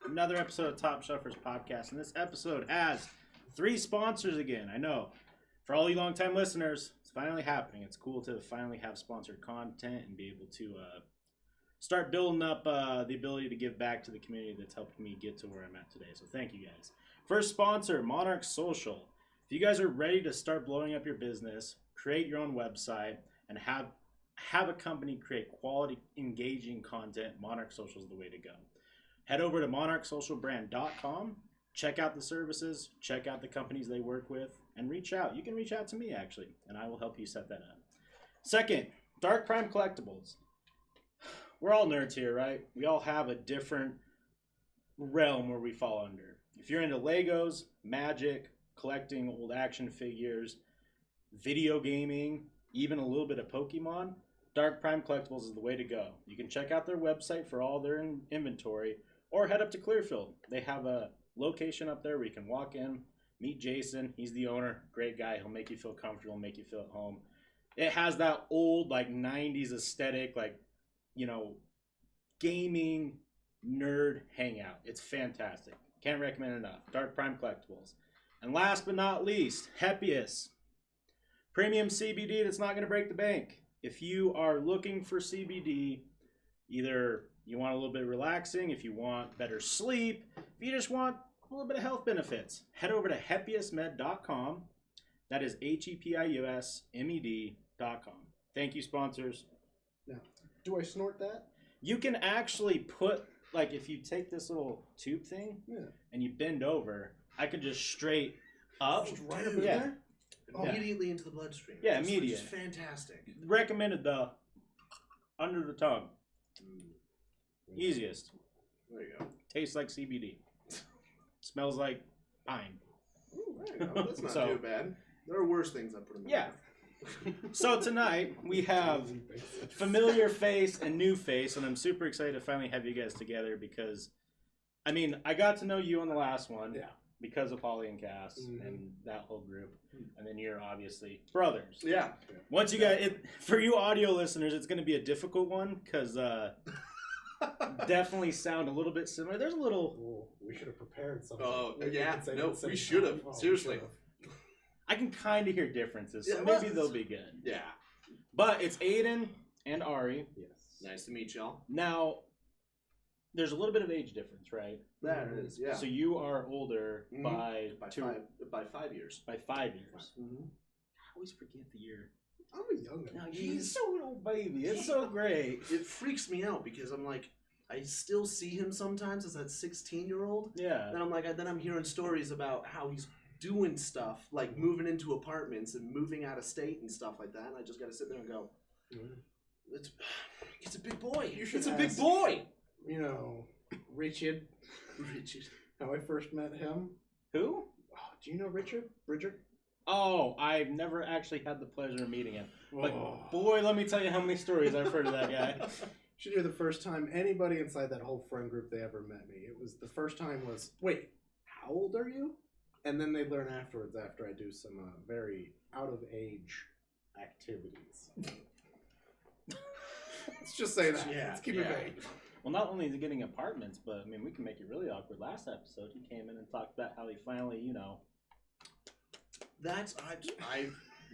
Another episode of Topshelfers podcast, and this episode has 3 sponsors again. I know, for all you long-time listeners, it's finally happening. It's cool to finally have sponsored content and be able to start building up the ability to give back to the community that's helped me get to where I'm at today. So thank you guys. First sponsor, Monarch Social. If you guys are ready to start blowing up your business, create your own website, and have a company create quality, engaging content, Monarch Social is the way to go. Head over to monarchsocialbrand.com, check out the services, check out the companies they work with, and reach out. You can reach out to me, actually, and I will help you set that up. Second, Dark Prime Collectibles. We're all nerds here, right? We all have a different realm where we fall under. If you're into Legos, Magic, collecting old action figures, video gaming, even a little bit of Pokemon, Dark Prime Collectibles is the way to go. You can check out their website for all their inventory, or head up to Clearfield. They have a location up there where you can walk in, meet Jason. He's the owner, great guy. He'll make you feel comfortable, make you feel at home. It has that old, 90s aesthetic, gaming nerd hangout. It's fantastic. Can't recommend enough. Dark Prime Collectibles. And last but not least, Heppius. Premium CBD that's not going to break the bank. If you are looking for CBD, either you want a little bit relaxing, if you want better sleep, if you just want a little bit of health benefits, head over to heppiusmed.com. That is HEPIUSMED.com. Thank you, sponsors. Now, do I snort that? You can actually put, if you take this little tube thing and you bend over, I could just straight up. Just right up in there? Immediately into the bloodstream. Yeah, immediate. It's fantastic. Recommended though. Under the tongue. Easiest. There you go. Tastes like CBD. Smells like pine. Ooh, there you go. That's not too bad. There are worse things I put in my mouth. So tonight we have familiar face and new face, and I'm super excited to finally have you guys together because, I got to know you on the last one because of Holly and Cass and that whole group, and then you're obviously brothers. Yeah. Once you got it, for you audio listeners, it's going to be a difficult one because definitely sound a little bit similar. There's a little. Oh, we should have prepared something. Oh, yeah. No, we should have. Seriously. I can kind of hear differences, so maybe they'll be good. Yeah. But it's Aidan and Ari. Yes. Nice to meet y'all. Now, there's a little bit of age difference, right? There it is, yeah. So you are older by 5 years. By 5 years. Mm-hmm. I always forget the year. I'm a youngin'. No, he's so little baby. It's so great. It freaks me out because I'm like, I still see him sometimes as that 16-year-old. Yeah. Then I'm hearing stories about how he's doing stuff, like moving into apartments and moving out of state and stuff like that, and I just gotta sit there and go, it's a big boy. It's a big boy. Richard. How I first met him. Who? Oh, do you know Richard? Bridger? Oh, I've never actually had the pleasure of meeting him. But boy, let me tell you how many stories I've heard of that guy. Should hear the first time anybody inside that whole friend group they ever met me. It was the first time was, wait, how old are you? And then they learn afterwards after I do some very out-of-age activities. Let's just say that. Yeah, let's keep it vague. Well, not only is he getting apartments, but, we can make it really awkward. Last episode, he came in and talked about how he finally,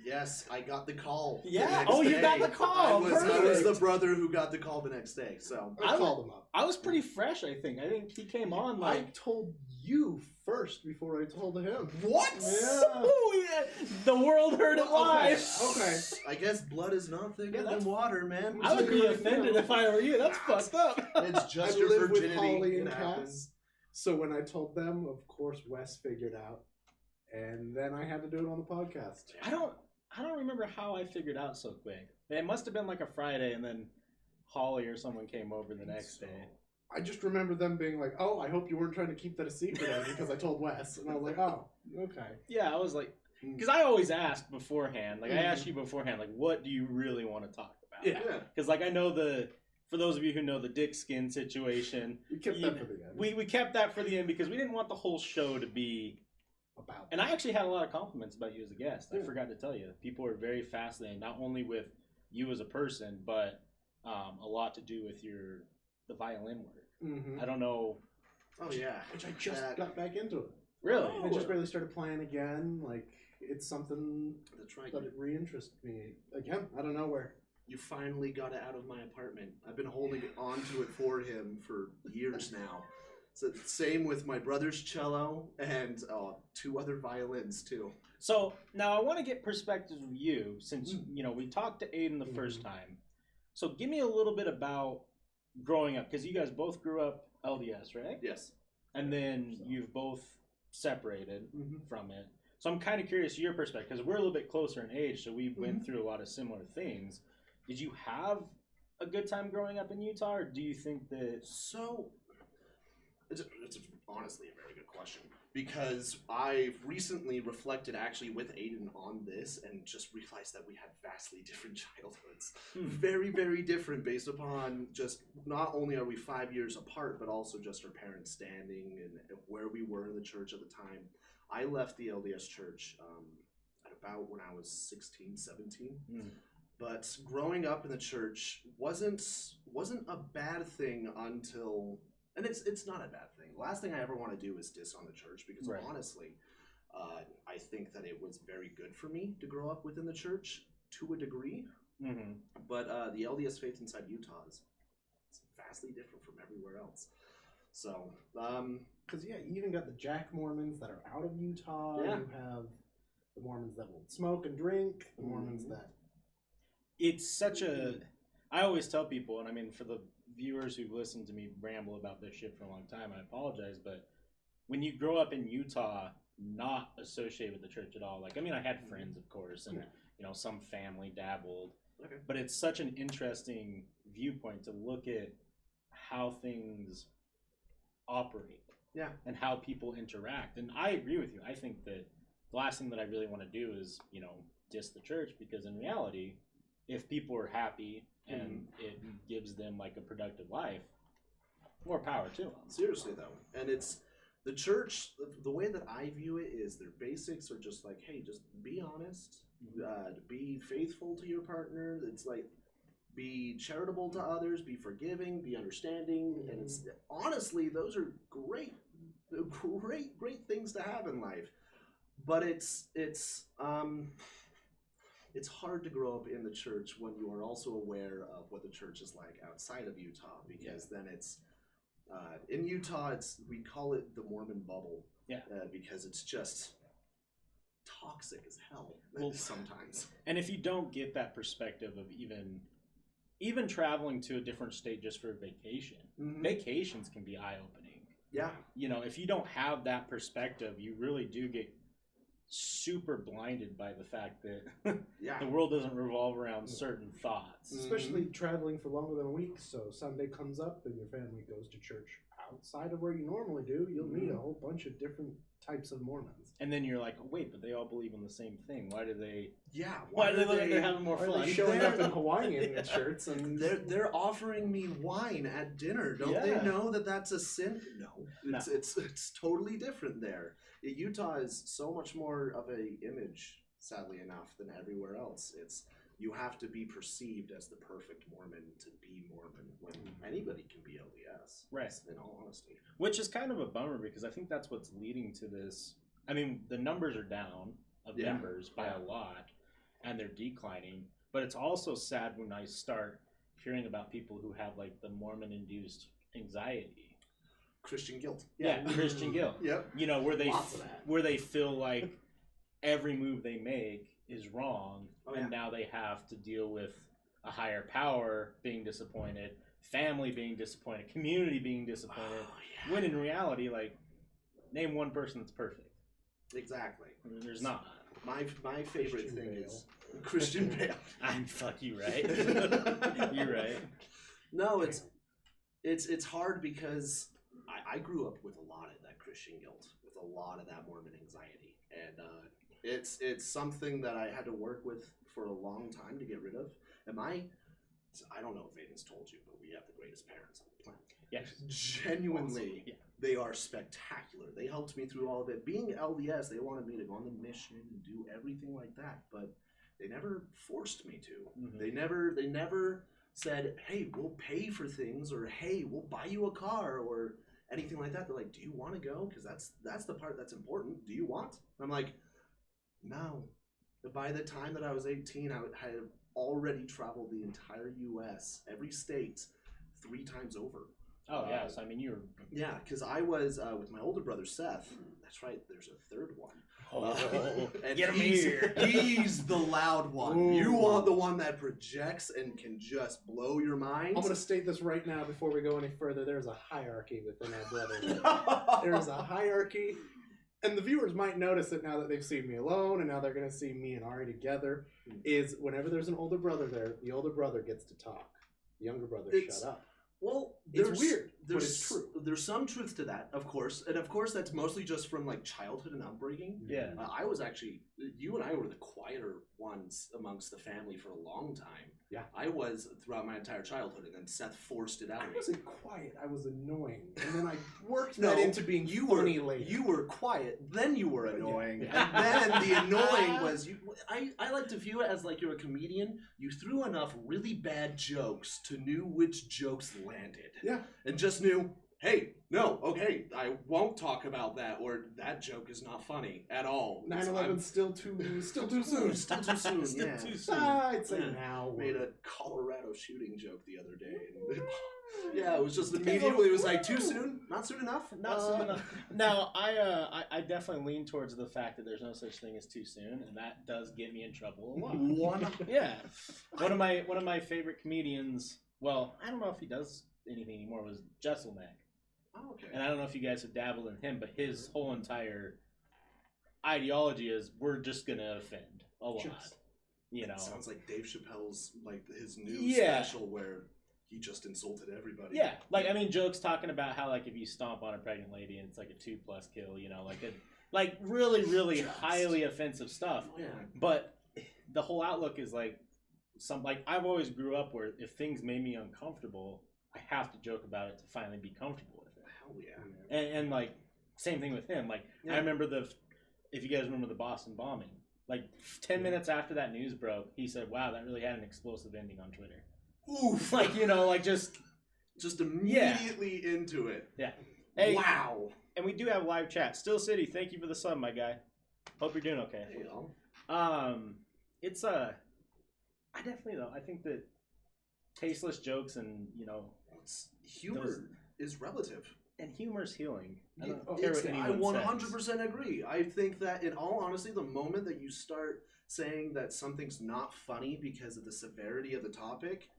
Yes, I got the call. Yeah. You got the call. I was the brother who got the call the next day. So I called him up. I was pretty fresh, I think. I think he came on I told you first before I told him. What? Yeah. Oh, yeah. The world heard it live. Okay. I guess blood is not thicker than water, man. I would be offended if I were you. That's fucked up. It's just I your live virginity. with Holly and It Cass. happens. So when I told them, of course, Wes figured out, and then I had to do it on the podcast. I don't remember how I figured out so quick. It must have been like a Friday, and then Holly or someone came over the next day. I just remember them being like, "Oh, I hope you weren't trying to keep that a secret," because I told Wes, and I was like, "Oh, okay." Yeah, I was like, because I always asked beforehand. I asked you beforehand, what do you really want to talk about? Yeah. Because I know for those of you who know the dick skin situation, We kept that for the end. We kept that for the end because we didn't want the whole show to be about. And I actually had a lot of compliments about you as a guest. I forgot to tell you. People were very fascinated, not only with you as a person, but a lot to do with the violin work. Mm-hmm. I don't know Oh yeah, which I just got back into it. Really? I just barely started playing again. Like, it's something That's right. that it re-interested me again. I don't know where. You finally got it out of my apartment. I've been holding on to it for him for years now. So same with my brother's cello and 2 other violins too. So now I want to get perspectives of you, since we talked to Aidan the first time. So give me a little bit about growing up, because you guys both grew up LDS, right? Yes. And then you've both separated from it. So I'm kind of curious your perspective, because we're a little bit closer in age, so we went through a lot of similar things. Did you have a good time growing up in Utah, or do you think that... So, it's honestly a very good question, because I've recently reflected actually with Aidan on this and just realized that we had vastly different childhoods. Very, very different based upon just, not only are we 5 years apart, but also just our parents' standing and where we were in the church at the time. I left the LDS church at about when I was 16, 17. But growing up in the church wasn't a bad thing until, and it's not a bad thing. The last thing I ever want to do is diss on the church, because honestly, I think that it was very good for me to grow up within the church to a degree. But the LDS faith inside Utah is vastly different from everywhere else. So, because you even got the Jack Mormons that are out of Utah. Yeah. You have the Mormons that will smoke and drink. The Mormons that. It's such a... I always tell people, and I mean, for the viewers who've listened to me ramble about this shit for a long time, I apologize, but when you grow up in Utah, not associated with the church at all, like, I mean, I had friends, of course, and, some family dabbled, but it's such an interesting viewpoint to look at how things operate and how people interact. And I agree with you. I think that the last thing that I really want to do is, diss the church, because in reality, if people are happy and it gives them like a productive life, more power to them. Seriously though, and it's the church. The way that I view it is their basics are just like, hey, just be honest, be faithful to your partner. It's like, be charitable to others, be forgiving, be understanding, and it's honestly those are great things to have in life. But it's hard to grow up in the church when you are also aware of what the church is like outside of Utah, because then it's in Utah, we call it the Mormon bubble, because it's just toxic as hell sometimes. And if you don't get that perspective of even traveling to a different state just for a vacation, vacations can be eye-opening. Yeah. If you don't have that perspective, you really do get super blinded by the fact that the world doesn't revolve around certain thoughts. Especially traveling for longer than a week. So Sunday comes up and your family goes to church outside of where you normally do. You'll meet a whole bunch of different types of Mormons. And then you're like, wait, but they all believe in the same thing. Why do they? Yeah. Why do they look like they're having more fun? They're showing up in Hawaiian shirts and they're offering me wine at dinner. Don't they know that that's a sin? No. It's totally different there. Utah is so much more of a image, sadly enough, than everywhere else. You have to be perceived as the perfect Mormon to be Mormon, when anybody can be LDS. Right. In all honesty. Which is kind of a bummer, because I think that's what's leading to this. I mean, the numbers are down of members by a lot, and they're declining. But it's also sad when I start hearing about people who have like the Mormon-induced anxiety. Christian guilt. Yeah, Christian guilt. Yep. Where they feel like every move they make is wrong, and now they have to deal with a higher power being disappointed, family being disappointed, community being disappointed. When in reality, like, name one person that's perfect. Exactly. I mean, there's not. My favorite thing is Christian Bale. Fuck you, right? You're right. No, it's hard because I grew up with a lot of that Christian guilt, with a lot of that Mormon anxiety, and it's something that I had to work with for a long time to get rid of. I don't know if Aidan's told you, but we have the greatest parents on the planet. Yes. Genuinely, they are spectacular. They helped me through all of it. Being LDS, they wanted me to go on the mission and do everything like that, but they never forced me to. They never said, "Hey, we'll pay for things," or "Hey, we'll buy you a car," anything like that. They're like, do you want to go? Because that's the part that's important. Do you want? And I'm like, no. But by the time that I was 18, I had already traveled the entire U.S., every state, 3 times over. Oh, yeah. So, I mean, you were... Yeah, because I was with my older brother, Seth. That's right. There's a third one. And get him here. He's the loud one. Ooh. You want the one that projects and can just blow your mind. I'm going to state this right now before we go any further. There's a hierarchy within our brothers. There's a hierarchy. And the viewers might notice it now that they've seen me alone, and now they're going to see me and Ari together, is whenever there's an older brother there, the older brother gets to talk. The younger brother shut up. Well, It's weird, but there's it's true. There's some truth to that, of course, and of course that's mostly just from like childhood and upbringing. Yeah. I was actually, you and I were the quieter ones amongst the family for a long time. Yeah. I was throughout my entire childhood, and then Seth forced it out of I me. wasn't quiet. I was annoying. And then I worked that into being funny later. You were quiet, then you were annoying, Yeah. and then the annoying was you. I like to view it as like you're a comedian. You threw enough really bad jokes to know which jokes landed. Yeah. And just knew, hey, no, okay, I won't talk about that, or that joke is not funny at all. 9/11 still too soon. Still too soon. Still Yeah. too soon. I'd say Yeah. now. Made a Colorado shooting joke the other day. And yeah, it was just immediately, it was like, too soon? Not soon enough? Not soon enough. Now, I definitely lean towards the fact that there's no such thing as too soon, and that does get me in trouble a lot. Yeah. One of my favorite comedians, well, I don't know if he does anything anymore, was Jesselneck. Oh, okay. And I don't know if you guys have dabbled in him, but his whole entire ideology is we're just going to offend a lot. You know. It sounds like Dave Chappelle's, like, his new Yeah. special where he just insulted everybody. Yeah, like I mean, jokes talking about how like if you stomp on a pregnant lady and it's like a 2+ kill, you know, like really highly offensive stuff. Yeah. But the whole outlook is like I've always grew up where if things made me uncomfortable, I have to joke about it to finally be comfortable with it. Hell yeah. And like same thing with him. Like I remember if you guys remember the Boston bombing, like 10 minutes after that news broke, he said, "Wow, that really had an explosive ending on Twitter." Oof. Like, you know, like just immediately into it. Yeah. Hey, wow. And we do have live chat. Still City, thank you for the sub, my guy. Hope you're doing okay. Hey, y'all. It's I definitely though. I think that tasteless jokes and Humor is relative. and humor's healing. I Yeah, don't care what I anyone 100% says. agree. I think that, in all honesty, the moment that you start saying that something's not funny because of the severity of the topic,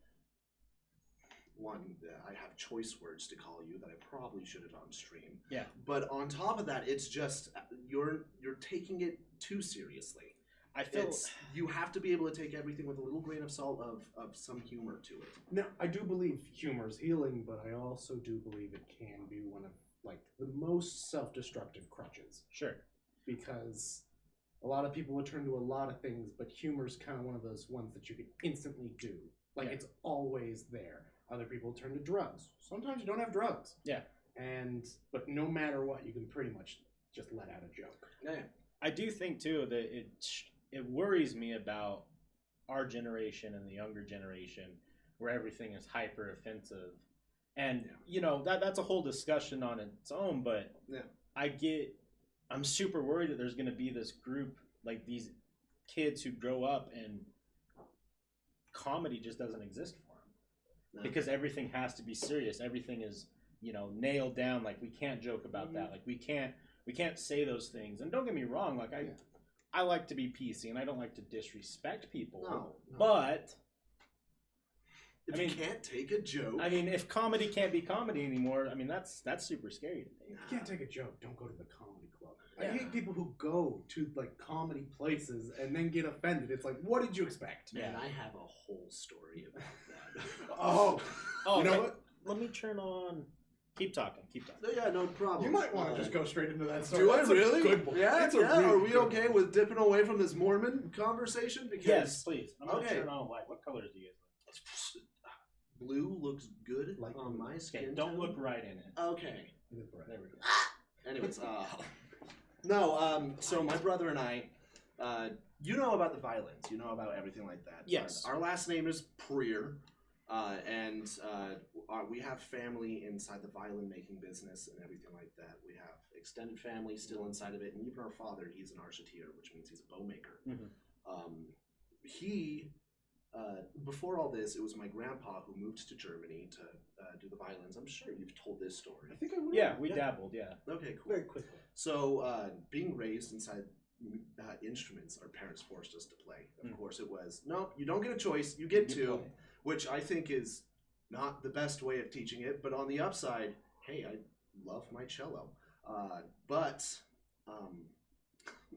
I have choice words to call you that I probably shouldn't on stream. Yeah. But on top of that, it's just you're taking it too seriously. I feel You have to be able to take everything with a little grain of salt of some humor to it. Now, I do believe humor is healing, but I also do believe it can be one of like the most self-destructive crutches. sure. Because a lot of people would turn to a lot of things, but humor's kind of one of those ones that you can instantly do. Like, Yeah. it's always there. Other people turn to drugs. Sometimes you don't have drugs. Yeah. But no matter what, you can pretty much just let out a joke. Yeah. I do think too that it worries me about our generation and the younger generation where everything is hyper offensive. And that's a whole discussion on its own, but yeah. I'm super worried that there's going to be this group, like these kids who grow up and comedy just doesn't exist for them. No. Because everything has to be serious. Everything is, nailed down. Like we can't joke about that. Like we can't say those things. And don't get me wrong, like I like to be PC and I don't like to disrespect people. No. But if you can't take a joke. I mean, if comedy can't be comedy anymore, I mean that's super scary to me. If you can't take a joke, don't go to the comedy club. Yeah. I hate people who go to like comedy places and then get offended. It's like, what did you expect? Man, I have a whole story about that. Oh, you know what? Let me turn on. Keep talking. Yeah, no problem. You might want to just go straight into that story. Do I That's really? A good one. Yeah, That's yeah. Really Are we okay with dipping away from this Mormon conversation? Because yes, please. I'm gonna okay. turn on light. What colors do you guys like? Blue looks good on my skin. Okay, don't look right in it. Okay. There we go. Anyways, no. So my brother and I, you know about the violins. You know about everything like that. Yes. Our last name is Prier. We have family inside the violin making business and everything like that. We have extended family still inside of it, and even our father, he's an architier, which means he's a bow maker. Before all this, it was my grandpa who moved to Germany to do the violins. I'm sure you've told this story. I think I would. Yeah, we dabbled. Yeah. Okay, cool. Very quickly. So, being raised inside instruments, our parents forced us to play. Of course, it was, no, you don't get a choice, you get to, which I think is not the best way of teaching it, but on the upside, hey, I love my cello.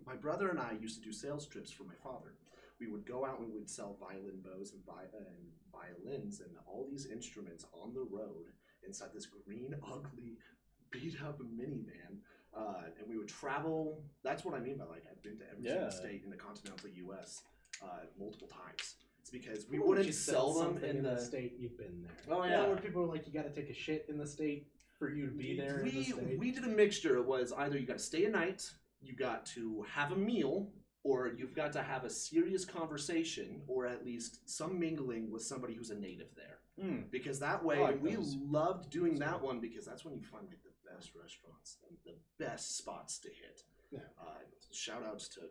My brother and I used to do sales trips for my father. We would go out and we would sell violin bows and violins and all these instruments on the road inside this green, ugly, beat-up minivan. And we would travel. That's what I mean by, like, I've been to every single state in the continental U.S. Multiple times. It's because we wouldn't sell them in the state you've been there. Oh, yeah. Where people were like, you got to take a shit in the state for you to be there in the state. We did a mixture. It was either you got to stay a night, you got to have a meal, or you've got to have a serious conversation, or at least some mingling with somebody who's a native there. Because that way, we loved doing that one, because that's when you find, like, the best restaurants and the best spots to hit. Yeah. Shout outs to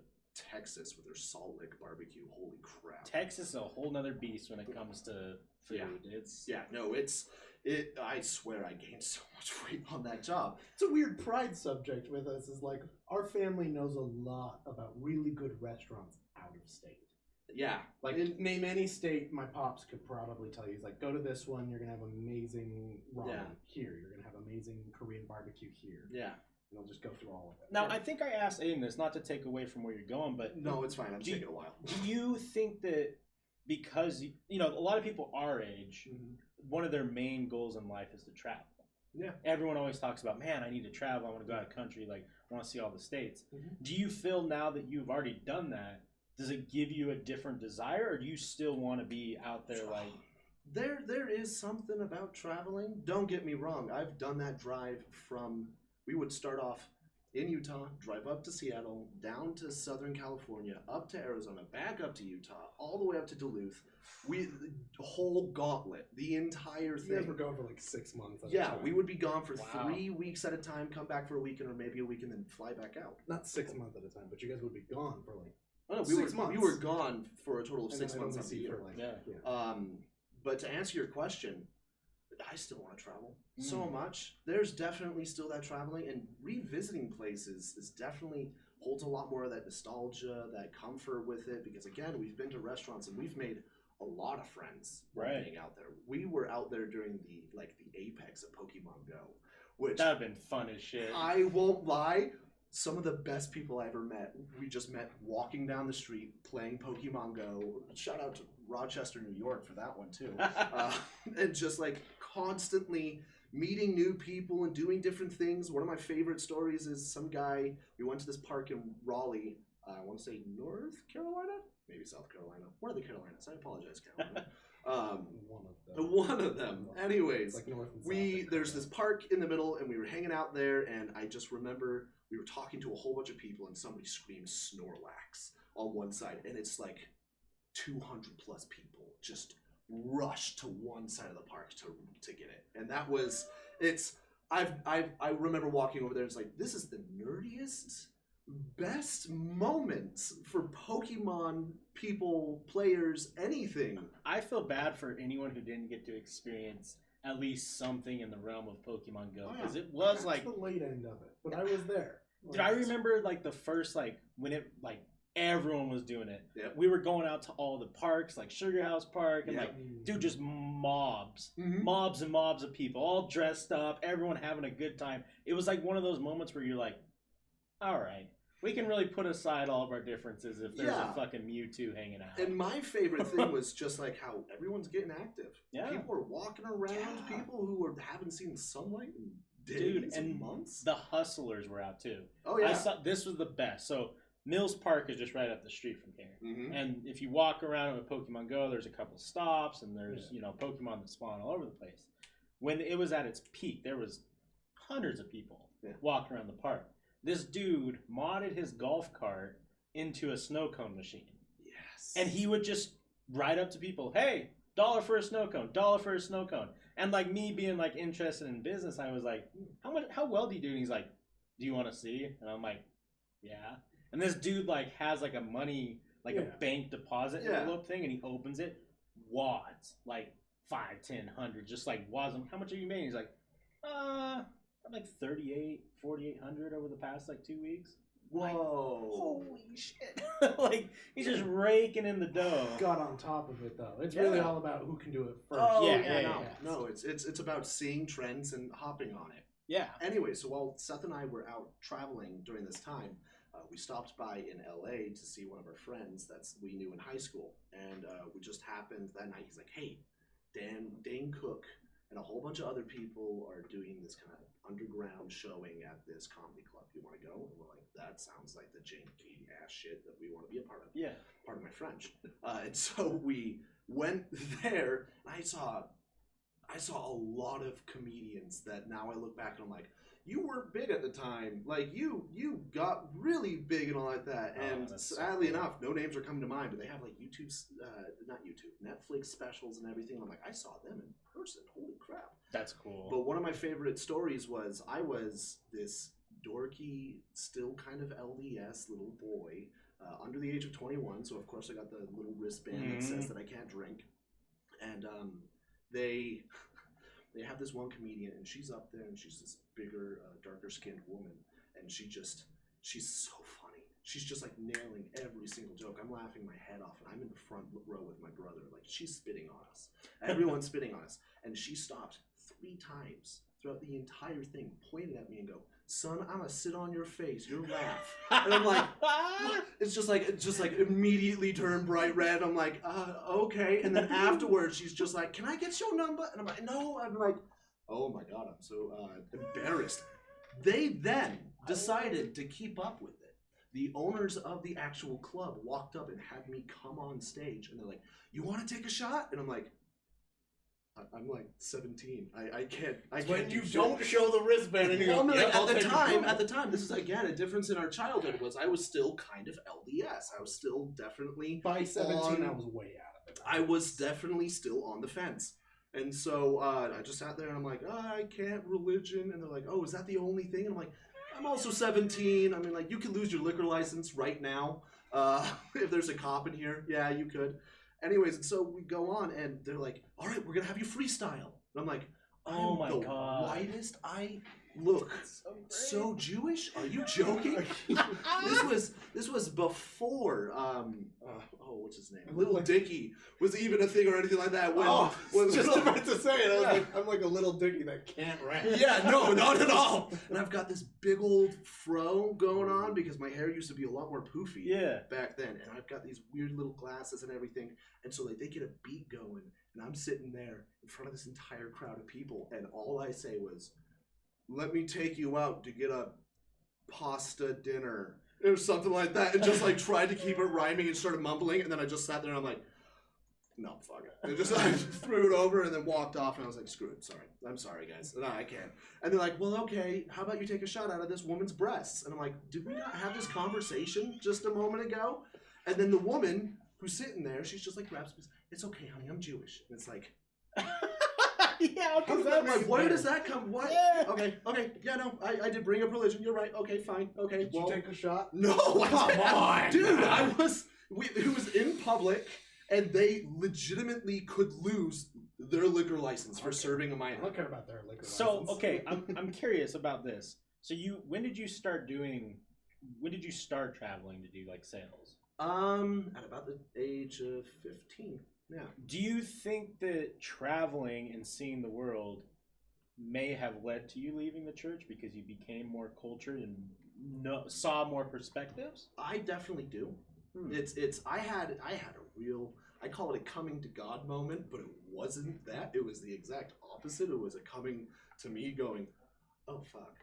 Texas with their Salt Lick barbecue. Holy crap. Texas is a whole nother beast when it comes to food. I swear I gained so much weight on that job. It's a weird pride subject with us. Is like, our family knows a lot about really good restaurants out of state. Yeah. Like, name any state, my pops could probably tell you. He's like, go to this one, you're going to have amazing ramen here. You're going to have amazing Korean barbecue here. Yeah. And I'll just go through all of it. Now, I think I asked Aidan this, not to take away from where you're going, but... No, it's fine. I'm taking a while. Do you think that because, a lot of people our age, one of their main goals in life is to travel? Yeah. Everyone always talks about, man, I need to travel. I want to go out of country. Like, I want to see all the states. Do you feel now that you've already done that, does it give you a different desire, or do you still want to be out there like... There is something about traveling. Don't get me wrong. I've done that drive from... We would start off in Utah, drive up to Seattle, down to Southern California, up to Arizona, back up to Utah, all the way up to Duluth. The whole gauntlet, the entire thing. You guys were going for like 6 months at a time. We would be gone for 3 weeks at a time, come back for a weekend or maybe a week, and then fly back out. Not 6 months at a time, but you guys would be gone for like 6 months. We were gone for a total of 6 months of the year. Like, But to answer your question, I still want to travel so much. There's definitely still that traveling, and revisiting places is definitely holds a lot more of that nostalgia, that comfort with it, because again, we've been to restaurants and we've made a lot of friends being out there. We were out there during the apex of Pokemon Go, which that'd been fun as shit. I won't lie. Some of the best people I ever met, we just met walking down the street playing Pokemon Go. Shout out to Rochester, New York for that one too. And just like constantly meeting new people and doing different things. One of my favorite stories is some guy, we went to this park in Raleigh, I want to say North Carolina? Maybe South Carolina. One of the Carolinas. I apologize, Carolina. One of them. Anyways, like North and there's this park in the middle, and we were hanging out there, and I just remember we were talking to a whole bunch of people, and somebody screamed Snorlax on one side, and it's like 200 plus people just rushed to one side of the park to get it, and that was I remember walking over there, and it's like, this is the nerdiest, best moments for Pokemon people, players, anything. I feel bad for anyone who didn't get to experience at least something in the realm of Pokemon Go, because it was like the late end of it, but I was there. Dude, I remember like the first when it everyone was doing it. Yep. We were going out to all the parks, like Sugar House Park, and dude, just mobs and mobs of people, all dressed up, everyone having a good time. It was like one of those moments where you're like, all right, we can really put aside all of our differences if there's a fucking Mewtwo hanging out. And my favorite thing was just like how everyone's getting active. Yeah. People are walking around, people who haven't seen sunlight in days and months. The hustlers were out too. Oh yeah. This was the best. So Mills Park is just right up the street from here. And if you walk around with Pokemon Go, there's a couple stops, and there's Pokemon that spawn all over the place. When it was at its peak, there was hundreds of people walking around the park. This dude modded his golf cart into a snow cone machine. Yes. And he would just ride up to people, hey, $1 for a snow cone, $1 for a snow cone. And like me being like interested in business, I was like, how well do you do? And he's like, do you want to see? And I'm like, yeah. And this dude like has like a money, like a bank deposit envelope thing, and he opens it, wads, like 5, 10, 100, just like wads. How much are you making? He's like, I'm like 4,800 over the past like 2 weeks. Whoa. Like, holy shit. Like, he's just raking in the dough. Got on top of it, though. It's really all about who can do it first. Oh, yeah. No, it's about seeing trends and hopping on it. Yeah. Anyway, so while Seth and I were out traveling during this time, we stopped by in LA to see one of our friends that we knew in high school. And we just happened that night. He's like, hey, Dane Cook and a whole bunch of other people are doing this kind of underground showing at this comedy club. You want to go? And we're like, that sounds like the janky ass shit that we want to be a part of. Yeah. Pardon my French. And so we went there, and I saw a lot of comedians that now I look back and I'm like, you weren't big at the time. Like, you got really big and all like that. And sadly enough, no names are coming to mind, but they have like Netflix specials and everything. I'm like, I saw them in person. Holy crap. That's cool. But one of my favorite stories was I was this dorky, still kind of LDS little boy, under the age of 21. So of course I got the little wristband that says that I can't drink. And they have this one comedian, and she's up there, and she's this bigger, darker skinned woman, and she's so funny. She's just like nailing every single joke. I'm laughing my head off, and I'm in the front row with my brother. Like, she's spitting on us. Everyone's spitting on us. And she stopped 3 times throughout the entire thing, pointed at me and go, son, I'm gonna sit on your face. You'll laugh. And I'm like, what? It's just like immediately turned bright red. I'm like, okay. And then afterwards, she's just like, can I get your number? And I'm like, no. I'm like, oh my God, I'm so embarrassed. They then decided to keep up with it. The owners of the actual club walked up and had me come on stage, and they're like, you want to take a shot? And I'm like 17. I can't. When you don't show the wristband and you go, at the time, this is again a difference in our childhood. Was I was still kind of LDS. I was still definitely by 17. I was way out of it. I was definitely still on the fence, and so I just sat there and I'm like, I can't religion, and they're like, oh, is that the only thing? And I'm like, I'm also 17. I mean, like, you could lose your liquor license right now if there's a cop in here. Yeah, you could. Anyways, and so we go on, and they're like, all right, we're going to have you freestyle. And I'm like, oh my God. The whitest I look. So Jewish? Are you joking? This was before, what's his name? Little Dicky was even a thing or anything like that. Was just about to say it. I was like, I'm like a little Dicky that can't rap. Yeah, no, not at all. And I've got this big old fro going on because my hair used to be a lot more poofy back then. And I've got these weird little glasses and everything. And so like they get a beat going, and I'm sitting there in front of this entire crowd of people, and all I say was, let me take you out to get a pasta dinner or something like that, and just like tried to keep it rhyming and started mumbling, and then I just sat there and I'm like, no, fuck it. And just I threw it over and then walked off, and I was like, screw it, sorry. I'm sorry, guys. No, I can't. And they're like, well, okay, how about you take a shot out of this woman's breasts? And I'm like, did we not have this conversation just a moment ago? And then the woman who's sitting there, she's just like, grabs me, it's okay, honey, I'm Jewish. And it's like, yeah, okay, where does that come? What? Yeah. Okay, yeah, no, I did bring up religion. You're right. Okay, fine. Okay, did you take a shot? No, come on, dude. It was in public, and they legitimately could lose their liquor license for serving a minor. I don't care about their liquor license. So, okay, I'm curious about this. So when did you start traveling to do like sales? At about the age of 15. Yeah. Do you think that traveling and seeing the world may have led to you leaving the church because you became more cultured and saw more perspectives? I definitely do. I had a real, I call it a coming to God moment, but it wasn't that. It was the exact opposite. It was a coming to me going, oh fuck.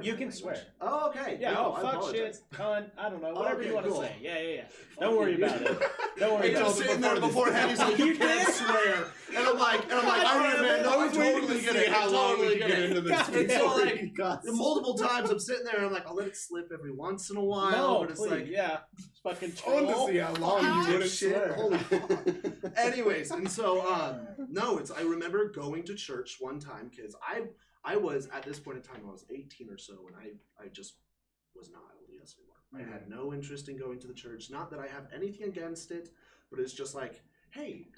swear. You in my can language. swear. Oh, okay. Yeah, No, oh, I fuck, apologize. shit, cunt, I don't know, whatever Okay, you want to cool. say. Yeah. Don't worry about it. Don't worry He about was it. sitting there beforehand. He's like, "You can't swear," and I'm like, "All right, man, no, I totally get it. I totally get it." into this. And so, like, God. multiple times I'm sitting there and I'm like, I'll let it slip every once in a while, No, but it's please, like, yeah. Fucking Fun to troll. see how long you wouldn't shit, swear. holy fuck. Anyways, and so, no, I remember going to church one time because I was, at this point in time, I was 18 or so, and I just was not LDS anymore. I had no interest in going to the church. Not that I have anything against it, but it's just like, hey,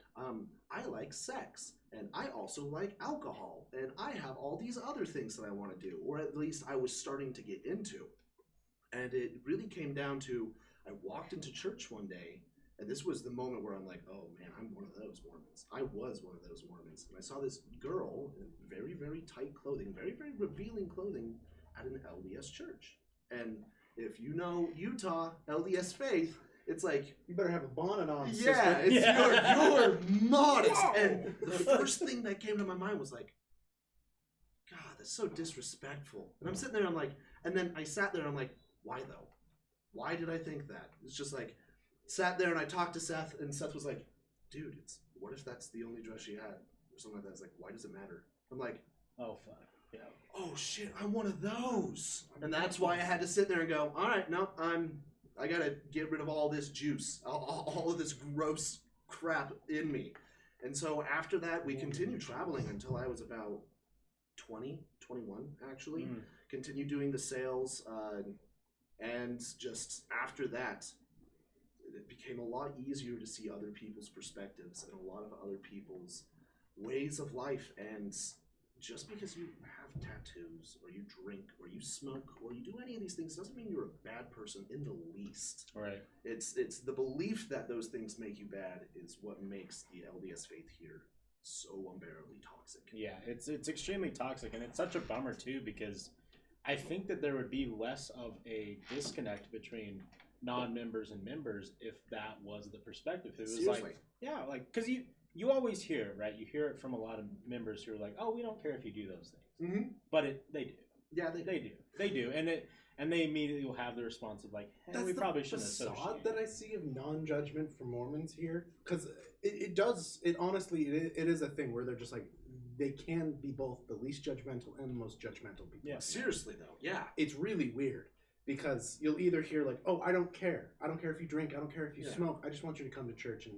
I like sex, and I also like alcohol, and I have all these other things that I want to do, or at least I was starting to get into. And it really came down to, I walked into church one day, and this was the moment where I'm like, oh man, I'm one of those Mormons. I was one of those Mormons. And I saw this girl in very, very tight clothing, very, very revealing clothing at an LDS church. And if you know Utah, LDS faith, it's like, You better have a bonnet on. yeah, sister. you're modest. Whoa. And the first thing that came to my mind was like, God, that's so disrespectful. And I'm sitting there, I'm like, and then I sat there, and I'm like, why though? Why did I think that? It's just like, sat there and I talked to Seth, and Seth was like, dude, what if that's the only dress she had? Or something like that. It's like, why does it matter? I'm like, Oh, fuck. Yeah. oh shit, I'm one of those. And that's why I had to sit there and go, all right, no, I gotta get rid of all this juice, all of this gross crap in me. And so after that, we continued traveling until I was about 20, 21, actually. Continued doing the sales, and just after that, it became a lot easier to see other people's perspectives and a lot of other people's ways of life. And just because you have tattoos or you drink or you smoke or you do any of these things doesn't mean you're a bad person in the least. Right. It's the belief that those things make you bad is what makes the LDS faith here so unbearably toxic. Yeah, it's extremely toxic, and it's such a bummer too, because I think that there would be less of a disconnect between non-members and members if that was the perspective. It was Seriously. like, yeah, like, because you always hear it, right? You hear it from a lot of members who are like, oh, we don't care if you do those things. Mm-hmm. But they do. Yeah, They do. And they immediately will have the response of like, hey, That's we the probably shouldn't facade associate. that I see of non-judgment for Mormons here, because it honestly is a thing where they're just like, they can be both the least judgmental and the most judgmental people. Yeah. Seriously though, yeah. It's really weird because you'll either hear like, oh, I don't care if you drink, I don't care if you smoke, I just want you to come to church and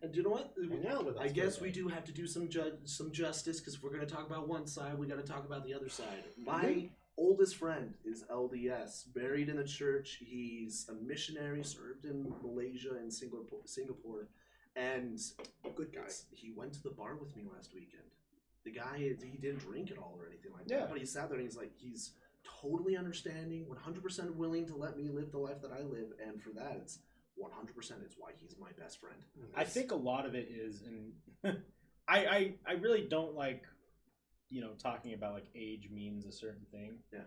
And you know what? hang out with us I for guess a we day. do have to do some justice, because if we're going to talk about one side, we got to talk about the other side. My oldest friend is LDS, buried in the church. He's a missionary, served in Malaysia and Singapore, and Good guy. he went to the bar with me last weekend. The guy, he didn't drink at all or anything like Yeah. that, but he sat there and he's totally understanding, 100% willing to let me live the life that I live, and for that, it's 100% it's why he's my best friend. I think a lot of it is, and I really don't like, talking about like age means a certain thing. Yeah.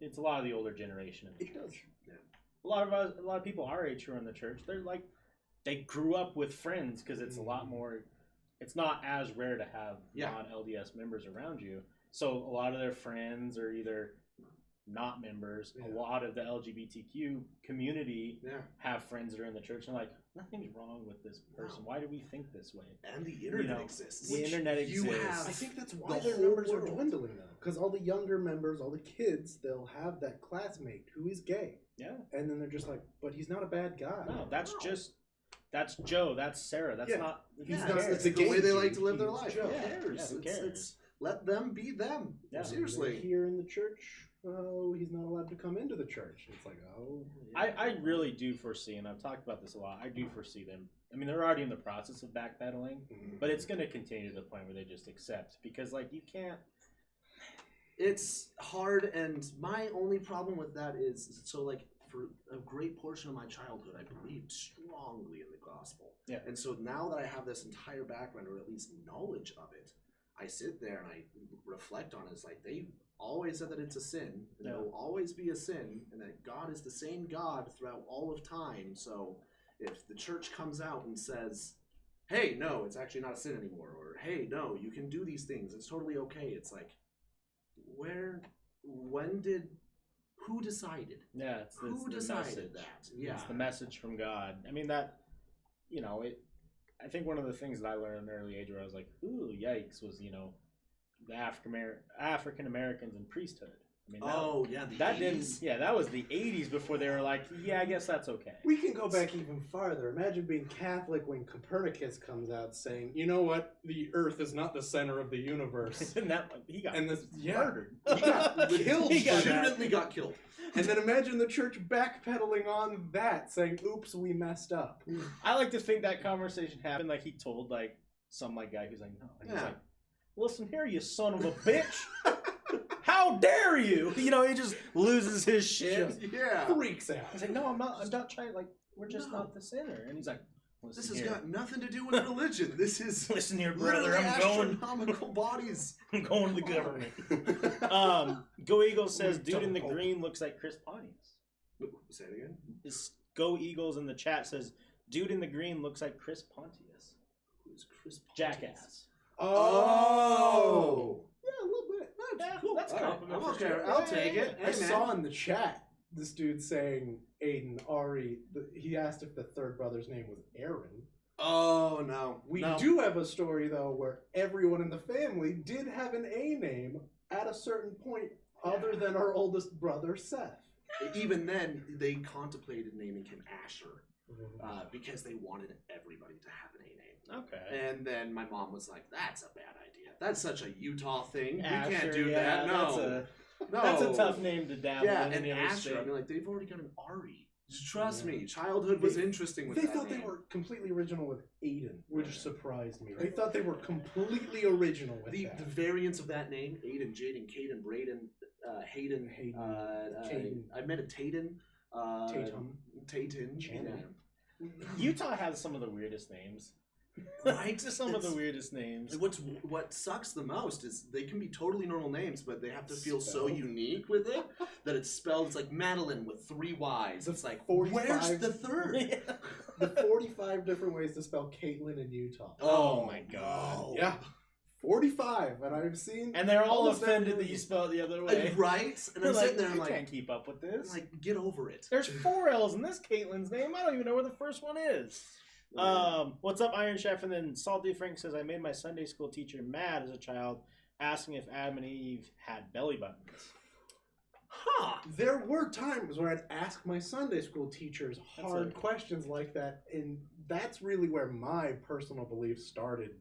It's a lot of the older generation in the It church. does. Yeah. A lot of people our age who are in the church, they're like, they grew up with friends, because it's a lot more, it's not as rare to have non-LDS members around you. So a lot of their friends are either not members. Yeah. A lot of the LGBTQ community Yeah. have friends that are in the church, and they're like, nothing's wrong with this person. Why do we think this way? And the internet exists. The internet You exists. have I think that's why the their whole numbers are world. dwindling though, because all the younger members, all the kids, they'll have that classmate who is gay, Yeah. and then they're just like, but he's not a bad guy. No, that's Joe, that's Sarah. That's not. Yeah, not- it's the the way gay they like dude. to live their He's life. Joe. Who Yeah, cares? yeah, who cares? It's let them be them. Yeah. Seriously. Here in the church, oh, he's not allowed to come into the church. It's like, oh. I really do foresee, and I've talked about this a lot, I do foresee them. I mean, they're already in the process of backpedaling, but it's going to continue to the point where they just accept, because, like, you can't. It's hard, and my only problem with that is, so, like, for a great portion of my childhood, I believed strongly in the gospel. Yeah. And so now that I have this entire background, or at least knowledge of it, I sit there and I reflect on it. It's like, they always said that it's a sin, and Yeah. it will always be a sin, and that God is the same God throughout all of time. So if the church comes out and says, hey, no, it's actually not a sin anymore, or hey, no, you can do these things, it's totally okay, it's like, where who decided? Yeah, it's Who the decided message. that? Yeah. It's the message from God. I mean, that, you know, I think one of the things that I learned at an early age where I was like, ooh, yikes, was, you know, the African Americans in priesthood. I mean, that 80s. that was the 80s before they were like, yeah, I guess that's okay. We can go back even farther. Imagine being Catholic when Copernicus comes out saying, you know what, the Earth is not the center of the universe. And he got murdered. He got killed. He legitimately got killed. And then imagine the church backpedaling on that, saying, oops, we messed up. I like to think that conversation happened like he told like some like guy who's like, no. And he's like, listen here, you son of a bitch. How dare you? You know, he just loses his shit. Freaks out. He's like, no, I'm not trying, like, we're just not the sinner. And he's like, this has got nothing to do with religion. This is listen here, brother. astronomical bodies. I'm going to the government. Go Eagles says, dude in the green looks like Chris Pontius. Say it again. Go Eagles in the chat says, dude in the green looks like Chris Pontius. Who's Chris Pontius? Jackass. Oh. Yeah, a little bit. Cool. That's a compliment. Okay, I'll take it. I saw in the chat this dude saying Aidan, Ari, he asked if the third brother's name was Aaron. Oh, no. We do have a story, though, where everyone in the family did have an A name at a certain point other than our oldest brother, Seth. Even then, they contemplated naming him Asher because they wanted everybody to have an A name. Okay. And then my mom was like, that's a bad idea. That's such a Utah thing. Asher, we can't do that. No. That's a tough name to dabble in. And Asher, I mean, like, they've already got an Ari. Just trust me. Childhood was interesting with that. They thought name. they were completely original with Aidan, which surprised me. They thought they were completely original with the variants of that name: Aidan, Jaden, Caden, Braden, Hayden. I met a Taden. Tatum. Utah has some of the weirdest names. Right? Some of the weirdest names. What sucks the most is they can be totally normal names, but they have to feel so unique with it that it's spelled. It's like Madeline with 3 Y's. It's like, where's the third? The 45 different ways to spell Caitlin in Utah. Oh my god! No. Yeah, 45, and I've seen. And they're all offended that you spell it the other way, right? And I'm sitting there, I'm like, I can't keep up with this. I'm like, get over it. There's 4 L's in this Caitlin's name. I don't even know where the first one is. What's up, Iron Chef? And then Salty Frank says, I made my Sunday school teacher mad as a child, asking if Adam and Eve had belly buttons. There were times where I'd ask my Sunday school teachers hard questions like that, and that's really where my personal beliefs started,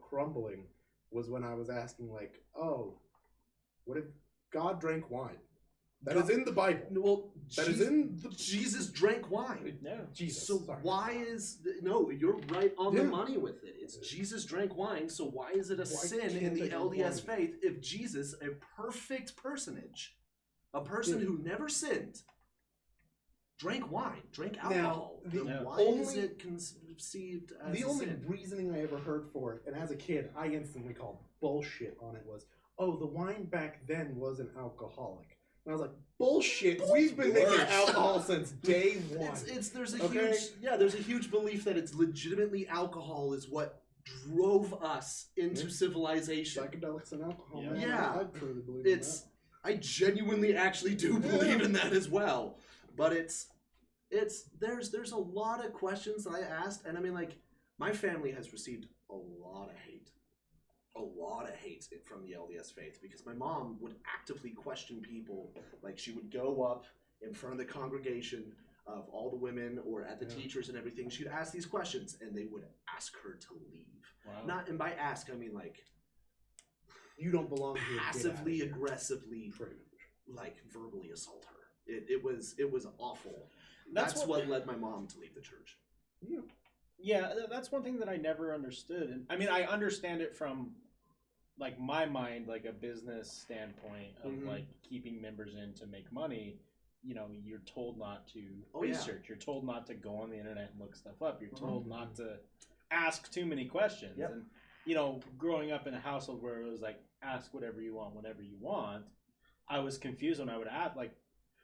crumbling, was when I was asking, like, oh, what if God drank wine? That is in the Bible. Well, Jesus, Jesus drank wine. No. Jesus. So why is... No, you're right on the money with it. It's Jesus drank wine, so why is it a sin in the LDS faith if Jesus, a perfect personage, a person who never sinned, drank wine, drank alcohol? Why is it conceived as the a only sin? reasoning I ever heard for it, and as a kid, I instantly called bullshit on it, was, oh, the wine back then wasn't alcoholic. And I was like, bullshit! We've been making alcohol since day one. There's a huge belief that it's legitimately alcohol is what drove us into civilization. Psychedelics and alcohol. Yeah. Man, I truly believe in that. I genuinely actually do believe in that as well. But there's a lot of questions that I asked, and I mean, like, my family has received a lot of hate. From the LDS faith, because my mom would actively question people. Like, she would go up in front of the congregation of all the women or at the teachers and everything. She'd ask these questions, and they would ask her to leave. Wow. And by ask, I mean, like, you don't belong here. Passively, aggressively, like, verbally assault her. It was awful. That's what led my mom to leave the church. Yeah, that's one thing that I never understood. And I mean, I understand it from, like, my mind, like a business standpoint of like keeping members in to make money. You're told not to research. You're told not to go on the internet and look stuff up. You're told not to ask too many questions. Yep. And growing up in a household where it was like, ask whatever you want whenever you want, I was confused when I would ask, like,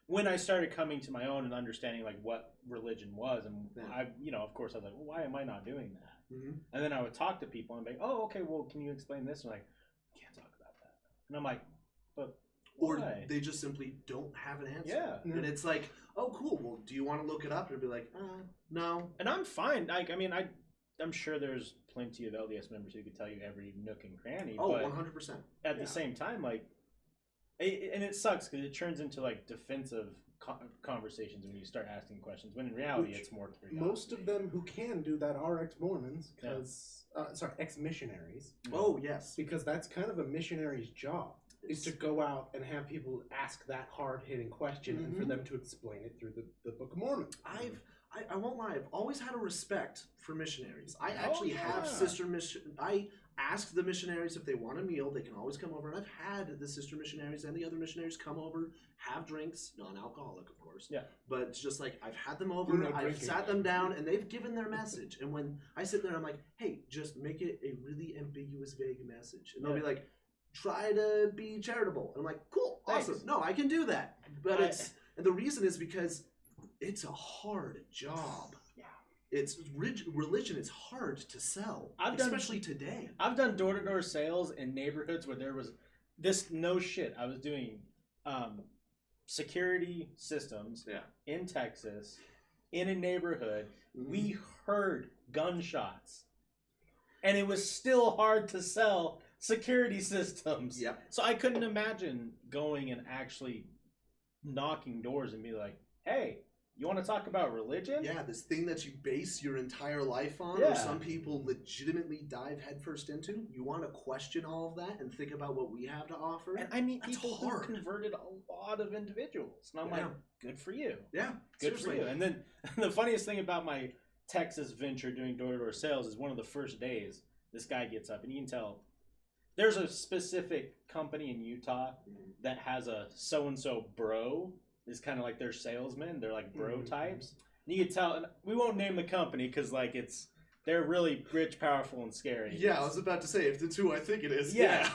when I started coming to my own and understanding, like, what religion was, and of course I was like, well, why am I not doing that? And then I would talk to people and be like, oh, okay, well, can you explain this? And I'm like, can't talk about that. And I'm like, but or Why? they just simply don't have an answer. Yeah. And it's like, oh, cool. Well, do you want to look it up? And be like, no. And I'm fine. Like, I mean, I'm sure there's plenty of LDS members who could tell you every nook and cranny. Oh, but 100%. at the same time, like, and it sucks because it turns into like defensive conversations when you start asking questions. When in reality, it's more curiosity. Most of them who can do that are ex-Mormons, because ex-missionaries. Oh, yes. Because that's kind of a missionary's job, is to go out and have people ask that hard-hitting question and for them to explain it through the Book of Mormon. I won't lie, I've always had a respect for missionaries. I actually have sister I ask the missionaries if they want a meal, they can always come over, and I've had the sister missionaries and the other missionaries come over, have drinks, non-alcoholic of course. Yeah. But it's just like, I've had them over, I've sat them down, and they've given their message. And when I sit there, I'm like, hey, just make it a really ambiguous, vague message. And they'll be like, try to be charitable. And I'm like, cool, awesome. Thanks. No, I can do that. But and the reason is because it's a hard job. Yeah. It's religion is hard to sell, especially today. I've done door-to-door sales in neighborhoods where there was this no shit. I was doing security systems in Texas in a neighborhood. We heard gunshots, and it was still hard to sell security systems. Yep. So I couldn't imagine going and actually knocking doors and be like, hey, you want to talk about religion? Yeah, this thing that you base your entire life on, or some people legitimately dive headfirst into. You want to question all of that and think about what we have to offer. And I meet That's people hard. who converted a lot of individuals. And I'm like, good for you. Yeah, Good seriously. for you. And then the funniest thing about my Texas venture doing door-to-door sales is one of the first days, this guy gets up, and you can tell there's a specific company in Utah that has a so-and-so bro. Is kind of like their salesmen. They're like bro types. And you can tell, and we won't name the company because like they're really rich, powerful, and scary. Yeah, I was about to say, if it's who I think it is. Yeah.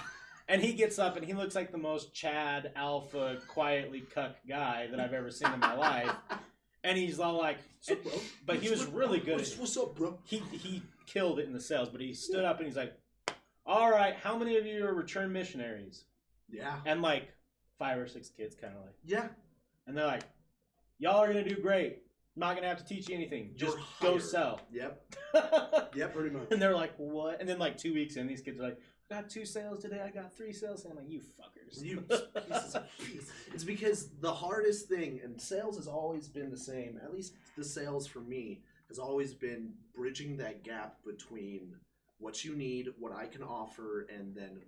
And he gets up and he looks like the most Chad alpha, quietly cuck guy that I've ever seen in my life. And he's all like, What's up, bro? but he was really good. What's up, bro? He killed it in the sales, but he stood up and he's like, all right, how many of you are return missionaries? Yeah. And like 5 or 6 kids kind of like. Yeah. And they're like, y'all are going to do great. I'm not going to have to teach you anything. Just go sell. Yep. Yep, pretty much. And they're like, what? And then like 2 weeks in, these kids are like, I got 2 sales today. I got 3 sales. And I'm like, you fuckers. You pieces of peas. It's because the hardest thing, and sales has always been the same, at least the sales for me, has always been bridging that gap between what you need, what I can offer, and then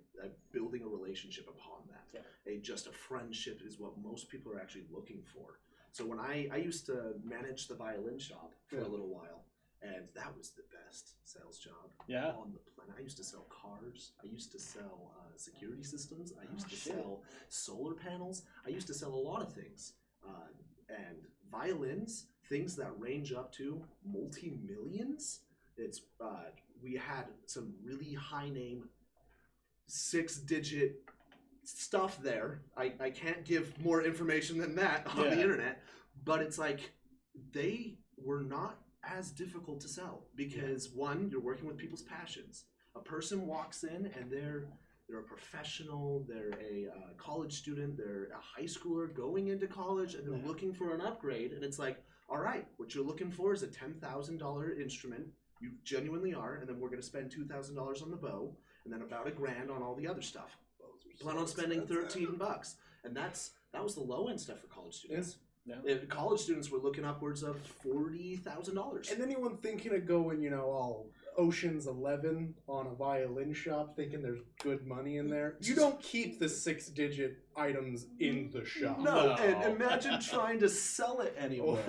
building a relationship upon that. Yeah. Just a friendship is what most people are actually looking for. So when I used to manage the violin shop for a little while, and that was the best sales job on the planet. I used to sell cars. I used to sell security systems. I used to sell solar panels. I used to sell a lot of things. And violins, things that range up to multi-millions. It's we had some really high name 6-digit stuff there. I can't give more information than that on the internet, but it's like they were not as difficult to sell because one, you're working with people's passions. A person walks in and they're a professional, they're a college student, they're a high schooler going into college, and they're looking for an upgrade, and it's like, all right, what you're looking for is a $10,000 instrument. You genuinely are, and then we're going to spend $2,000 on the bow, and then about $1,000 on all the other stuff. Plan on spending $13, and that was the low end stuff for college students. Yeah. College students were looking upwards of $40,000. And anyone thinking of going, all Ocean's 11 on a violin shop, thinking there's good money in there, you don't keep the 6-digit items in the shop. No, and imagine trying to sell it anywhere.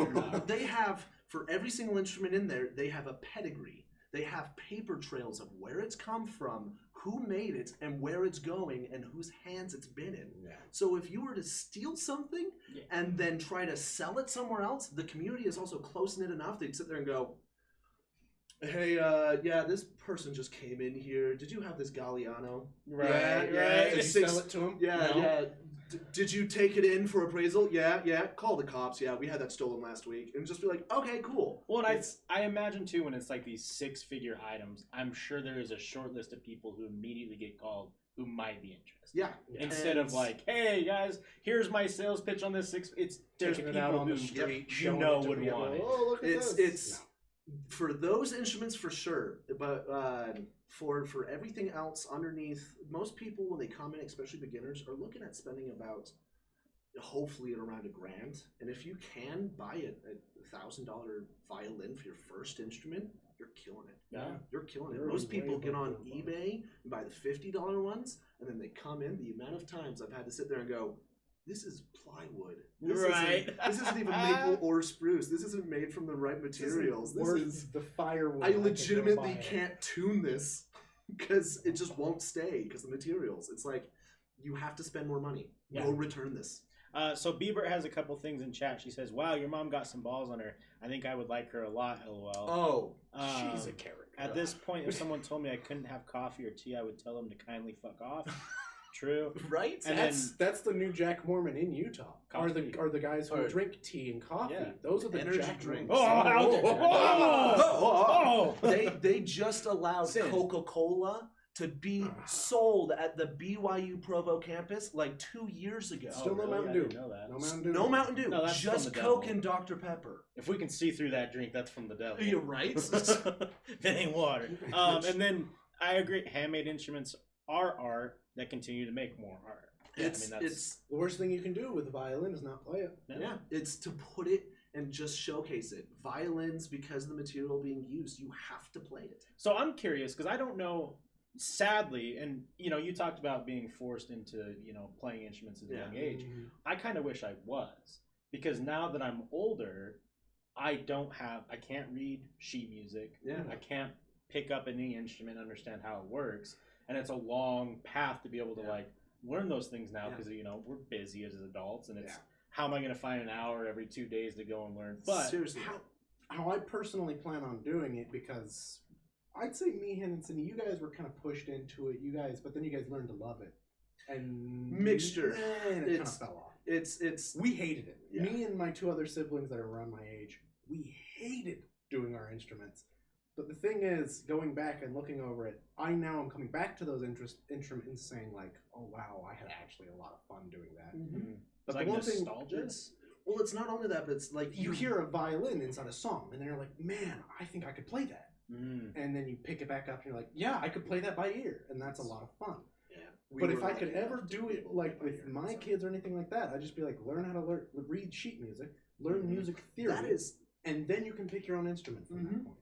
They have, for every single instrument in there, they have a pedigree. They have paper trails of where it's come from, who made it, and where it's going, and whose hands it's been in. Yeah. So if you were to steal something and then try to sell it somewhere else, the community is also close-knit enough they'd sit there and go, hey, this person just came in here. Did you have this Galliano? Right. Did you sell it to him? Yeah. Did you take it in for appraisal? Yeah. Call the cops. Yeah, we had that stolen last week. And just be like, okay, cool. Well, and I imagine, too, when it's like these 6-figure items, I'm sure there is a short list of people who immediately get called who might be interested. Yeah. Instead of like, hey guys, here's my sales pitch on this there's Taking people it out on who the street, you showing know it to would people. want it. Oh, look at this. It's for those instruments for sure, but for everything else underneath, most people when they come in, especially beginners, are looking at spending about hopefully at around $1,000. And if you can buy a $1,000 violin for your first instrument, you're killing it. Yeah. You're killing it. You're Most way people get on above the eBay and buy the $50 ones, and then they come in. The amount of times I've had to sit there and go, this is plywood. This isn't even maple or spruce. This isn't made from the right materials. This is the firewood. I legitimately can't tune this because it just won't stay because the materials. It's like you have to spend more money. Yeah. Go return this. So Bieber has a couple things in chat. She says, "Wow, your mom got some balls on her. I think I would like her a lot." LOL. Oh, she's a character. At this point, if someone told me I couldn't have coffee or tea, I would tell them to kindly fuck off. True. right? And That's the new Jack Mormon in Utah. Are Coffee. the guys who drink tea and coffee? Yeah. Those are the Energy Jack drinks. They just allowed Sin. Coca-Cola to be sold at the BYU Provo campus like 2 years ago. Still no really? Mountain I Dew. didn't know that. No Mountain Dew. No Mountain Dew. No, that's just from the Coke devil. and Dr. Pepper. If we can see through that drink, that's from the devil. You're right. If it ain't water. And then I agree, handmade instruments are art that continue to make more art. It's The worst thing you can do with a violin is not play it. yeah, it's to put it and just showcase it. Violins, because of the material being used, you have to play it. So I'm curious because I don't know. Sadly, and you talked about being forced into playing instruments at a young age. I kind of wish I was, because now that I'm older, I can't read sheet music. Yeah. I can't pick up any instrument, understand how it works, and it's a long path to be able to learn those things now because we're busy as adults, and it's how am I going to find an hour every 2 days to go and learn? But seriously, how I personally plan on doing it, because I'd say me, Henderson, you guys were kind of pushed into it, but then you guys learned to love it. And mixture. And it kind of fell off. We hated it. Yeah. Me and my two other siblings that are around my age, we hated doing our instruments. But the thing is, going back and looking over it, I now am coming back to those instruments saying like, oh wow, I had actually a lot of fun doing that. Mm-hmm. But like the one thing, nostalgia. It's not only that, but it's like you hear a violin inside a song, and then you're like, man, I think I could play that. And then you pick it back up, and you're like, yeah, I could play that by ear, and that's a lot of fun. Yeah. But if I could ever do it like with my kids or anything like that, I'd just be like, learn how to read sheet music, learn music theory, and then you can pick your own instrument from that point.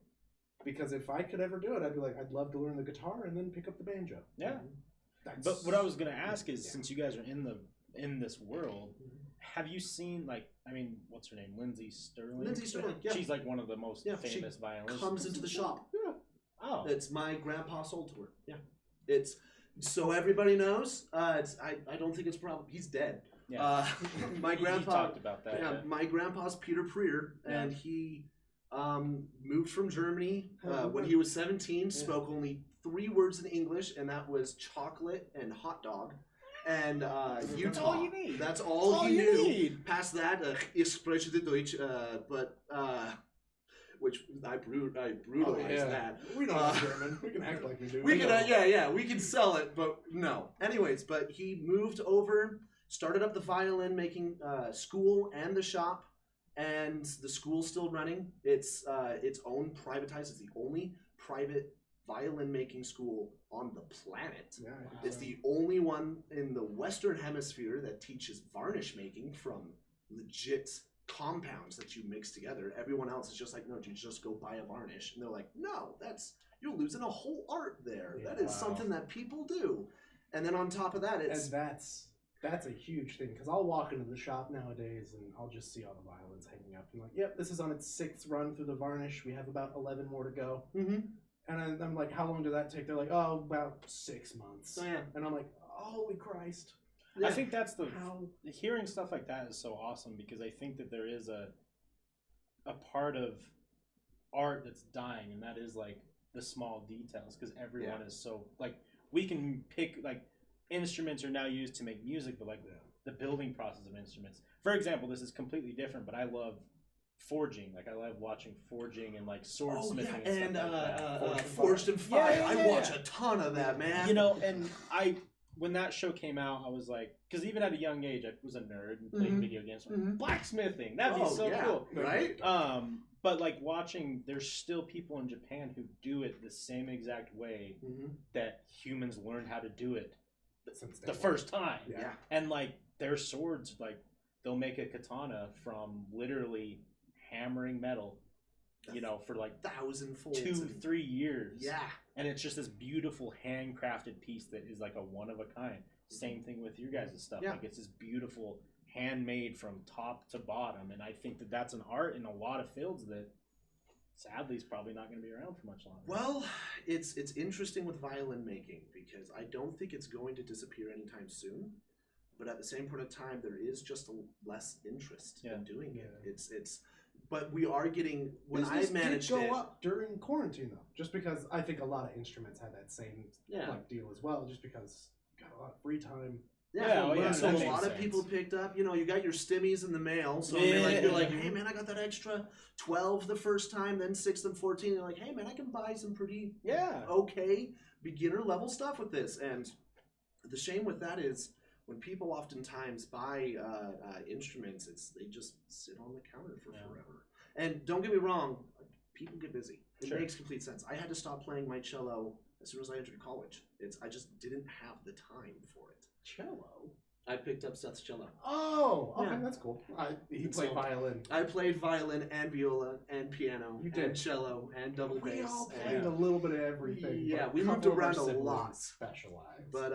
Because if I could ever do it, I'd be like, I'd love to learn the guitar and then pick up the banjo. Yeah. But what I was gonna ask is, since you guys are in this world, have you seen what's her name, Lindsay Sterling? Lindsay Sterling, yeah. She's like one of the most famous violinists. Comes into the shop. Yeah. Oh. It's my grandpa sold to her. Yeah. It's so everybody knows. I don't think it's probably he's dead. Yeah. My grandpa talked about that. Yeah. My grandpa's Peter Prier, and he moved from Germany when he was 17. Spoke only 3 words in English, and that was chocolate and hot dog. And Utah. That's all you need. That's all he knew. Past that, ich spreche Deutsch, but which I brutalized that. We don't know German. We can act like we do. We can sell it, but no. Anyways, but he moved over, started up the violin making school and the shop, and the school's still running. It's its own privatized. It's the only private violin making school on the planet. Yeah, it's the only one in the Western Hemisphere that teaches varnish making from legit compounds that you mix together. Everyone else is just like, no, you just go buy a varnish. And they're like, no, you're losing a whole art there. Yeah, that is something that people do. And then on top of that, it's... And that's a huge thing, because I'll walk into the shop nowadays and I'll just see all the violins hanging up. And like, yep, this is on its 6th run through the varnish. We have about 11 more to go. Mm-hmm. And I'm like, how long did that take? They're like, oh, about 6 months. Oh, yeah. And I'm like, holy Christ. Yeah. I think that's hearing stuff like that is so awesome, because I think that there is a part of art that's dying, and that is like the small details, because everyone is so like, we can pick like instruments are now used to make music, but like the building process of instruments. For example, this is completely different, but I love forging. Like, I love watching forging and like swordsmithing and stuff like that. Forged in Fire. I watch a ton of that, man. And when that show came out, I was like, because even at a young age, I was a nerd and played video games. Blacksmithing, that'd be so cool, right? But like watching, there's still people in Japan who do it the same exact way that humans learned how to do it the first time. Yeah. And like their swords, like they'll make a katana from literally hammering metal, you know, for like 1,000 folds 2-3 years. Yeah. And it's just this beautiful handcrafted piece that is like a one of a kind. Same thing with your guys' stuff. Yeah. Like it's this beautiful handmade from top to bottom, and I think that that's an art in a lot of fields that sadly is probably not going to be around for much longer. Well, it's interesting with violin making because I don't think it's going to disappear anytime soon. But at the same point of time, there is just less interest in doing it. It's but we are getting Business I managed did go up during quarantine though, just because I think a lot of instruments had that same like deal as well, just because you got a lot of free time. So a lot of people picked up, you know, you got your stimmies in the mail. So you're like, hey man, I got that extra 12 the first time, then 6 and 14. They're like, hey man, I can buy some pretty okay beginner level stuff with this. And the shame with that is when people oftentimes buy instruments, they just sit on the counter for forever. And don't get me wrong, people get busy. It makes complete sense. I had to stop playing my cello as soon as I entered college. I just didn't have the time for it. Cello? I picked up Seth's cello. Oh, okay, that's cool. He played violin. I played violin and viola and piano and cello and double bass. We all played a little bit of everything. Yeah, we moved around a lot. Specialized. But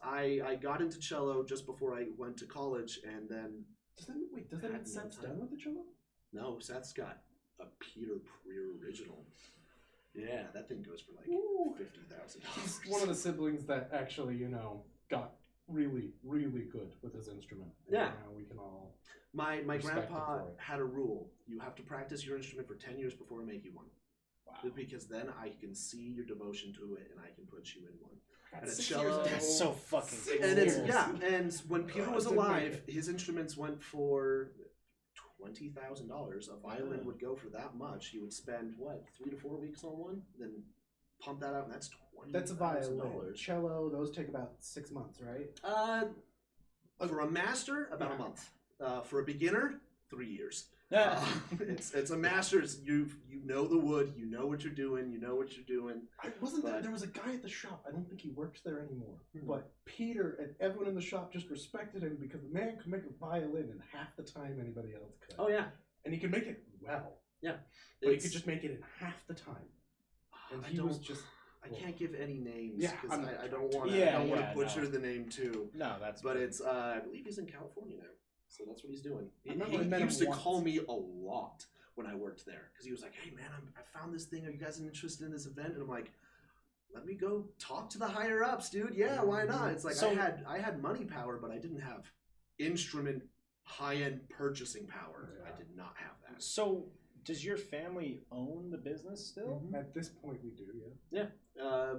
I got into cello just before I went to college, and then... Does that mean Seth's done with the cello? No, Seth's got a Prier original. Yeah, that thing goes for like $50,000. He's one of the siblings that actually, you know, got really, really good with his instrument. And now we can all. My grandpa had a rule: you have to practice your instrument for 10 years before I make you one. Wow! Because then I can see your devotion to it, and I can put you in one. And a cello. That's so fucking cool. And and when Peter was alive, his instruments went for $20,000. A violin would go for that much. He would spend 3 to 4 weeks on one, then pump that out, and that's $20,000. That's a violin. Cello, those take about 6 months, right? For a master, about a month. For a beginner, 3 years. It's a master's. You know the wood. You know what you're doing. You know what you're doing. There was a guy at the shop. I don't think he works there anymore. But Peter and everyone in the shop just respected him because the man could make a violin in half the time anybody else could. Oh yeah, and he could make it well. Yeah, but he could just make it in half the time. And he was just. I can't give any names because I don't want to butcher the name too. No, that's. But it's I believe he's in California now. So that's what he's doing. He used to once. call me a lot when I worked there because he was like, "Hey man, I found this thing. Are you guys interested in this event?" And I'm like, "Let me go talk to the higher ups, dude. Yeah, why not?" It's like I had money power, but I didn't have instrument high end purchasing power. Yeah. I did not have that. So does your family own the business still? At this point, we do. Yeah.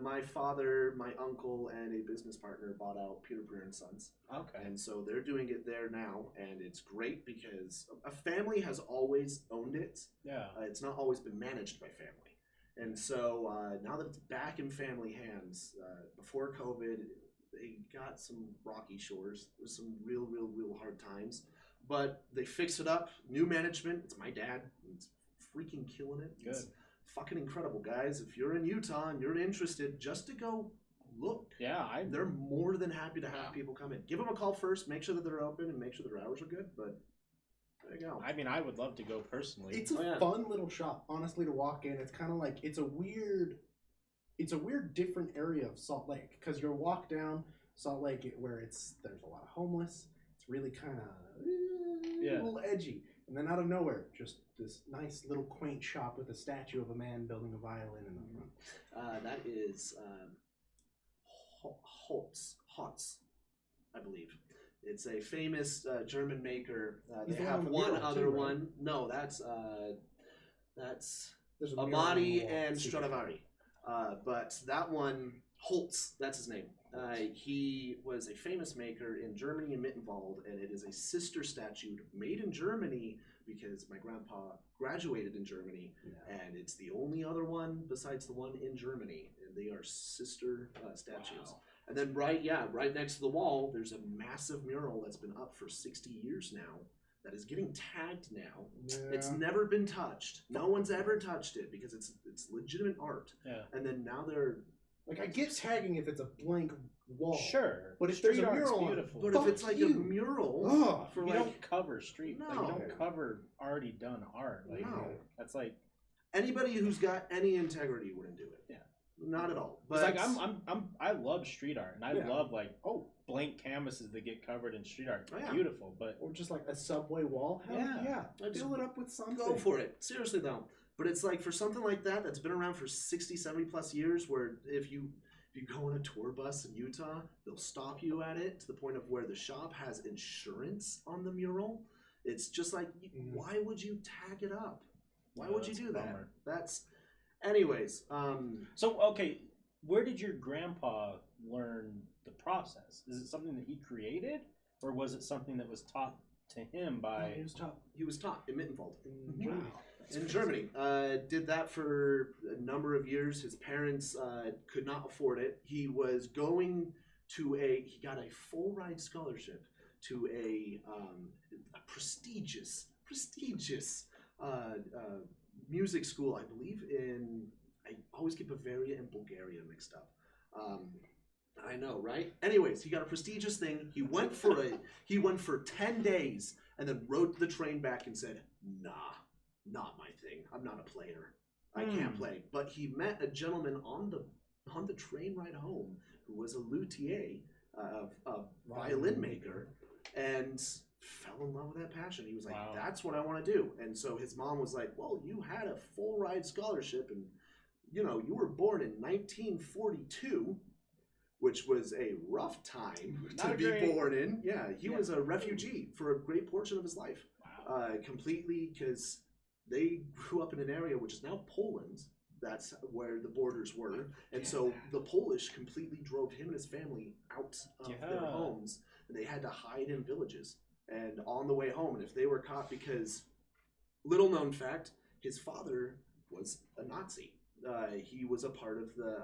My father, my uncle, and a business partner bought out Prier & Sons. Okay. And so they're doing it there now, and it's great because a family has always owned it. Yeah. It's not always been managed by family. And so now that it's back in family hands, before COVID, they got some rocky shores. It was some real hard times. But they fixed it up. New management. It's my dad. It's freaking killing it. Good. It's fucking incredible, guys. If you're in Utah and you're interested, just to go look. Yeah, they're more than happy to have people come in. Give them a call first. Make sure that they're open and make sure their hours are good. But there you go. I mean, I would love to go personally. It's a fun little shop, honestly, to walk in. It's kind of like it's a weird different area of Salt Lake because you walk down Salt Lake where there's a lot of homeless. It's really kind of a little edgy, and then out of nowhere, just this nice little quaint shop with a statue of a man building a violin in the front. That is Holtz, I believe. It's a famous German maker. They have one other one. No, that's Amati and Stradivari. But that one, Holtz, that's his name. He was a famous maker in Germany and Mittenwald, and it is a sister statue made in Germany because my grandpa graduated in Germany, and it's the only other one besides the one in Germany, and they are sister statues. Wow. And then right next to the wall, there's a massive mural that's been up for 60 years now that is getting tagged now. Yeah. It's never been touched. No one's ever touched it because it's legitimate art. Yeah. And then now they're Like, I get tagging if it's a blank wall. Sure. But if street there's a art's mural on it, beautiful. but Fuck if it's like you. a mural Ugh, for you like don't cover street. Like, you No. don't cover already done art. Like No. that's like anybody who's got any integrity wouldn't do it. Yeah. Not at all. it's But like I love street art and I Yeah. love like blank canvases that get covered in street art. Oh, yeah. Beautiful, but Or just like a subway wall. Hell Yeah. yeah. Fill it up with something. go for it. Seriously though. But it's like for something like that's been around for 60, 70 plus years where if you go on a tour bus in Utah, they'll stop you at it to the point of where the shop has insurance on the mural. It's just like, why would you tag it up? Why No, would you that's a do that? bummer. That's, anyways. So okay, where did your grandpa learn the process? Is it something that he created, or was it something that was taught to him by? He was taught in Mittenwald. In Germany. In Germany. Did that for a number of years. His parents could not afford it. He was going to he got a full ride scholarship to a prestigious music school, I believe I always get Bavaria and Bulgaria mixed up. I know, right? Anyways, he got a prestigious thing. He went for 10 days and then rode the train back and said, nah. Not my thing. I'm not a player. I can't play. But he met a gentleman on the train ride home who was a luthier, a violin maker, and fell in love with that passion. He was like, Wow. that's what I want to do. And so his mom was like, well, you had a full ride scholarship and you were born in 1942, which was a rough time to be born in. Yeah, he was a refugee for a great portion of his life. Wow. Completely because they grew up in an area which is now Poland. That's where the borders were. And so the Polish completely drove him and his family out of their homes. And they had to hide in villages. And on the way home, and if they were caught, because, little known fact, his father was a Nazi. He was a part of the...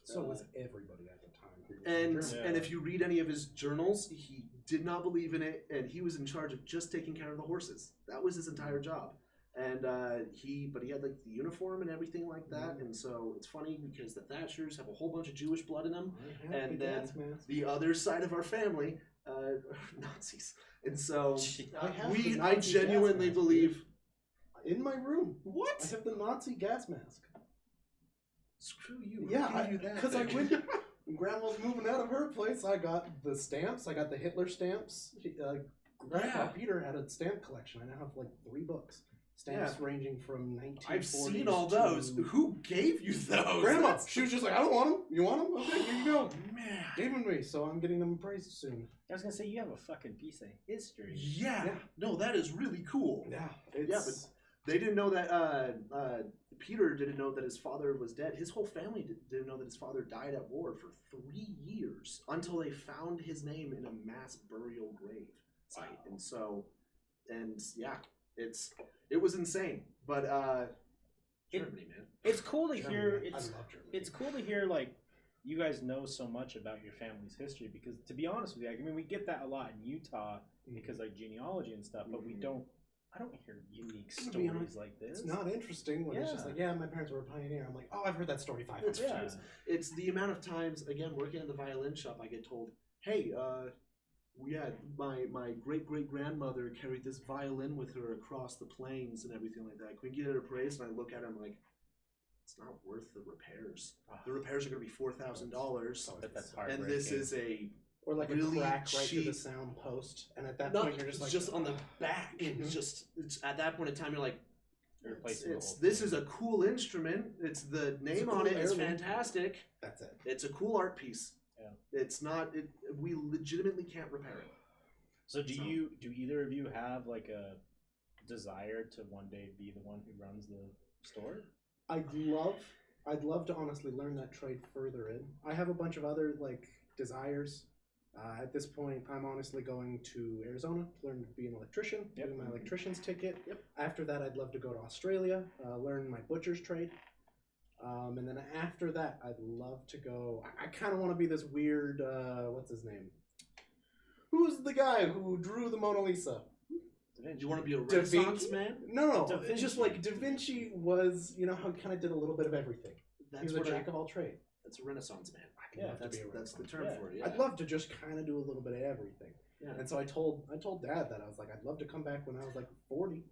So was everybody at the time. And if you read any of his journals, he did not believe in it, and he was in charge of just taking care of the horses. That was his entire job. And he had like the uniform and everything like that. And so it's funny because the Thatchers have a whole bunch of Jewish blood in them, and then the other side of our family, Nazis. And so I genuinely believe in my room. What? I have the Nazi gas mask. Screw you. Yeah, because I went. When Grandma was moving out of her place, I got the stamps. I got the Hitler stamps. Grandpa Peter had a stamp collection. I now have like 3 books. Stamps ranging from 1940s. I've seen all those. Who gave you those? Grandma. She was just like, I don't want them. You want them? Okay, here you go. Man. Gave them to me, so I'm getting them appraised soon. I was gonna say you have a fucking piece of history. Yeah. No, that is really cool. Yeah. But they didn't know that. Peter didn't know that his father was dead. His whole family didn't know that his father died at war for 3 years until they found his name in a mass burial grave site. And so, it was insane. But Germany, man, it's cool to hear. I love Germany. It's cool to hear like you guys know so much about your family's history because to be honest with you, I mean we get that a lot in Utah because like genealogy and stuff, but we don't. I don't hear unique stories like this. It's not interesting when it's just like, my parents were a pioneer. I'm like, I've heard that story 500 times. It's the amount of times, again, working in the violin shop, I get told, hey, my great-great-grandmother carried this violin with her across the plains and everything like that. Can we get it appraised? And I look at it, I'm like, it's not worth the repairs. The repairs are going to be $4,000. But that's and this is a... Or like really a crack right through the cheap sound post, and at that point you're just like... just on the back. It's at that point in time, you're like, this is a cool instrument. It's the name on it is fantastic. That's it. It's a cool art piece. Yeah. It's not. We legitimately can't repair it. So do either of you have like a desire to one day be the one who runs the store? I'd love to honestly learn that trade further in. I have a bunch of other like desires. At this point, I'm honestly going to Arizona to learn to be an electrician, getting my electrician's ticket. After that, I'd love to go to Australia, learn my butcher's trade. And then after that, I'd love to go. I kind of want to be this weird. What's his name? Who's the guy who drew the Mona Lisa? Do you want to be a Renaissance man? No. It's just like Da Vinci was. You know how he kind of did a little bit of everything. He was a jack of all trades. That's a Renaissance man. That's the term for it. Yeah. I'd love to just kind of do a little bit of everything. Yeah. And so I told Dad that I was like, I'd love to come back when I was like 40.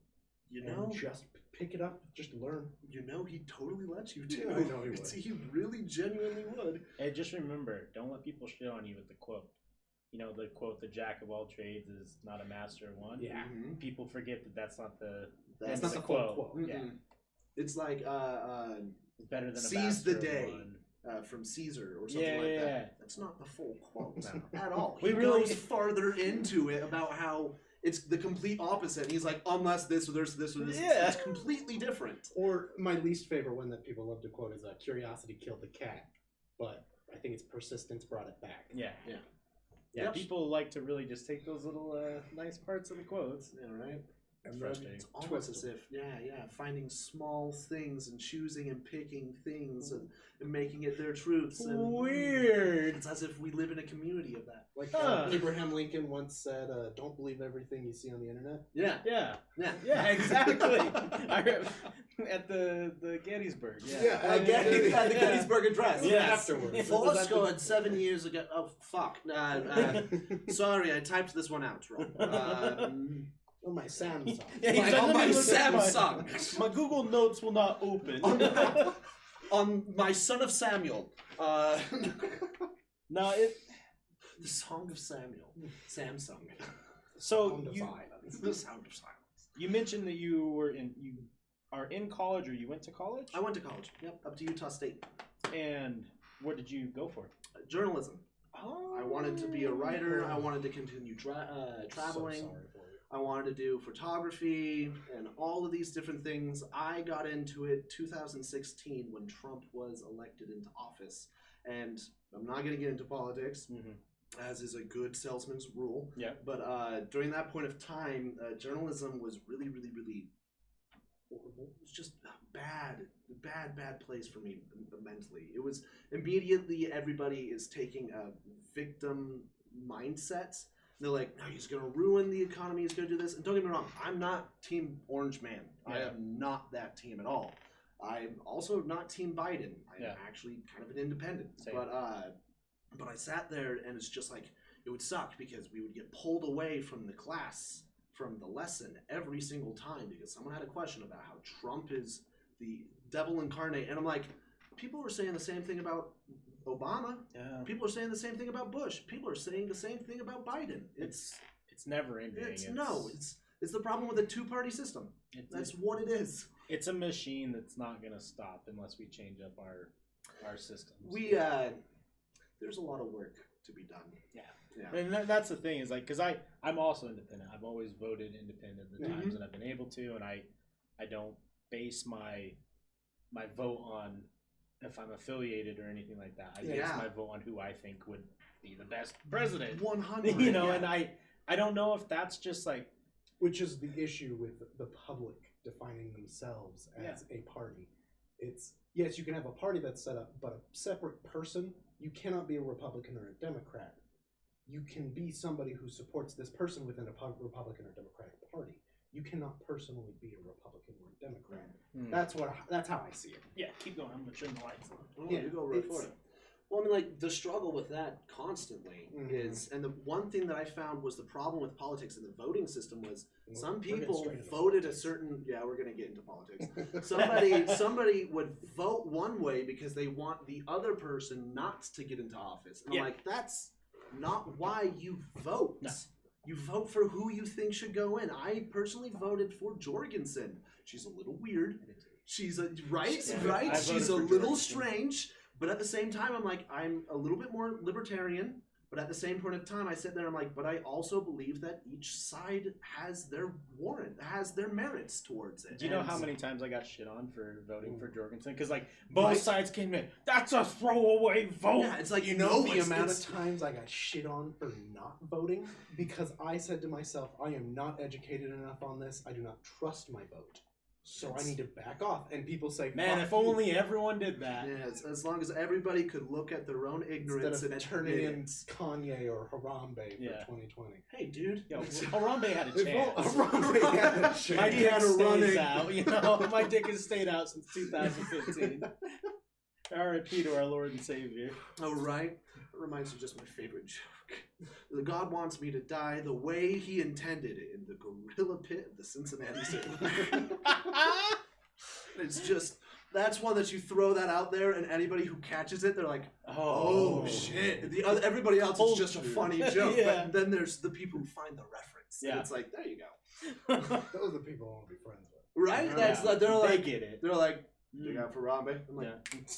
And just pick it up, just learn. He totally lets you too. Yeah, I know he would. He really genuinely would. Hey, just remember, don't let people shit on you with the quote. You know, the quote, the jack of all trades is not a master of one. Yeah. Mm-hmm. People forget that that's not the full quote. Mm-hmm. Yeah. It's like it's better than a seize master the day. of one. From Caesar or something like that. Yeah. That's not the full quote at all. We He really goes farther into it about how it's the complete opposite. And he's like, unless this or there's this or this, Yeah. it's completely different. Or my least favorite one that people love to quote is curiosity killed the cat. But I think it's persistence brought it back. Yeah. Yep. People like to really just take those little nice parts of the quotes. Yeah, right? It's frustrating. It's almost as if, finding small things and choosing and picking things and making it their truths. And Weird. It's as if we live in a community of that. Like Abraham Lincoln once said, "Don't believe everything you see on the internet." Yeah. Yeah, exactly. At the Gettysburg. At the Gettysburg Address. Yes. Afterwards. Fought scored 7 years ago. Oh, fuck. Sorry, I typed this one out wrong. On my Samsung. On my Samsung. My Google Notes will not open. On my son of Samuel. No, The Song of Samuel. Samsung. So The Sound of Silence. you mentioned that you are in college, or you went to college? I went to college. Yep, up to Utah State. And what did you go for? Journalism. Oh. I wanted to be a writer. I wanted to continue traveling. So sorry for you. I wanted to do photography and all of these different things. I got into it 2016 when Trump was elected into office. And I'm not going to get into politics, as is a good salesman's rule. Yeah. But during that point of time, journalism was really, really, really horrible. It was just a bad place for me mentally. It was immediately everybody is taking a victim mindset. They're like, no, he's going to ruin the economy, he's going to do this. And don't get me wrong, I'm not Team Orange Man. Yeah. I am not that team at all. I'm also not Team Biden. I'm actually kind of an independent. Same. But I sat there, and it's just like, it would suck because we would get pulled away from the class, from the lesson every single time because someone had a question about how Trump is the devil incarnate. And I'm like, people were saying the same thing about Obama. Yeah. People are saying the same thing about Bush. People are saying the same thing about Biden. It's never ending. It's the problem with a two-party system. That's what it is. It's a machine that's not going to stop unless we change up our systems. There's a lot of work to be done. Yeah. And that's the thing is like, because I'm also independent. I've always voted independent the times that I've been able to, and I don't base my vote on if I'm affiliated or anything like that. I base my vote on who I think would be the best president. 100. You know, and I don't know if that's just like, which is the issue with the public defining themselves as a party. It's yes, you can have a party that's set up, but a separate person. You cannot be a Republican or a Democrat. You can be somebody who supports this person within a Republican or Democratic party. You cannot personally be a Republican or a Democrat. That's how I see it. Yeah, keep going. I'm gonna turn the lights on. Oh, you go right for it. Well, I mean, like, the struggle with that constantly is, and the one thing that I found was the problem with politics and the voting system was some people voted a certain, we're going to get into politics. Somebody would vote one way because they want the other person not to get into office. And I'm like, that's not why you vote. No. You vote for who you think should go in. I personally voted for Jorgensen. She's a little weird. She's right? She's a little strange. But at the same time, I'm like, I'm a little bit more libertarian. But at the same point of time, I sit there, I'm like, but I also believe that each side has their has their merits towards it. Do you know how many times I got shit on for voting for Jorgensen? Because like both sides came in, that's a throwaway vote. Yeah, it's like, the amount of times I got shit on for not voting because I said to myself, I am not educated enough on this. I do not trust my vote. so I need to back off. And people say, Man, "Fuck if you," only everyone did that. Yeah, as long as everybody could look at their own ignorance instead and of turning in it. Kanye or Harambe for Yeah. 2020. Hey, dude. Yo, Harambe had a If chance. Harambe had a chance. My He dick had a stays running. out, you know. My dick has stayed out since 2015. R.I.P. to our Lord and Savior. Oh, right. It reminds me of just my favorite joke. The God wants me to die the way he intended it in the gorilla pit of the Cincinnati Zoo. It's just, that's one that you throw that out there, and anybody who catches it, they're like, oh shit. Everybody else is just a funny joke. Yeah. But then there's the people who find the reference. Yeah. And it's like, there you go. Those are the people I want to be friends with. Right? Yeah. That's like, they like, get it. they're like, Mm. you got for Harambe? I'm like,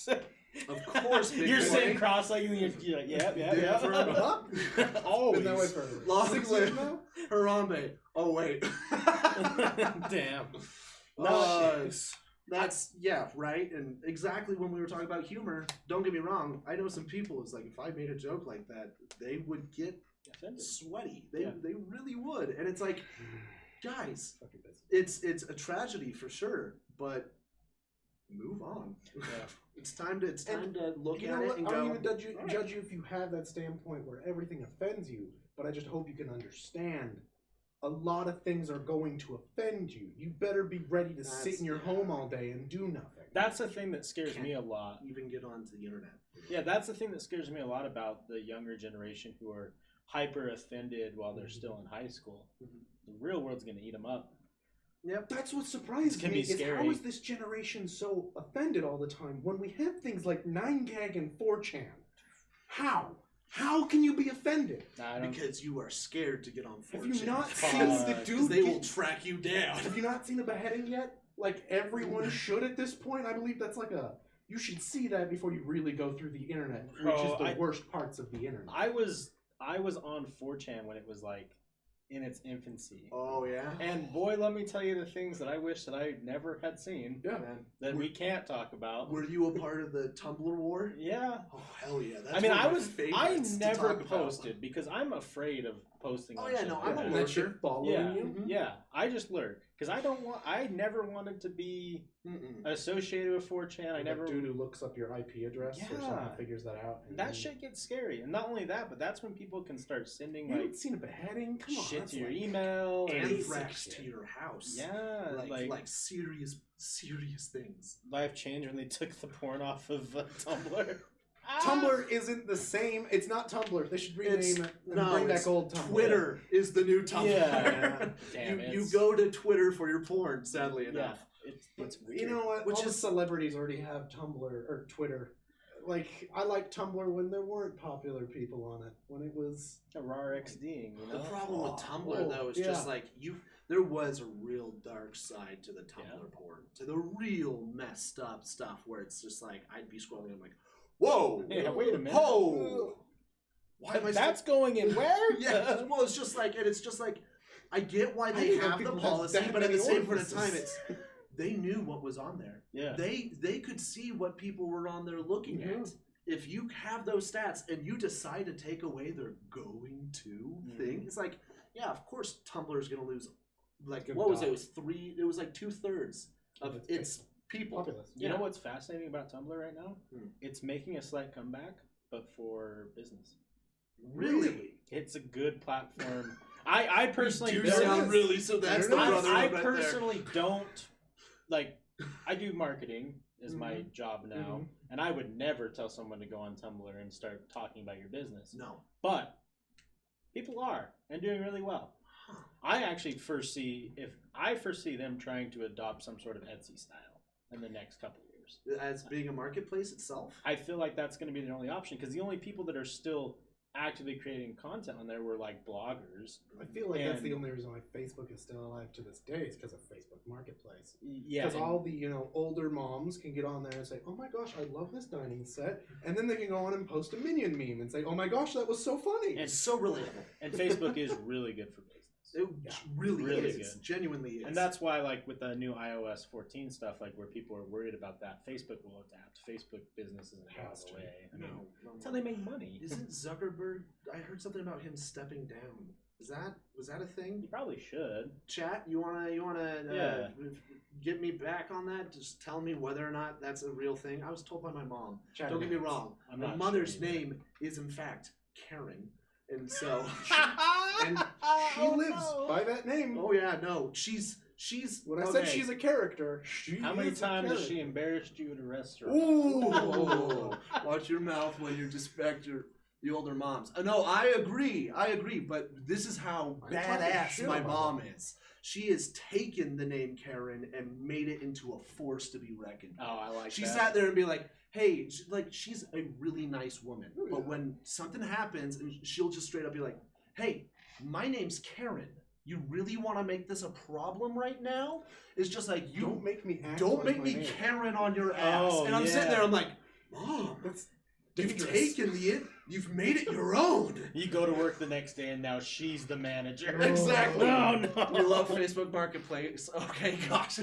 Yeah. of course, big You're boy. sitting cross-legged and you're like, yeah. Yeah, for Always. Been that way for Long 6 live years now. Harambe. Oh, wait. Damn. That's yeah, right. And exactly when we were talking about humor, don't get me wrong. I know some people. It's like if I made a joke like that, they would get Offended. sweaty. They Yeah. they really would. And it's like, guys, Fucking business. it's a tragedy for sure. But move on. Yeah. It's time to look You at know it what? and I don't go. even judge you if you have that standpoint where everything offends you, but I just hope you can understand a lot of things are going to offend you. You better be ready to sit in your home all day and do nothing. That's the thing that scares me a lot. Even get onto the internet. Yeah, that's the thing that scares me a lot about the younger generation who are hyper offended while they're still in high school. The real world's going to eat them up. Yep. That's what surprises can me. be Is scary. how is this generation so offended all the time when we have things like 9gag and 4chan? How? How can you be offended? I don't, Because you are scared to get on 4chan. Have you not Fuck. seen the Because dude? they will track you down. Have you not seen the beheading yet? Like everyone should at this point. I believe that's like a. You should see that before you really go through the internet, which Bro, is the worst parts of the internet. I was on 4chan when it was like in its infancy. Oh yeah. And boy, let me tell you the things that I wish that I never had seen Yeah. Man. that we can't talk about. Were you a part of the Tumblr war? Yeah. Oh hell yeah! That's I mean, one of I my was. I favorites to never talk about. posted because I'm afraid of posting. Oh, on yeah, shit no, like I'm a that. And lurker. that shit following Yeah. you. Yeah, I just lurk because I don't want. I never wanted to be Mm-mm. associated with 4chan. I Like never. that dude who looks up your IP address or Yeah. somehow figures that out. And That then- shit gets scary, and not only that, but that's when people can start sending You like haven't seen a beheading? Come on, shit that's to your like- email. And Anthrax shit. to your house. yeah, Like serious things. life changed when they took the porn off of Tumblr. Tumblr isn't the same. It's not Tumblr. They should rename It's- it and no, bring it's back old Tumblr. Twitter is the new Tumblr. Yeah. Damn, you it's- go to Twitter for your porn. Sadly Yeah, enough. it's weird. You know what? Which All the is- celebrities already have Tumblr or Twitter. Like, I like Tumblr when there weren't popular people on it. When it was... a raw XDing, you know. The problem with Tumblr Oh, though is yeah. just like there was a real dark side to the Tumblr Yeah. porn, to the real messed up stuff where it's just like I'd be scrolling and I'm like, whoa, Yeah, wait a minute. whoa, why am I? That's going in where? Yeah, well, it's just like, and it's just like, I get why I they didn't know have the people had policy, that but at the many same point in orifices. time, it's they knew what was on there. Yeah. They could see what people were on there looking Yeah. at. If you have those stats and you decide to take away their going to thing, it's like, yeah, of course Tumblr is going to lose. Like, Good what was it? dog. It was it was like 2/3 of It's its people. populous. You know what's fascinating about Tumblr right now? Hmm. It's making a slight comeback, but for business. Really? It's a good platform. I personally You do there it sound is. really, so that's the There it is. brother I right there. personally don't like. I do marketing is my Mhm. job now, Mhm. and I would never tell someone to go on Tumblr and start talking about your business. No. But people are and doing really well. I actually foresee them trying to adopt some sort of Etsy style in the next couple of years. As being a marketplace itself? I feel like that's going to be their only option because the only people that are still actively creating content on there were like bloggers. I feel like that's And- the only reason why Facebook is still alive to this day is because of Facebook Marketplace. Yeah, Because and- all the older moms can get on there and say, "Oh my gosh, I love this dining set," and then they can go on and post a Minion meme and say, "Oh my gosh, that was so funny." And- It's so relatable. and Facebook is really good for business. It really, Really is. good. Genuinely is. And that's why, like, with the new iOS 14 stuff, like, where people are worried about that, Facebook will adapt. Facebook business isn't out Has of the to. way. I no, mean, no, that's how they make money. Isn't Zuckerberg? I heard something about him stepping down. Was that a thing? You probably should. Chat, you wanna get me back on that? Just tell me whether or not that's a real thing. I was told by my mom. Chat Don't get me hands. wrong. I'm My not mother's sure either. name is in fact Karen, and so And she lives by that name. oh yeah, no, she's When I okay. said she's a character, she How many is a times has she character. embarrassed you at a restaurant? Ooh, watch your mouth when you disrespect the older moms. No, I agree, but this is how I'm talking badass shit my about mom is. She has taken the name Karen and made it into a force to be reckoned with. Oh, I like She that. sat there and be like, hey, she's a really nice woman. Oh, But yeah. when something happens, and she'll just straight up be like, hey, my name's Karen. You really want to make this a problem right now? It's just like, you Don't make me act don't like make my me name. Karen on your ass. Oh, And I'm sitting yeah. there, I'm like, Mom, That's you've dangerous. taken you've made it your own. You go to work the next day and now she's the manager. Exactly. Oh, no. We love Facebook Marketplace. Okay, gosh.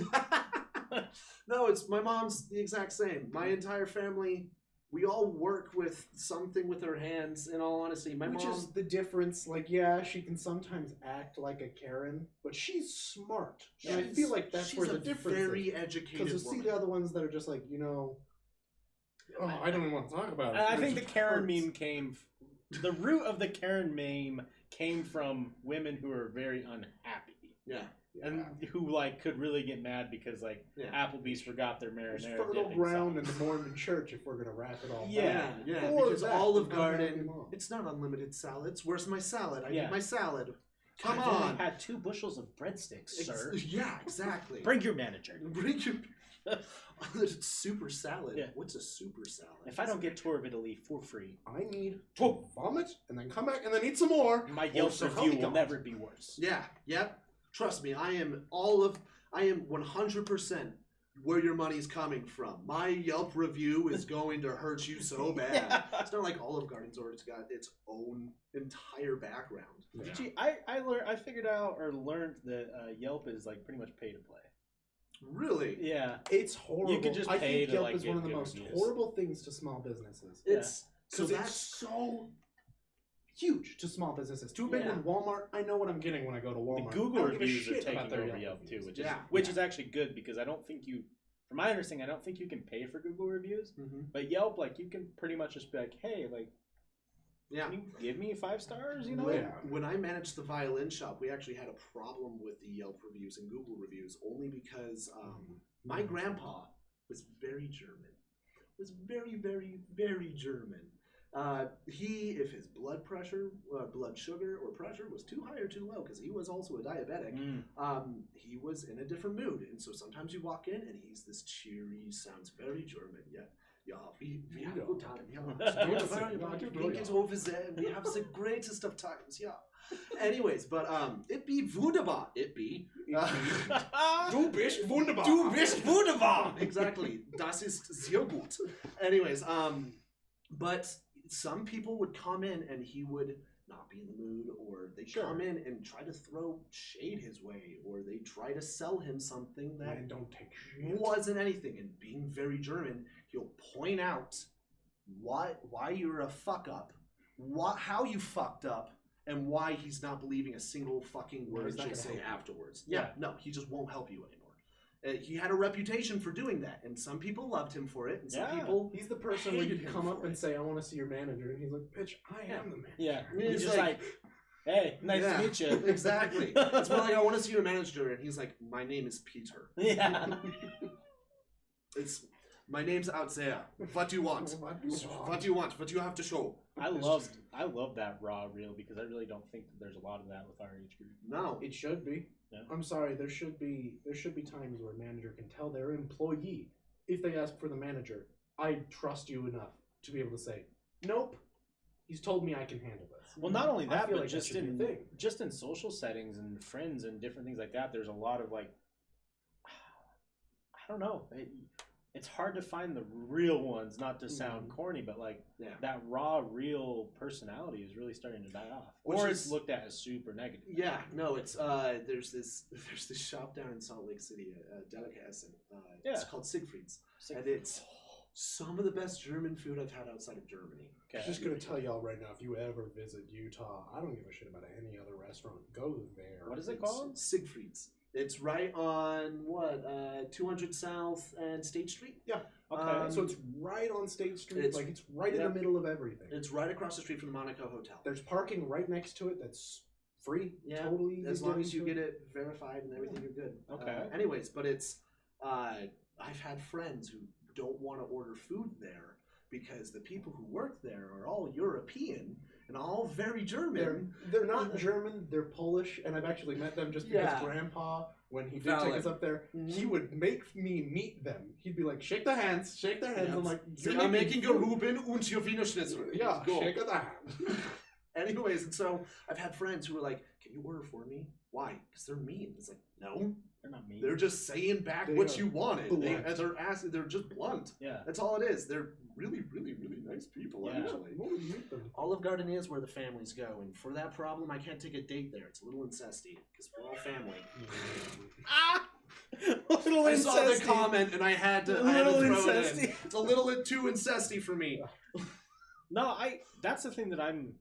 No, it's my mom's the exact same. My entire family, we all work with something with our hands, in all honesty. My Which mom... is the difference. Like, yeah, she can sometimes act like a Karen, but she's smart. And I feel like that's she's where the a difference very is. educated Because you see woman. the other ones that are just like, oh, I don't even want to talk about it. I It think the just Karen hurts. meme came. The root of the Karen meme came from women who are very unhappy Yeah. and who could really get mad because Yeah. Applebee's forgot their There's marinara fertile dipping ground in sauce. the Mormon church if we're going to wrap it all Yeah. back. Yeah, Or because that, Olive the unhappy Garden, mom. it's not unlimited salads. Where's my salad? I Yeah. need my salad. Come I've only on. had 2 bushels of breadsticks, sir. Yeah, exactly. Bring your manager. Bring your super salad. Yeah. What's a super salad? If I don't get tour of Italy for free, I need to vomit and then come back and then eat some more. my Or Yelp so help review me will God. never be worse. Yeah, yep. Trust me, I am 100% where your money's coming from. My Yelp review is going to hurt you so bad. Yeah. It's not like Olive Garden's already got its own entire background. Yeah. Gee, I figured out or learned that Yelp is pretty much pay to play. Really? Yeah. It's horrible. You could just I pay think to, Yelp is get one of the good most reviews. horrible things to small businesses. It's Because so it's that's so huge to small businesses. Too big Yeah. in Walmart. I know what I'm getting when I go to Walmart. The Google I don't give a reviews are shit taking about their over Yelp too, reviews. which is actually good because I don't think you, from my understanding, I don't think you can pay for Google reviews. Mhm. But Yelp, you can pretty much just be like, hey, yeah. can you give me 5 stars? You know? When I managed the violin shop, we actually had a problem with the Yelp reviews and Google reviews only because my grandpa was very German. Was very, very, very German. If his blood pressure, blood sugar or pressure was too high or too low, because he was also a diabetic, he was in a different mood. And so sometimes you walk in and he's this cheery, sounds very German. Yeah, we have a good time. Yeah, we get over there and we have the greatest of times. Yeah. Anyways, but it be wunderbar. It be. Du bist wunderbar. Du bist wunderbar. Exactly. Das ist sehr gut. Anyways, but some people would come in and he would not be in the mood, or they come in and try to throw shade his way, or they try to sell him something that Man, don't take shit. wasn't anything. And being very German, he'll point out why you're a fuck up, how you fucked up, and why he's not believing a single fucking He's word not you'll gonna say help you. afterwards. Yeah, no, he just won't help you anymore. He had a reputation for doing that, and some people loved him for it, and some Yeah. people He's the person where you hated him come up for and it. say, I want to see your manager. And he's like, bitch, I am the manager. Yeah. He's He's just like- hey, nice Yeah, to meet you. Exactly. It's more like, I want to see your manager, and he's like, my name is Peter. Yeah. My name's out there. What do you want? What do you want? What do you want? What do you have to show? I love that raw reel because I really don't think that there's a lot of that with our age group. No. It should be. Yeah. I'm sorry. There should be times where a manager can tell their employee, if they ask for the manager, I trust you enough to be able to say, nope. He's told me I can handle this. Well, not only I that, feel but like that just should be a in thing. just in social settings and friends and different things like that, there's a lot of I don't know. It's hard to find the real ones, not to sound corny, but Yeah. that raw, real personality is really starting to die off, Which or is- it's looked at as super negative. Yeah, no, it's there's this shop down in Salt Lake City, delicatessen. It's Yeah. called Siegfried's, It's like, and it's some of the best German food I've had outside of Germany. I'm just going to tell y'all right now, if you ever visit Utah, I don't give a shit about any other restaurant. Go there. What is it called? Siegfried's. It's right on, 200 South and State Street? Yeah. Okay. So it's right on State Street. It's right in the middle of everything. It's right across the street from the Monaco Hotel. There's parking right next to it that's free. Yeah. Totally. As long as you get it verified and everything, you're good. Okay. Anyways, but it's, I've had friends who don't want to order food there because the people who work there are all European and all very German. They're not German, they're Polish, and I've actually met them just because Grandpa, when he did take us up there, he would make me meet them. He'd be like, shake their hands. Yes. I'm like, you're making a Reuben und your Wiener Schnitzel. Yeah, shake the hand. Anyways, and so I've had friends who were like, can you order for me? Why? Because they're mean. It's like, no. They're not mean. They're just saying back what you wanted. They're just blunt. Yeah. That's all it is. They're really, really, really nice people, actually. Olive Garden is where the families go, and for that problem, I can't take a date there. It's a little incesty, because we're all family. I saw the comment, and I had to throw it in. It's a little too incesty for me. No, that's the thing that I'm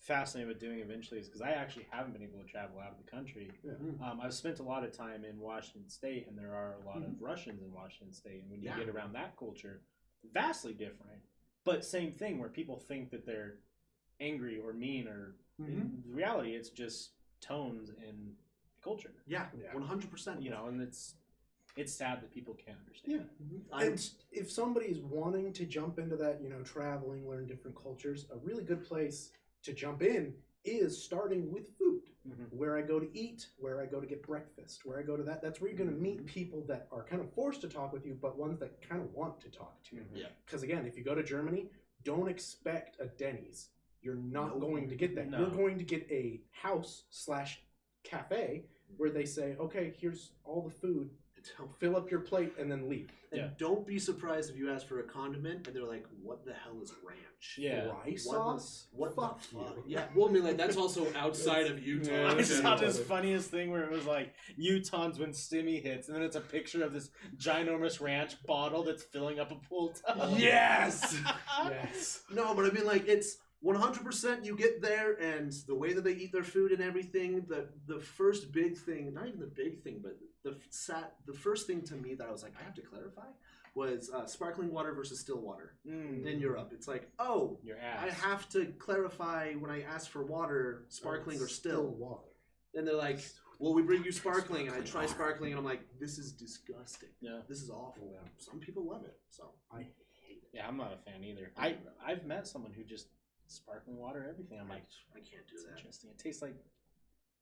fascinated with doing eventually, is because I actually haven't been able to travel out of the country. Yeah. I've spent a lot of time in Washington State, and there are a lot of Russians in Washington State, and when you get around that culture, vastly different, but same thing, where people think that they're angry or mean, or in reality it's just tones and culture. 100%. You know, and it's sad that people can't understand. And if somebody is wanting to jump into that, traveling, learn different cultures, a really good place to jump in is starting with food. Where I go to eat, where I go to get breakfast, where I go to that's where you're going to meet people that are kind of forced to talk with you, but ones that kind of want to talk to you. Because again, if you go to Germany, don't expect a Denny's. You're not going to get that. No. You're going to get a house/cafe where they say, okay, here's all the food, fill up your plate, and then leave. And don't be surprised if you ask for a condiment and they're like, what the hell is ranch? Fry sauce? What Fuck the fuck? you. Yeah, well, I mean, like, that's also outside of Utah. I saw this funniest thing where it was like Utahns when Stimmy hits, and then it's a picture of this ginormous ranch bottle that's filling up a pool tub. Yes! Yes. No, but I mean, like, it's 100% you get there, and the way that they eat their food and everything, the first big thing, not even the big thing, but the first thing to me that I was like, I have to clarify, was sparkling water versus still water in Europe. It's like, oh, your ass. I have to clarify when I ask for water, sparkling or still water. And they're like, well, we bring you sparkling, and I try sparkling, and I'm like, this is disgusting. Yeah. This is awful. Yeah. Some people love it, so. I hate it. Yeah, I'm not a fan either. I've met someone who just sparkling water, everything. I'm like, I can't do that. Interesting. It tastes like,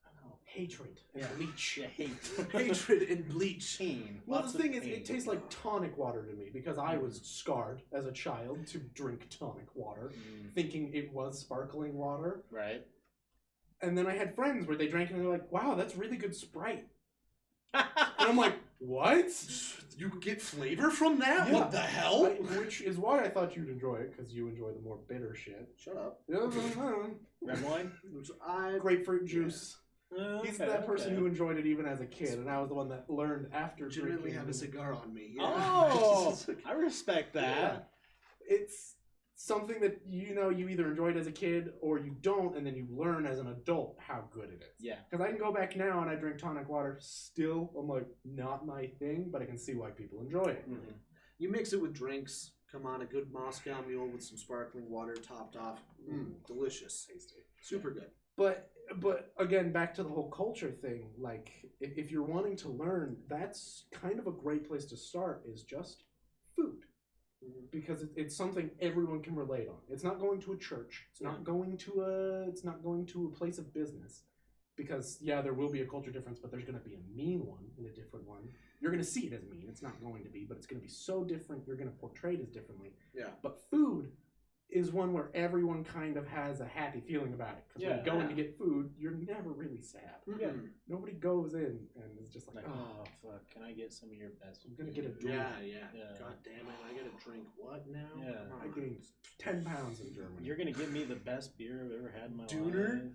I don't know, hatred and Yeah. bleach. Yeah, hate. Hatred and bleach. Pain. Well, Lots the of thing is, pain. it tastes like tonic water to me because I was scarred as a child to drink tonic water, thinking it was sparkling water. Right. And then I had friends where they drank it and they're like, wow, that's really good Sprite. And I'm like, what? You get flavor from that? Yeah. What the hell? Which is why I thought you'd enjoy it, because you enjoy the more bitter shit. Shut up. Red wine? Grapefruit juice. He's Okay, that person okay. who enjoyed it even as a kid, and I was the one that learned after Legitimately drinking. have a cigar on me. Yeah. Oh, I respect that. Yeah. It's something that you either enjoyed as a kid or you don't, and then you learn as an adult how good it is. Yeah. Because I can go back now and I drink tonic water. Still, I'm like, not my thing, but I can see why people enjoy it. Mm-hmm. You mix it with drinks. Come on, a good Moscow Mule with some sparkling water topped off. Delicious. Tasty. Super good. But again, back to the whole culture thing. Like, if you're wanting to learn, that's kind of a great place to start. Is just food. Because it's something everyone can relate on. It's not going to a church. It's not going to a place of business. Because there will be a culture difference, but there's going to be a mean one and a different one. You're going to see it as mean. It's not going to be, but it's going to be so different. You're going to portray it as differently. Yeah. But food is one where everyone kind of has a happy feeling about it. Because when you go in to get food, you're never really sad. Yeah. Nobody goes in and is just like, oh, fuck, can I get some of your best? I'm going to get a drink. Yeah. God damn it, I gotta drink what now? Yeah. I gained 10 pounds in Germany. You're going to give me the best beer I've ever had in my Dooner? life.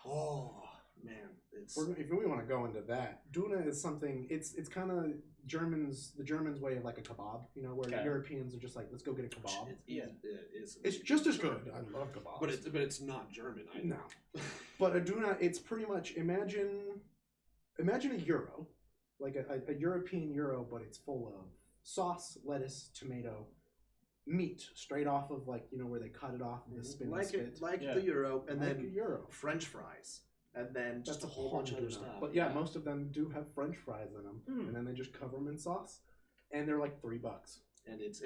Oh. Man, it's If we want to go into that, Duna is something. It's kind of the Germans' way of like a kebab. You know, where Europeans are just like, let's go get a kebab. It's just as good. I love kebabs, but it's not German. No, but a Duna, it's pretty much imagine a euro, like a European euro, but it's full of sauce, lettuce, tomato, meat straight off of like where they cut it off of the spin like spit. the euro, and like then euro. French fries. And then just a whole bunch of other stuff. But yeah, most of them do have French fries in them, and then they just cover them in sauce, and they're like $3. And it's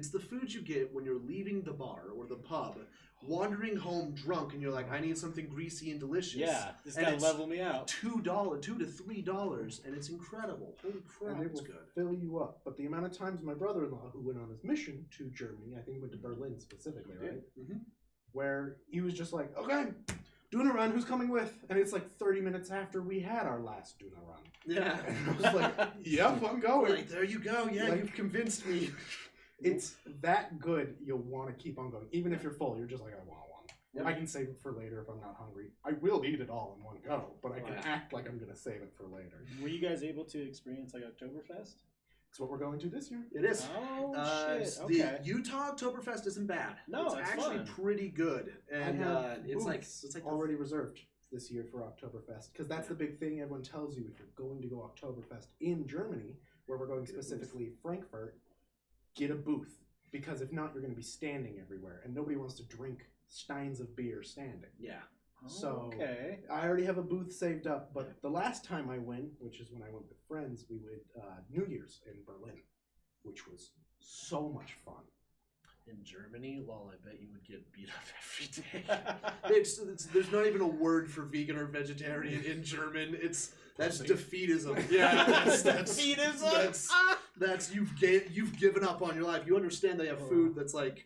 the food you get when you're leaving the bar or the pub, wandering home drunk, and you're like, I need something greasy and delicious. Yeah, this gotta level me out. $2 to $3, and it's incredible. Holy crap, and it's will good. Fill you up. But the amount of times my brother-in-law, who went on his mission to Germany, I think he went to Berlin specifically, right? Mm-hmm. Where he was just like, okay, Duna run, who's coming with? And it's like 30 minutes after we had our last Duna run. Yeah. And I was like, yep, I'm going. Like, there you go. Yeah, like, you've convinced me. It's that good, you'll want to keep on going. Even if you're full, you're just like, I want one. Yep. I can save it for later if I'm not hungry. I will eat it all in one go, but I can act like I'm going to save it for later. Were you guys able to experience like Oktoberfest? It's what we're going to this year. It is. Oh, shit. Okay. The Utah Oktoberfest isn't bad. No, it's actually fun. pretty good. And it's like already reserved this year for Oktoberfest, because that's the big thing everyone tells you if you're going to go Oktoberfest in Germany, where we're going specifically Frankfurt, get a booth, because if not, you're going to be standing everywhere, and nobody wants to drink steins of beer standing. Yeah. So okay. I already have a booth saved up, but the last time I went, which is when I went with friends, we went New Year's in Berlin, which was so much fun. In Germany, lol, I bet you would get beat up every day. There's not even a word for vegan or vegetarian in German. That's defeatism. Yeah, that's defeatism. That's you've given up on your life. You understand they have food that's like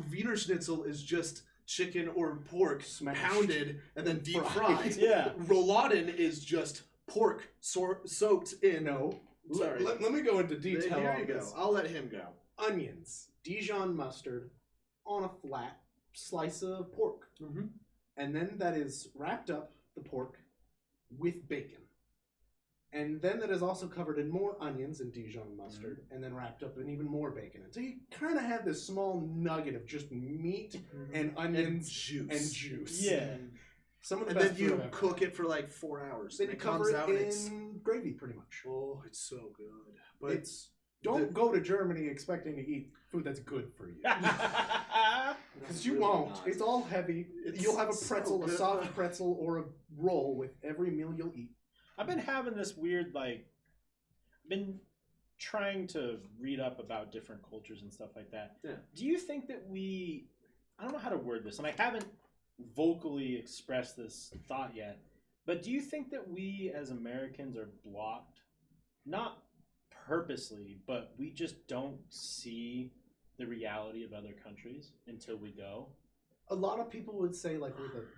Wiener Schnitzel is just chicken or pork pounded and then deep fried. Yeah. Rouladen is just pork soaked in. No. Sorry. Let me go into detail. Here you go. I'll let him go. Onions, Dijon mustard on a flat slice of pork. Mm-hmm. And then that is wrapped up, the pork, with bacon. And then that is also covered in more onions and Dijon mustard, and then wrapped up in even more bacon. And so you kind of have this small nugget of just meat and onions and juice. Yeah. Some of the and best then you food cook it for like 4 hours. Then you cover it in gravy, pretty much. Oh, it's so good. But don't go to Germany expecting to eat food that's good for you. Because you won't. Not. It's all heavy. You'll have a pretzel, a soft pretzel, or a roll with every meal you'll eat. I've been having this weird, I've been trying to read up about different cultures and stuff like that. Yeah. Do you think that I don't know how to word this, and I haven't vocally expressed this thought yet, but do you think that we as Americans are blocked, not purposely, but we just don't see the reality of other countries until we go? A lot of people would say we're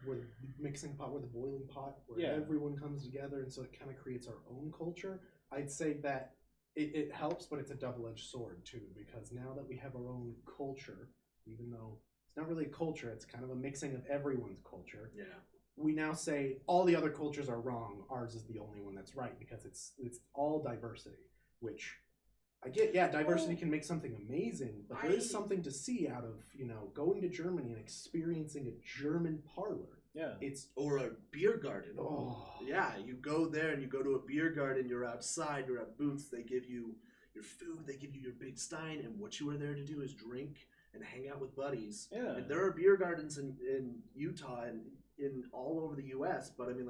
the mixing pot, we're the boiling pot, where everyone comes together, and so it kind of creates our own culture. I'd say that it helps, but it's a double-edged sword too, because now that we have our own culture, even though it's not really a culture, it's kind of a mixing of everyone's culture. Yeah. We now say all the other cultures are wrong. Ours is the only one that's right, because it's all diversity, which I get. Yeah, diversity can make something amazing, but there is something to see out of going to Germany and experiencing a German parlor. Yeah, or a beer garden. Oh, yeah, you go there and you go to a beer garden. You're outside. You're at booths. They give you your food. They give you your big stein, and what you are there to do is drink and hang out with buddies. Yeah, and there are beer gardens in Utah and in all over the U.S. But I mean,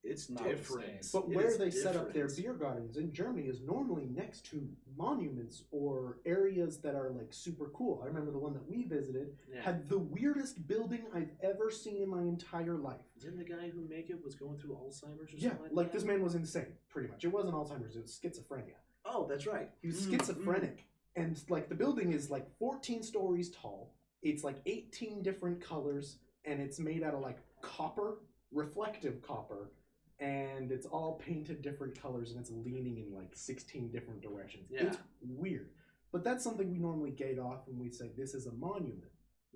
it's not different. But where they set up their beer gardens in Germany is normally next to monuments or areas that are super cool. I remember the one that we visited had the weirdest building I've ever seen in my entire life. Didn't the guy who made it was going through Alzheimer's or something like this man was insane, pretty much. It wasn't Alzheimer's, it was schizophrenia. Oh, that's right. He was schizophrenic. And the building is 14 stories tall. It's 18 different colors, and it's made out of copper, reflective copper. And it's all painted different colors, and it's leaning in 16 different directions. Yeah. It's weird. But that's something we normally gate off when we say this is a monument.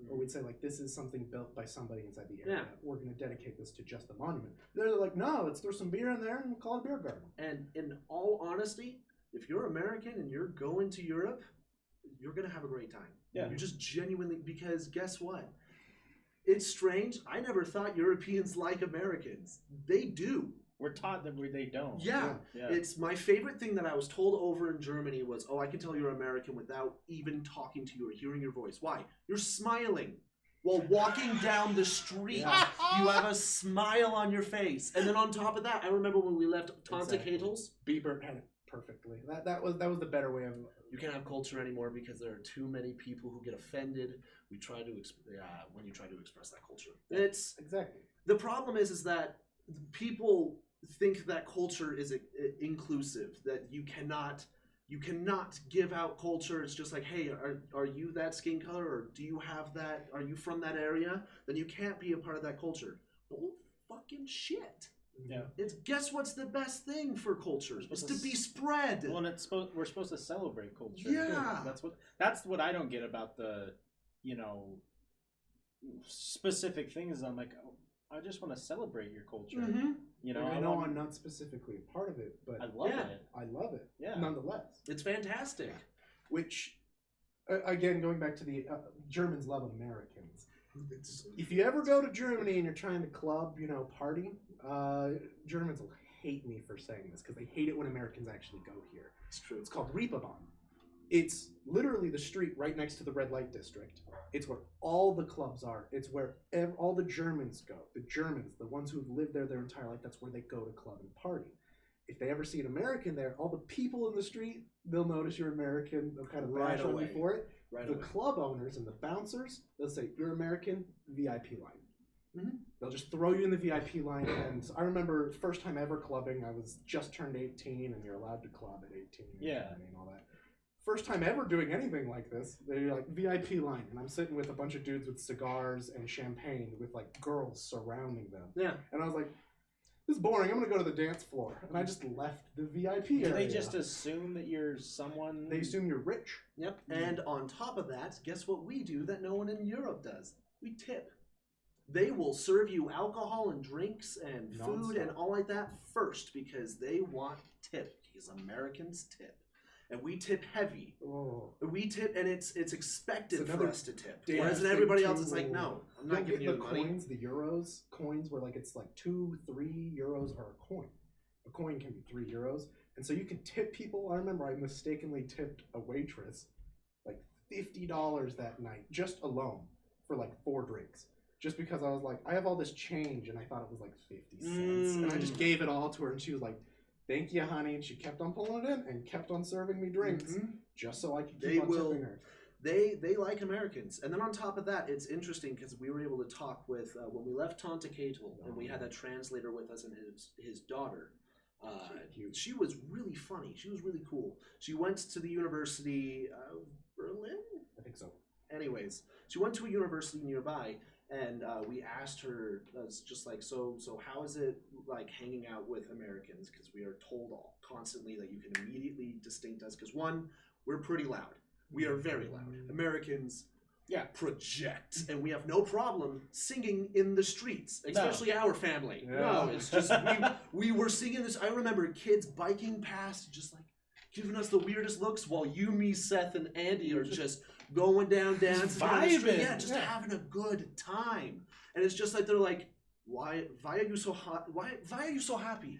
or we'd say like, this is something built by somebody inside the area. Yeah. We're going to dedicate this to just the monument. They're like, no, let's throw some beer in there and call it a beer garden. And in all honesty, if you're American and you're going to Europe, you're going to have a great time. Yeah. You're just genuinely, because guess what? It's strange. I never thought Europeans like Americans. They do. We're taught that they don't. Yeah. Yeah. It's my favorite thing that I was told over in Germany was, oh, I can tell you're American without even talking to you or hearing your voice. Why? You're smiling. While walking down the street, you have a smile on your face. And then on top of that, I remember when we left Tante Ketel's. Bieber had it perfectly. That was the better way of... You can't have culture anymore because there are too many people who get offended. When you try to express that culture. It's Exactly. the problem is that people think that culture is inclusive, that you cannot give out culture. It's just like, hey, are you that skin color, or do you have that, are you from that area? Then you can't be a part of that culture. Bull fucking shit. Yeah. It's, guess what's the best thing for culture? It's to be spread. Well, and we're supposed to celebrate culture. Yeah. That's what I don't get about the, specific things. I'm like, oh, I just want to celebrate your culture. Mm-hmm. I know I'm not specifically a part of it, but I love it. I love it. Yeah. Nonetheless. It's fantastic. Which, again, going back to the Germans love Americans. If you ever go to Germany and you're trying to club, party, Germans will hate me for saying this because they hate it when Americans actually go here. It's true. It's called Reeperbahn. It's literally the street right next to the red light district. It's where all the clubs are. It's where all the Germans go. The Germans, the ones who've lived there their entire life, that's where they go to club and party. If they ever see an American there, all the people in the street, they'll notice you're American. They'll kind of Right bash on away. you for it. Right The away. club owners and the bouncers, they'll say, you're American, VIP line. Mhm. They'll just throw you in the VIP line. And I remember first time ever clubbing, I was just turned 18, and you're allowed to club at 18. Yeah. And all that. First time ever doing anything like this, they're like, VIP line. And I'm sitting with a bunch of dudes with cigars and champagne with like girls surrounding them. Yeah. And I was like, this is boring. I'm going to go to the dance floor. And I just left the VIP Do area. they just assume that you're someone? They assume you're rich. Yep. And on top of that, guess what we do that no one in Europe does? We tip. They will serve you alcohol and drinks and food Nonstop. and all like that first because they want tip. Because Americans tip. And we tip heavy. Oh. We tip, and it's expected It's for another us to tip. damn Whereas in thing everybody to- else, it's like, no, I'm Don't not giving get you the the money. coins, the euros, coins where like it's like 2-3 euros are a coin. A coin can be 3 euros. And so you can tip people. I remember I mistakenly tipped a waitress like $50 that night, just alone, for like 4 drinks. Just because I was like, I have all this change, and I thought it was like 50 cents. And I just gave it all to her, and she was like, thank you, honey. And she kept on pulling it in and kept on serving me drinks just so I could keep on tipping her. They like Americans. And then on top of that, it's interesting because we were able to talk with, when we left Tante Ketel, and we had a translator with us and his daughter. She was really funny. She was really cool. She went to the University of Berlin? I think so. Anyways, she went to a university nearby, and we asked her, just like, so how is it like hanging out with Americans? Because we are told constantly that you can immediately distinct us. Because one, we're pretty loud. We are very loud. Americans project, and we have no problem singing in the streets, especially our family. Yeah. No, it's just we were singing this. I remember kids biking past, just like giving us the weirdest looks, while you, me, Seth, and Andy are just going down, dancing down the street. Yeah, just having a good time. And it's just like they're like, why are you so hot? Why are you so happy?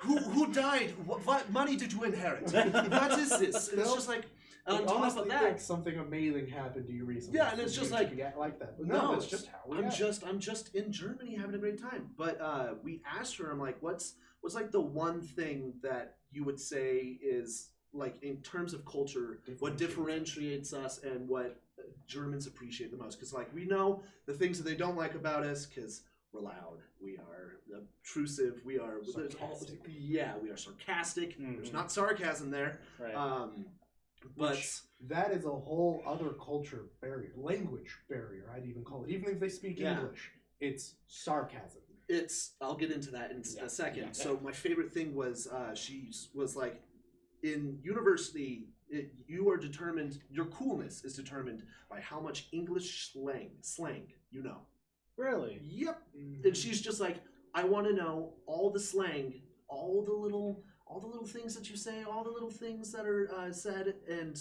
Who died? What money did you inherit? What is this? And it's just like, on top honestly, of that, like something amazing happened to you recently. Yeah, and it's so just you like, should get like that. But no, it's just how we I'm act. just in Germany having a great time. But we asked her, I'm like, what's like the one thing that you would say is like in terms of culture, what differentiates us and what Germans appreciate the most? Because like we know the things that they don't like about us, because we're loud, we are obtrusive, we are sarcastic. We are sarcastic. There's not sarcasm there. Right. But that is a whole other culture barrier, language barrier, I'd even call it. Even if they speak English, it's sarcasm. I'll get into that in a second. Yeah. So my favorite thing was she was like, in university, you are determined. Your coolness is determined by how much English slang you know. Really? Yep. And she's just like, I want to know all the slang, all the little things that you say, all the little things that are said and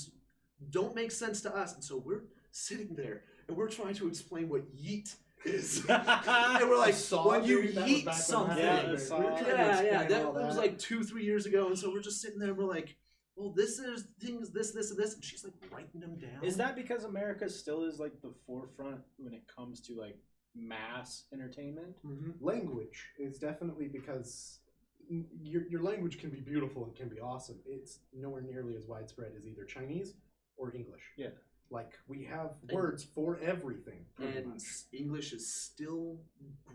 don't make sense to us. And so we're sitting there and we're trying to explain what yeet is. And we're like, when you yeet something. That was like 2-3 years ago. And so we're just sitting there and we're like, well, this is things, this, and this. And she's like writing them down. Is that because America still is like the forefront when it comes to like mass entertainment? Language is definitely because your language can be beautiful and can be awesome. It's nowhere nearly as widespread as either Chinese or English. Yeah. Like, we have words for everything. And English is still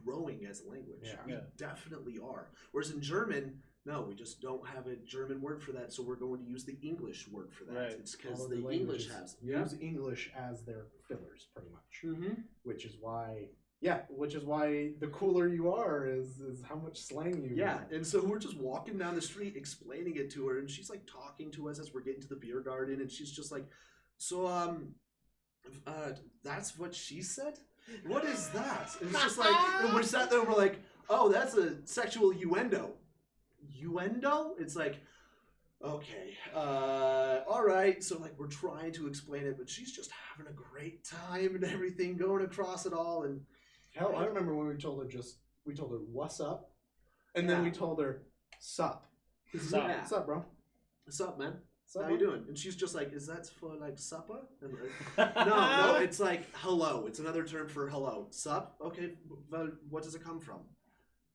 growing as a language. We definitely are. Whereas in German, no, we just don't have a German word for that, so we're going to use the English word for that. Right. It's because the English has use English as their fillers, pretty much. Which is why the cooler you are is how much slang you use. And so we're just walking down the street explaining it to her, and she's like talking to us as we're getting to the beer garden, and she's just like, so that's what she said? What is that? And it's just like, and we're sat there and we're like, oh, that's a sexual innuendo. Innuendo? It's like, okay, all right. So like we're trying to explain it, but she's just having a great time and everything, going across it all. And hell, I remember when we told her what's up, and then we told her sup. Sup, bro. What's up, man? Sup, how you doing? And she's just like, is that for like supper? And like, no, it's like hello. It's another term for hello. Sup? Okay, well, what does it come from?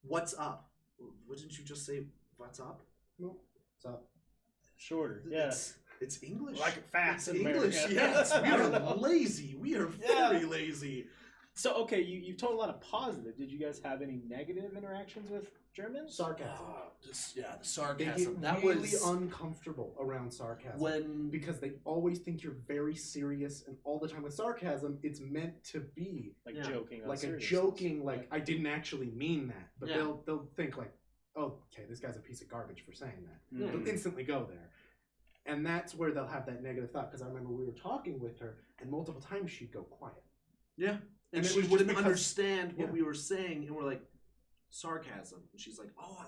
What's up? Wouldn't you just say what's up? No, sup. Shorter. It's English. Like it fast. It's English. Yes, we are lazy. We are very lazy. So okay, you told a lot of positive. Did you guys have any negative interactions with Germans? Sarcasm. The sarcasm. They get really uncomfortable around sarcasm because they always think you're very serious, and all the time with sarcasm, it's meant to be like joking, like a joking, like I didn't actually mean that, but they'll think like, oh, okay, this guy's a piece of garbage for saying that. They'll instantly go there, and that's where they'll have that negative thought. Because I remember we were talking with her, and multiple times she'd go quiet. Yeah, and she wouldn't understand what we were saying, and we're like, sarcasm. And she's like, oh,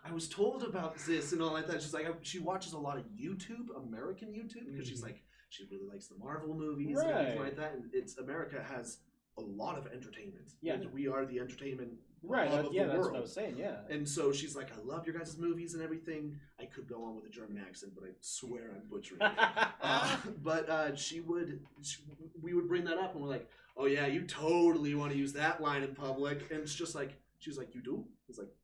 I was told about this and all like that. She's like, she watches a lot of YouTube, American YouTube, because she's like, she really likes the Marvel movies and everything like that. And America has a lot of entertainment. Yeah, and we are the entertainment hub of the world. That's what I was saying. Yeah, and so she's like, I love your guys' movies and everything. I could go on with a German accent, but I swear I'm butchering it. But we would bring that up, and we're like, oh yeah, you totally want to use that line in public, and it's just like. She was like, you do? It's like,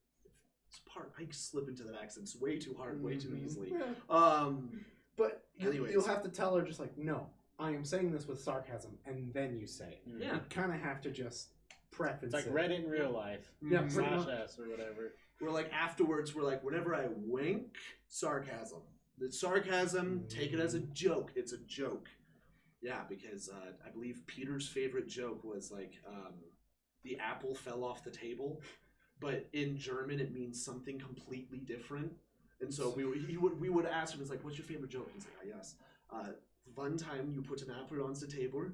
it's part. I slip into that accent. It's way too hard, way too easily. But you'll have to tell her just like, no, I am saying this with sarcasm, and then you say it. Yeah. You kind of have to just preface it. It's like Reddit in real life. Yeah, / S or whatever. We're like, afterwards, we're like, whenever I wink, sarcasm. The sarcasm, take it as a joke. It's a joke. Yeah, because I believe Peter's favorite joke was like, the apple fell off the table, but in German it means something completely different. And so we would ask him, it's like, what's your favorite joke? He's like, yes. One time you put an apple on the table,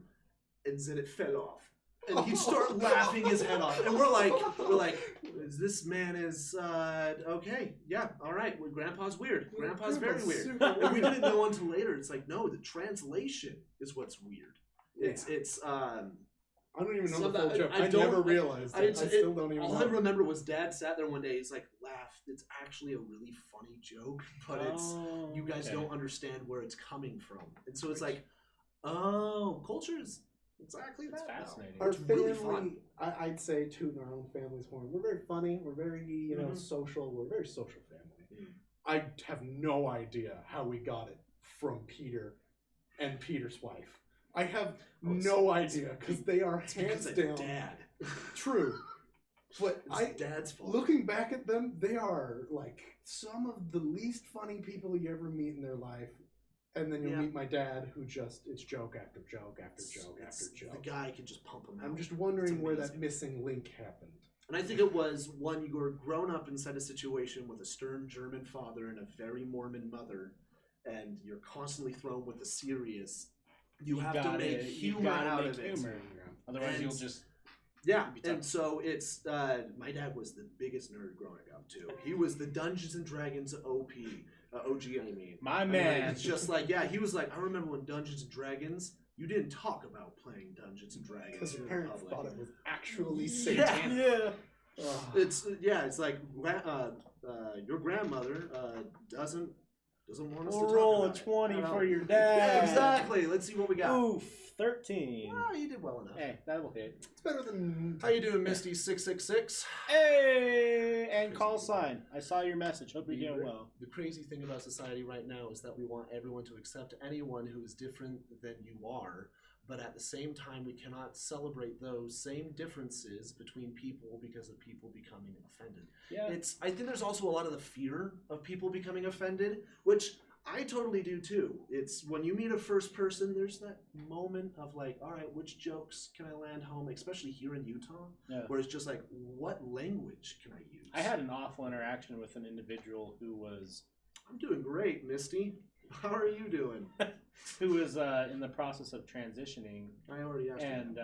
and then it fell off. And he'd start laughing his head off. And we're like, this man is, okay, yeah, all right. Well, Grandpa's weird. Grandpa's very weird. And we didn't know until later. It's like, no, the translation is what's weird. It's I don't even know the full joke. I never realized it. I still don't even know. All I remember was Dad sat there one day. He's like, laughed. It's actually a really funny joke, but you guys don't understand where it's coming from. And so it's like, oh, culture is exactly that. It's fascinating. Our it's family, really fun. I'd say, tooting our own family's horn. We're very funny. We're very, social. We're a very social family. I have no idea how we got it from Peter and Peter's wife. I have no idea because they are hands down. Dad. True. But Dad's fault. Looking back at them, they are like some of the least funny people you ever meet in their life. And then you'll meet my dad, who it's joke after joke after joke after joke. The guy can just pump them out. I'm just wondering where that missing link happened. And I think it was one, you were grown up inside a situation with a stern German father and a very Mormon mother. and you're constantly thrown with the serious. You have to make humor out of it. Otherwise, you'll just... Yeah, and so it's, my dad was the biggest nerd growing up, too. He was the Dungeons & Dragons OG, I mean. My man. It's just like, yeah, he was like, I remember when Dungeons & Dragons, you didn't talk about playing Dungeons & Dragons. Because your in parents public. thought it was actually satanic. Yeah. It's like, your grandmother doesn't want us to talk roll a about it. 20 for your dad. Yeah, exactly. Let's see what we got. Oof, 13. Oh, you did well enough. Hey, that will hit. It's better than... How you doing, Misty 666? Hey, and call sign. I saw your message. Hope you're doing well. The crazy thing about society right now is that we want everyone to accept anyone who is different than you are, but at the same time, we cannot celebrate those same differences between people because of people becoming offended. Yeah. I think there's also a lot of the fear of people becoming offended, which I totally do too. It's when you meet a first person, there's that moment of like, all right, which jokes can I land home, especially here in Utah, where it's just like, what language can I use? I had an awful interaction with an individual who was... I'm doing great, Misty. How are you doing? who was in the process of transitioning. I already asked and,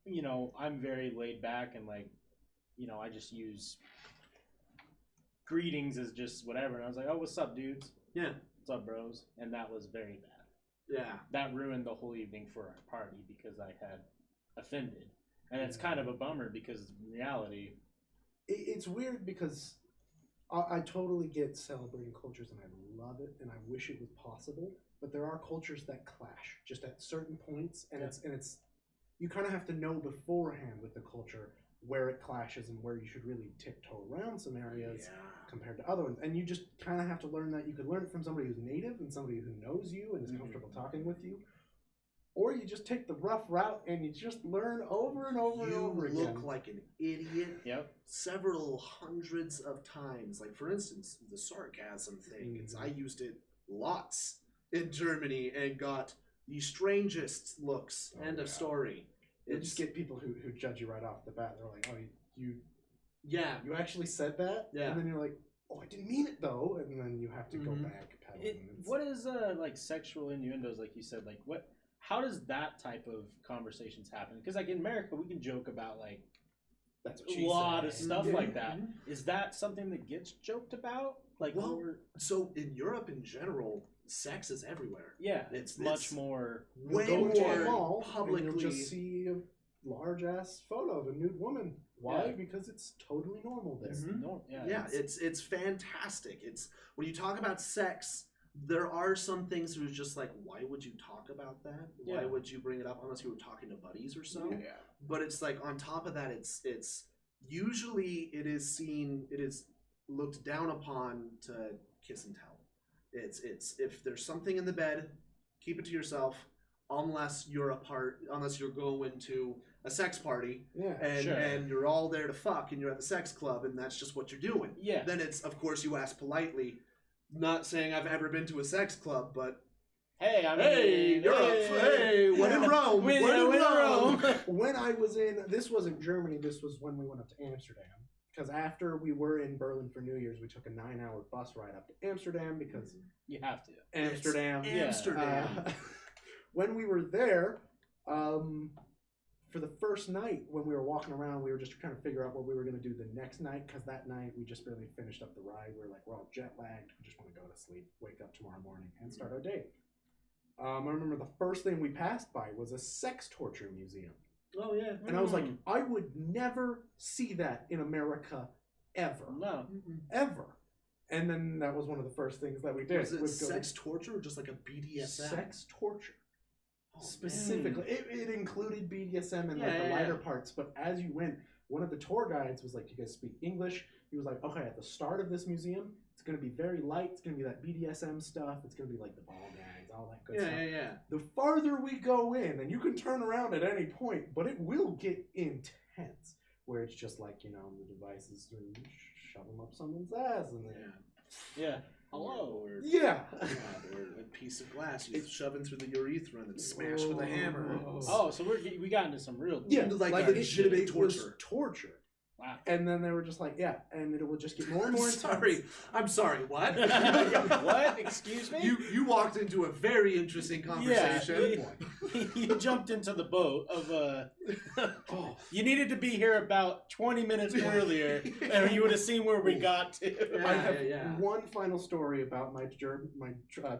you know, I'm very laid back and like, you know, I just use greetings as just whatever. And I was like, oh, what's up, dudes? Yeah. What's up, bros? And that was very bad. Yeah. That ruined the whole evening for our party because I had offended. And it's kind of a bummer because in reality... It's weird because I totally get celebrating cultures and I love it and I wish it was possible. But there are cultures that clash just at certain points. And it's you kind of have to know beforehand with the culture where it clashes and where you should really tiptoe around some areas compared to other ones. And you just kind of have to learn that. You could learn it from somebody who's native and somebody who knows you and is comfortable talking with you. Or you just take the rough route and you just learn over and over and over again. You look like an idiot several hundreds of times. Like, for instance, the sarcasm thing. I used it lots in Germany and got the strangest looks. End of story. You just get people who judge you right off the bat. They're like, oh, you actually said that? Yeah. And then you're like, oh, I didn't mean it, though. And then you have to go back pedaling. What is, like, sexual innuendos, like you said? Like, what... How does that type of conversations happen? Because, like, in America, we can joke about, like, a lot of stuff like that. Is that something that gets joked about? Like, so in Europe in general, sex is everywhere. Yeah, it's much more... Way more publicly... You'll just see a large-ass photo of a nude woman. Why? Yeah. Because it's totally normal there. It's fantastic. It's when you talk about sex... There are some things where it's just like, why would you talk about that? Why would you bring it up unless you were talking to buddies or so? Yeah. But it's like on top of that, it's usually it is looked down upon to kiss and tell. It's if there's something in the bed, keep it to yourself unless you're going to a sex party and you're all there to fuck and you're at the sex club and that's just what you're doing. Yeah. Then it's of course you ask politely. Not saying I've ever been to a sex club, but hey, when in Rome, when in Rome. When I was this wasn't Germany. This was when we went up to Amsterdam. Because after we were in Berlin for New Year's, we took a 9-hour bus ride up to Amsterdam because you have to. Amsterdam. Amsterdam. When we were there, for the first night when we were walking around, we were just trying to figure out what we were going to do the next night because that night we just barely finished up the ride. We were like, we're all jet lagged. We just want to go to sleep, wake up tomorrow morning, and start our day. I remember the first thing we passed by was a sex torture museum. Oh, yeah. And I was like, I would never see that in America ever. No. Ever. And then that was one of the first things that we did. Was it sex torture or just like a BDSM? Sex torture. Specifically, it included BDSM and like the lighter parts. But as you went, one of the tour guides was like, "Do you guys speak English?" He was like, "Okay, at the start of this museum, it's going to be very light. It's going to be that BDSM stuff. It's going to be like the ball gags, all that good stuff." Yeah. The farther we go in, and you can turn around at any point, but it will get intense. Where it's just like the devices shove them up someone's ass, and hello. Or a piece of glass you shove in through the urethra and then smash with a hammer. Oh, so we got into some real like it should have been torture. Wow. And then they were just like, yeah, and it will just get more and more intense. I'm sorry, what? What? Excuse me? You walked into a very interesting conversation. Yeah, you jumped into the boat of you needed to be here about 20 minutes earlier, and you would have seen where we got to. I have one final story about my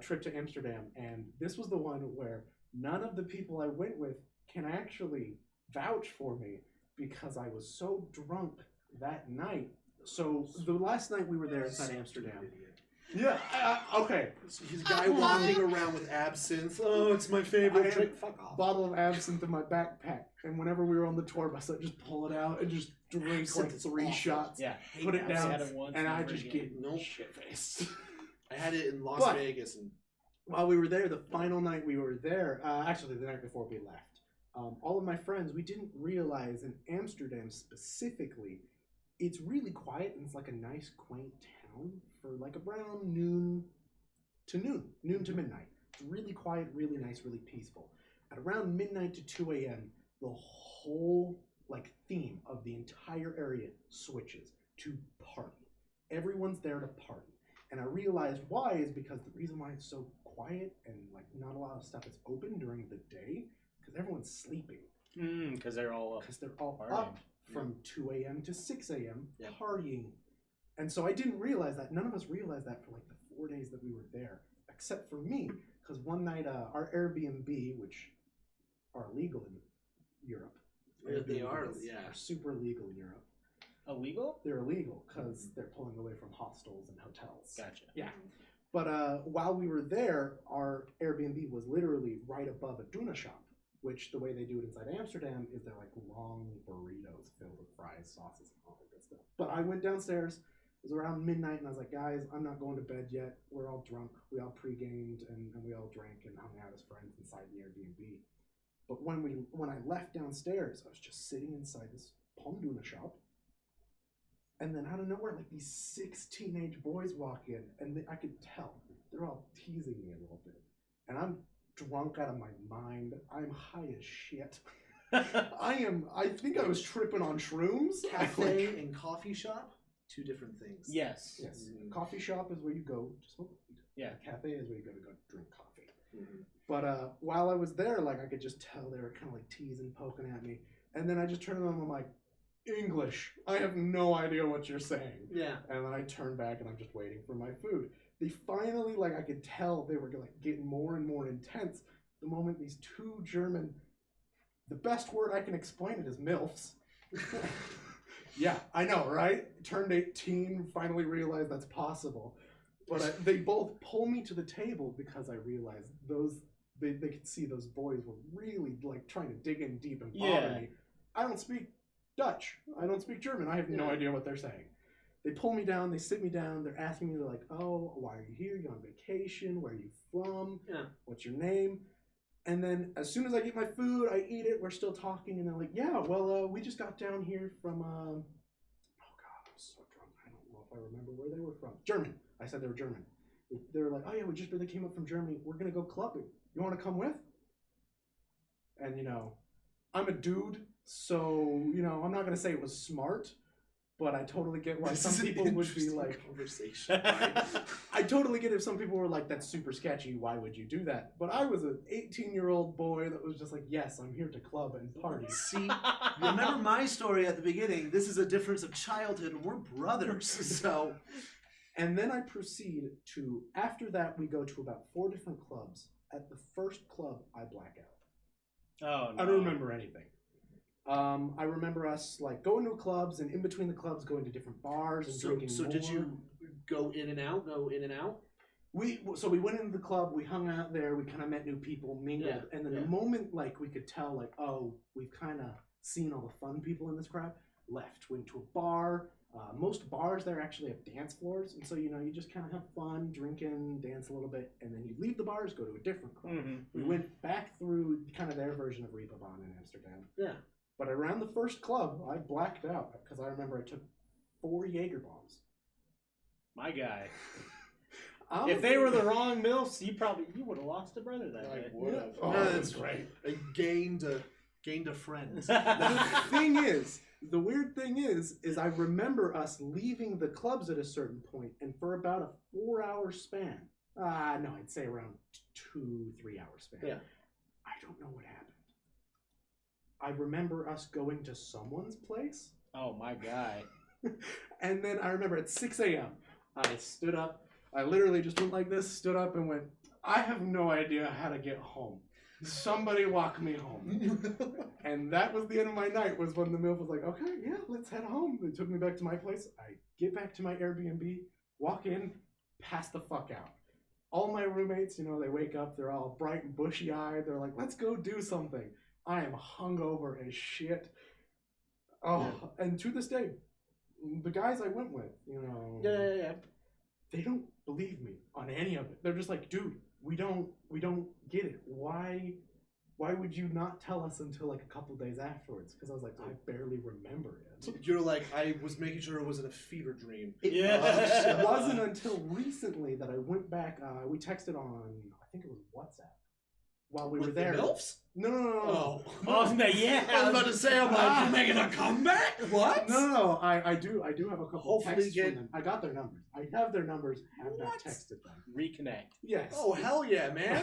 trip to Amsterdam, and this was the one where none of the people I went with can actually vouch for me because I was so drunk that night. So the last night we were there inside Amsterdam. Yeah, okay. He's a guy walking around with absinthe. Oh, it's my favorite drink. Fuck off. Bottle of absinthe in my backpack, and whenever we were on the tour bus, I'd just pull it out and just drink like 3 shots. Yeah, put it down, and I just get shit faced. I had it in Las Vegas, and while we were there, the final night we were there, actually the night before we left, all of my friends, we didn't realize in Amsterdam specifically, it's really quiet and it's like a nice, quaint town for like around noon to midnight. It's really quiet, really nice, really peaceful. At around midnight to 2 a.m., the whole like theme of the entire area switches to party. Everyone's there to party. And I realized why is because the reason why it's so quiet and like not a lot of stuff is open during the day because everyone's sleeping. Because they're all up. Because they're all up from 2 a.m. to 6 a.m. partying. And so I didn't realize that. None of us realized that for like the 4 days that we were there, except for me. Because one night, our Airbnb, which are illegal in Europe. They are super illegal in Europe. Illegal? They're illegal because they're pulling away from hostels and hotels. Gotcha. Yeah. But while we were there, our Airbnb was literally right above a tuna shop, which the way they do it inside Amsterdam is they're like long burritos filled with fries, sauces, and all that good stuff. But I went downstairs. It was around midnight, and I was like, guys, I'm not going to bed yet. We're all drunk. We all pre-gamed, and we all drank and hung out as friends inside the Airbnb. But when I left downstairs, I was just sitting inside this Pomduna shop. And then out of nowhere, like these 6 teenage boys walk in, and I could tell they're all teasing me a little bit. And I'm drunk out of my mind. I'm high as shit. I think I was tripping on shrooms. Cafe and coffee shop, 2 different things. Yes. Yes. Coffee shop is where you go to smoke weed. Yeah. Cafe is where you go to drink coffee. Mm-hmm. But while I was there, like I could just tell they were kind of like teasing, poking at me. And then I just turned to them and I'm like, English. I have no idea what you're saying. Yeah. And then I turned back and I'm just waiting for my food. They finally, like I could tell they were like getting more and more intense the moment these 2 German, the best word I can explain it is MILFs. Yeah, I know, right? Turned 18, finally realized that's possible. But they both pull me to the table because I realized they could see those boys were really like trying to dig in deep and bother me. I don't speak Dutch. I don't speak German. I have no idea what they're saying. They pull me down. They sit me down. They're asking me, they're like, oh, why are you here? You're on vacation. Where are you from? Yeah. What's your name? And then as soon as I get my food, I eat it. We're still talking. And they're like, yeah, well, we just got down here from, oh, God, I'm so drunk. I don't know if I remember where they were from. German. I said they were German. They were like, oh, yeah, we just really came up from Germany. We're going to go clubbing. You want to come with? And, you know, I'm a dude. So, you know, I'm not going to say it was smart, but I totally get why some people would be like, conversation, right? I totally get if some people were like, that's super sketchy. Why would you do that? But I was an 18-year-old boy that was just like, yes, I'm here to club and party. See, remember my story at the beginning. This is a difference of childhood, and we're brothers. So, and then I proceed to, after that, we go to about 4 different clubs. At the first club, I black out. Oh, no. I don't remember anything. I remember us like going to clubs and in between the clubs going to different bars and drinking more. Did you go in and out? We went into the club, we hung out there, we kind of met new people, mingled, and then the moment like we could tell like, oh, we've kind of seen all the fun people in this crowd, left, went to a bar. Most bars there actually have dance floors, and so you know you just kind of have fun, drinking, dance a little bit, and then you leave the bars, go to a different club. Mm-hmm. We went back through kind of their version of Reeperbahn in Amsterdam. Yeah. But around the first club, I blacked out because I remember I took 4 Jaeger bombs. My guy. If they were the wrong MILFs, you would have lost a brother that day. would have. Oh, that's great. I gained a friend. The thing is, The weird thing is I remember us leaving the clubs at a certain point, and for about a 4-hour span, no, I'd say around 2-3 hour span. Yeah. I don't know what happened. I remember us going to someone's place. Oh, my guy. And then I remember at 6 a.m., I stood up. I literally just went like this, stood up and went, I have no idea how to get home. Somebody walk me home. And that was the end of my night, was when the MILF was like, okay, yeah, let's head home. They took me back to my place. I get back to my Airbnb, walk in, pass the fuck out. All my roommates, you know, they wake up, they're all bright and bushy-eyed. They're like, let's go do something. I am hungover as shit. Oh, yeah. And to this day, the guys I went with, you know, Yeah. they don't believe me on any of it. They're just like, dude, we don't get it. Why would you not tell us until like a couple days afterwards? Because I was like, I barely remember it. You're like, I was making sure it wasn't a fever dream. It wasn't until recently that I went back. We texted on, I think it was WhatsApp, while we were there. The MILFs? No. Oh, yeah. I was about to say, I'm like, you're making a comeback? What? No. I do have a couple Hopefully texts from them. I got their numbers. I have their numbers. Have not texted them. Reconnect. Yes. Oh, hell yeah, man.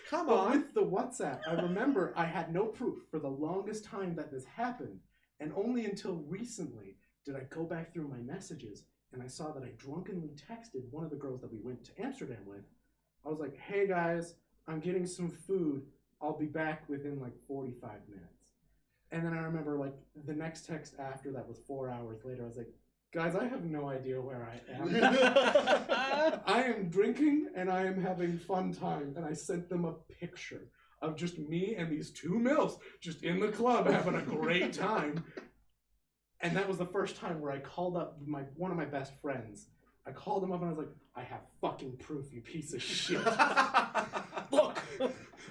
Come But on. with the WhatsApp, I remember I had no proof for the longest time that this happened, and only until recently did I go back through my messages and I saw that I drunkenly texted one of the girls that we went to Amsterdam with. I was like, hey guys, I'm getting some food. I'll be back within like 45 minutes. And then I remember like the next text after that was 4 hours later. I was like, guys, I have no idea where I am. I am drinking and I am having fun time. And I sent them a picture of just me and these two MILFs just in the club having a great time. And that was the first time where I called up one of my best friends. I called him up and I was like, I have fucking proof, you piece of shit. Look,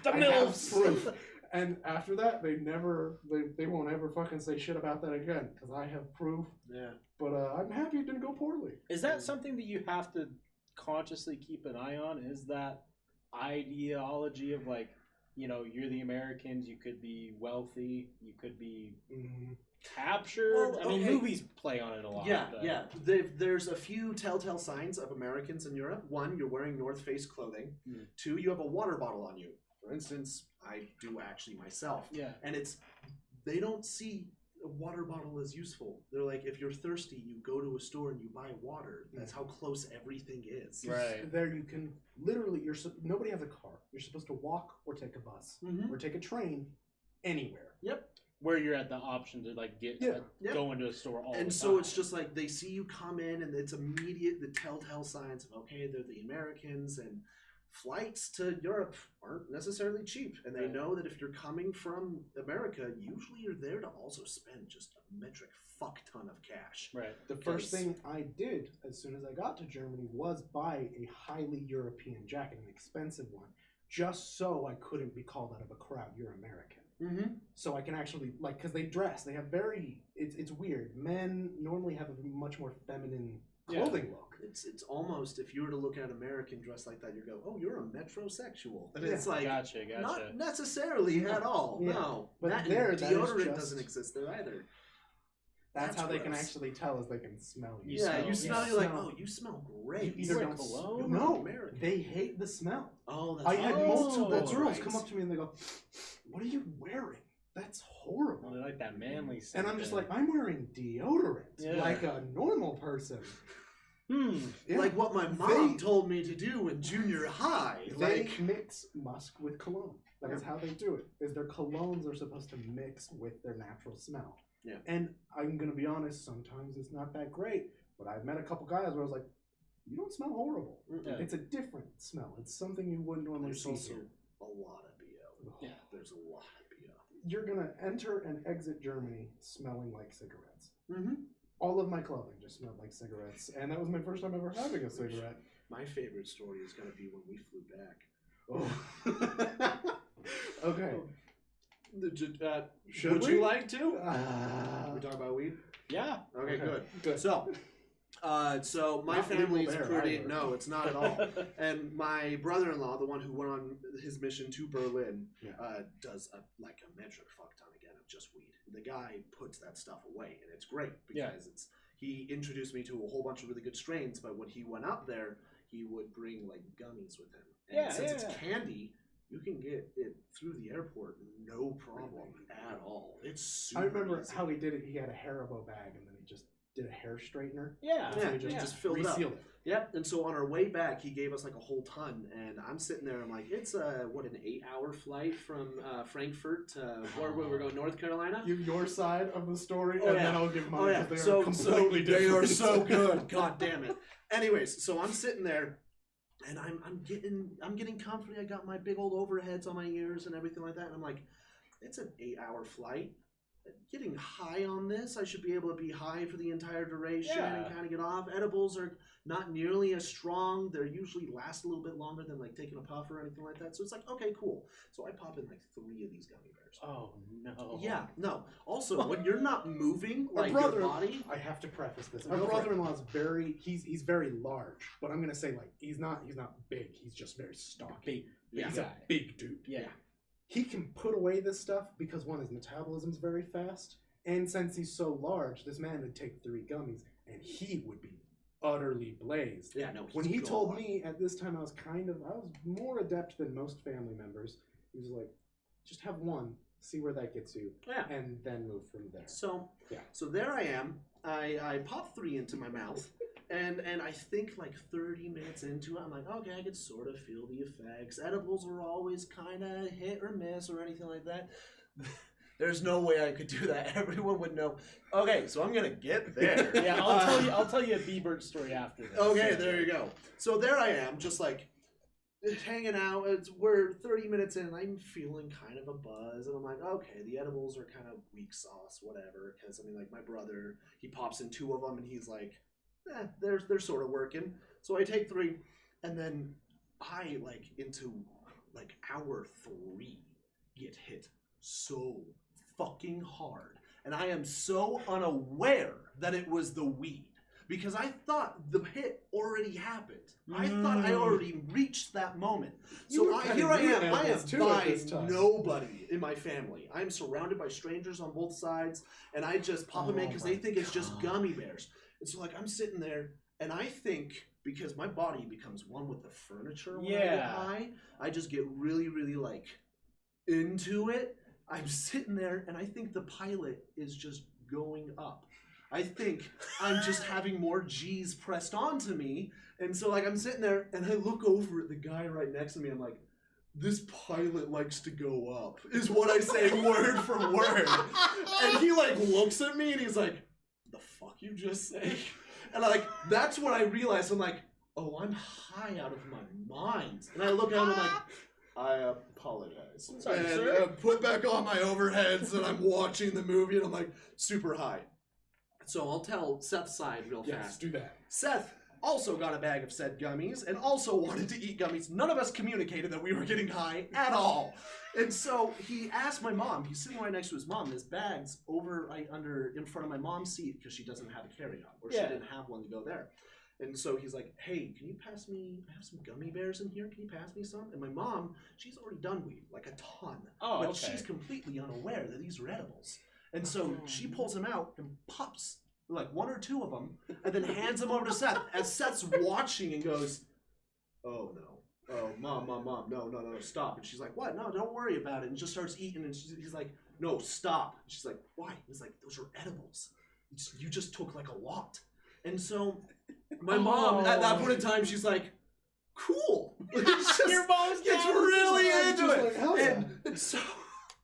the I MILFs. have proof. And after that, they won't ever fucking say shit about that again, because I have proof. Yeah. But I'm happy it didn't go poorly. Is that something that you have to consciously keep an eye on? Is that ideology of like, you know, you're the Americans, you could be wealthy, you could be captured? Well, I mean, okay. movies play on it a lot. Yeah, but... yeah. There's a few telltale signs of Americans in Europe. One, you're wearing North Face clothing. Two, you have a water bottle on you. For instance, I do actually myself. Yeah. And they don't see a water bottle as useful. They're like, if you're thirsty, you go to a store and you buy water. That's how close everything is. Right. There you can literally, nobody has a car. You're supposed to walk or take a bus or take a train anywhere. Yep. Where you're at the option to like go into a store all the time. And so it's just like they see you come in and it's immediate, the telltale signs of, okay, they're the Americans, and flights to Europe aren't necessarily cheap. And they know that if you're coming from America, usually you're there to also spend just a metric fuck ton of cash. Right. The first thing I did as soon as I got to Germany was buy a highly European jacket, an expensive one, just so I couldn't be called out of a crowd, you're American. So I can actually, like, because they dress, they have it's weird. Men normally have a much more feminine clothing look. It's almost, if you were to look at American dress like that, you go, oh, you're a metrosexual. And Yeah. it's like, Gotcha. not necessarily at all. Yeah. No. But that there, and that is deodorant just- doesn't exist there either. That's how they can gross. actually tell, is they can smell you. You smell, Yeah. you're like, oh, you smell great. You either Wear don't cologne? No, American. they hate the smell. Oh, that's I had multiple that's girls right. come up to me and they go, what are you wearing? That's horrible. Well, they like that manly scent. And I'm just like, I'm wearing deodorant Yeah. like a normal person. Yeah. Like what my mom told me to do in junior high. They Like, mix musk with cologne. That is how they do it. Is their colognes are supposed to mix with their natural smell. Yeah. And I'm gonna be honest, sometimes it's not that great. But I've met a couple guys where I was like, you don't smell horrible. Yeah. It's a different smell. It's something you wouldn't normally there's see also here. a lot of BO. Yeah. There's a lot of BO. You're gonna enter and exit Germany smelling like cigarettes. Mm-hmm. All of my clothing just smelled like cigarettes, and that was my first time ever having a cigarette. My favorite story is going to be when we flew back. Oh. Okay. Should we? you like to? Uh, We talk about weed? Yeah. Okay, good. Good. So my Not family legal is there pretty. either. No, it's not at all. And my brother-in-law, the one who went on his mission to Berlin, does a metric fuck ton again just weed. The guy puts that stuff away, and it's great because he introduced me to a whole bunch of really good strains, but when he went up there, he would bring like gummies with him. And since it's candy, you can get it through the airport no problem at all. It's super I remember easy. how he did it. He had a Haribo bag, and then he just did a hair straightener. Yeah. So he just filled it up. resealed it. Yep. And so on our way back, he gave us like a whole ton, and I'm sitting there. I'm like, it's an 8-hour flight from Frankfurt to where we're going, North Carolina. Give your side of the story, Oh, and yeah. then I'll give mine. Oh yeah, They so are completely different. they are so good. God damn it. Anyways, so I'm sitting there, and I'm getting comfy. I got my big old overheads on my ears and everything like that, and I'm like, it's an 8-hour flight. Getting high on this, I should be able to be high for the entire duration and kind of get off. Edibles are not nearly as strong. They usually last a little bit longer than like taking a puff or anything like that. So it's like, okay, cool. So I pop in like 3 of these gummy bears. Oh no. Yeah, no. Also, when you're not moving like Our your brother- body, I have to preface this. Go Our for it. brother-in-law is he's very large, but I'm gonna say like he's not big. He's just very stocky. Big He's guy. a big dude. Yeah. He can put away this stuff because one, his metabolism's very fast, and since he's so large, this man would take 3 gummies and he would be utterly blazed. yeah, no. When he's he told gone. me at this time I was more adept than most family members. He was like, just have one, see where that gets you, Yeah. and then move from there. So Yeah. so there I am. I pop 3 into my mouth, and I think like 30 minutes into it, I'm like, okay, I can sort of feel the effects. Edibles are always kind of hit or miss or anything like that. There's no way I could do that. Everyone would know. Okay, so I'm gonna get there. Yeah, I'll tell you a B-Bird story after this. Okay, there you go. So there I am, just like hanging out. We're 30 minutes in, and I'm feeling kind of a buzz, and I'm like, okay, the edibles are kind of weak sauce, whatever. Because I mean, like my brother, he pops in 2 of them, and he's like, they're sort of working. So I take 3, and then I like into like hour 3 get hit so fucking hard, and I am so unaware that it was the weed. Because I thought the hit already happened. I thought I already reached that moment. You So were kinda here I new am. at I am this too at by this time. nobody in my family. I am surrounded by strangers on both sides, and I just pop them in because they think it's just gummy bears. And so like I'm sitting there, and I think because my body becomes one with the furniture when I get high, I just get really, really like into it. I'm sitting there, and I think the pilot is just going up. I think I'm just having more G's pressed onto me. And so, like, I'm sitting there, and I look over at the guy right next to me. I'm like, this pilot likes to go up, is what I say word for word. And he, like, looks at me, and he's like, the fuck you just say? And, that's when I realized, I'm like, oh, I'm high out of my mind. And I look at him, and I'm like, I apologize. Sorry, and sir. put back on my overheads, and I'm watching the movie, and I'm like, super high. So I'll tell Seth's side real Yes, fast. do that. Seth also got a bag of said gummies and also wanted to eat gummies. None of us communicated that we were getting high at all. And so he asked my mom, he's sitting right next to his mom, his bag's over in front of my mom's seat because she doesn't have a carry-on, or she didn't have one to go there. And so he's like, hey, can you pass me, I have some gummy bears in here, can you pass me some? And my mom, she's already done weed, like a ton. Oh, but okay. she's completely unaware that these are edibles. And so she pulls them out and pops like 1 or 2 of them, and then hands them over to Seth as Seth's watching and goes, oh no, oh mom, no, stop. And she's like, what? No, don't worry about it. And just starts eating, and he's like, no, stop. And she's like, why? He's like, those are edibles. You just took like a lot. And so my mom, at that point in time, she's like, cool. It's just, Your mom's gets down. really I'm into just it. like, hell yeah. And so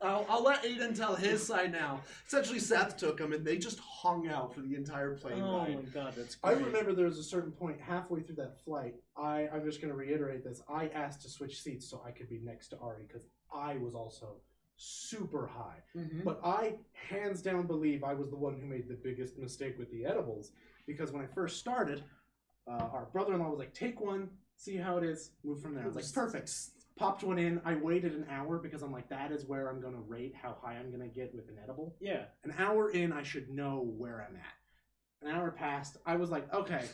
I'll let Aidan tell his side now. Essentially, Seth took him, and they just hung out for the entire plane Oh ride. my god, that's I great. remember there was a certain point halfway through that flight. I'm just going to reiterate this. I asked to switch seats so I could be next to Ari because I was also super high. Mm-hmm. But I hands down believe I was the one who made the biggest mistake with the edibles because when I first started, our brother-in-law was like, take one, see how it is, move from there. I was like, perfect. Popped one in. I waited an hour because I'm like, that is where I'm going to rate how high I'm going to get with an edible. Yeah. An hour in, I should know where I'm at. An hour passed. I was like, okay,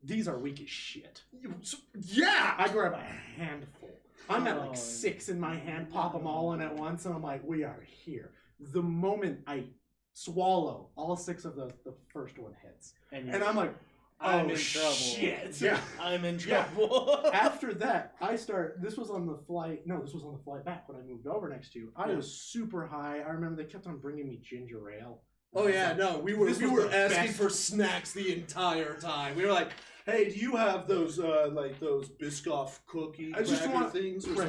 these are weak as shit. Yeah! I grab a handful. I'm at Oh, like 6 in my hand, pop them all in at once, and I'm like, we are here. The moment I swallow, all 6 of the first one hits. And I'm like, I'm in trouble. Shit. Yeah, I'm in trouble. After that, this was on the flight back when I moved over next to you. I was super high. I remember they kept on bringing me ginger ale. Oh yeah, no, we were asking for snacks the entire time. We were like, "Hey, do you have those those Biscoff cookie things with some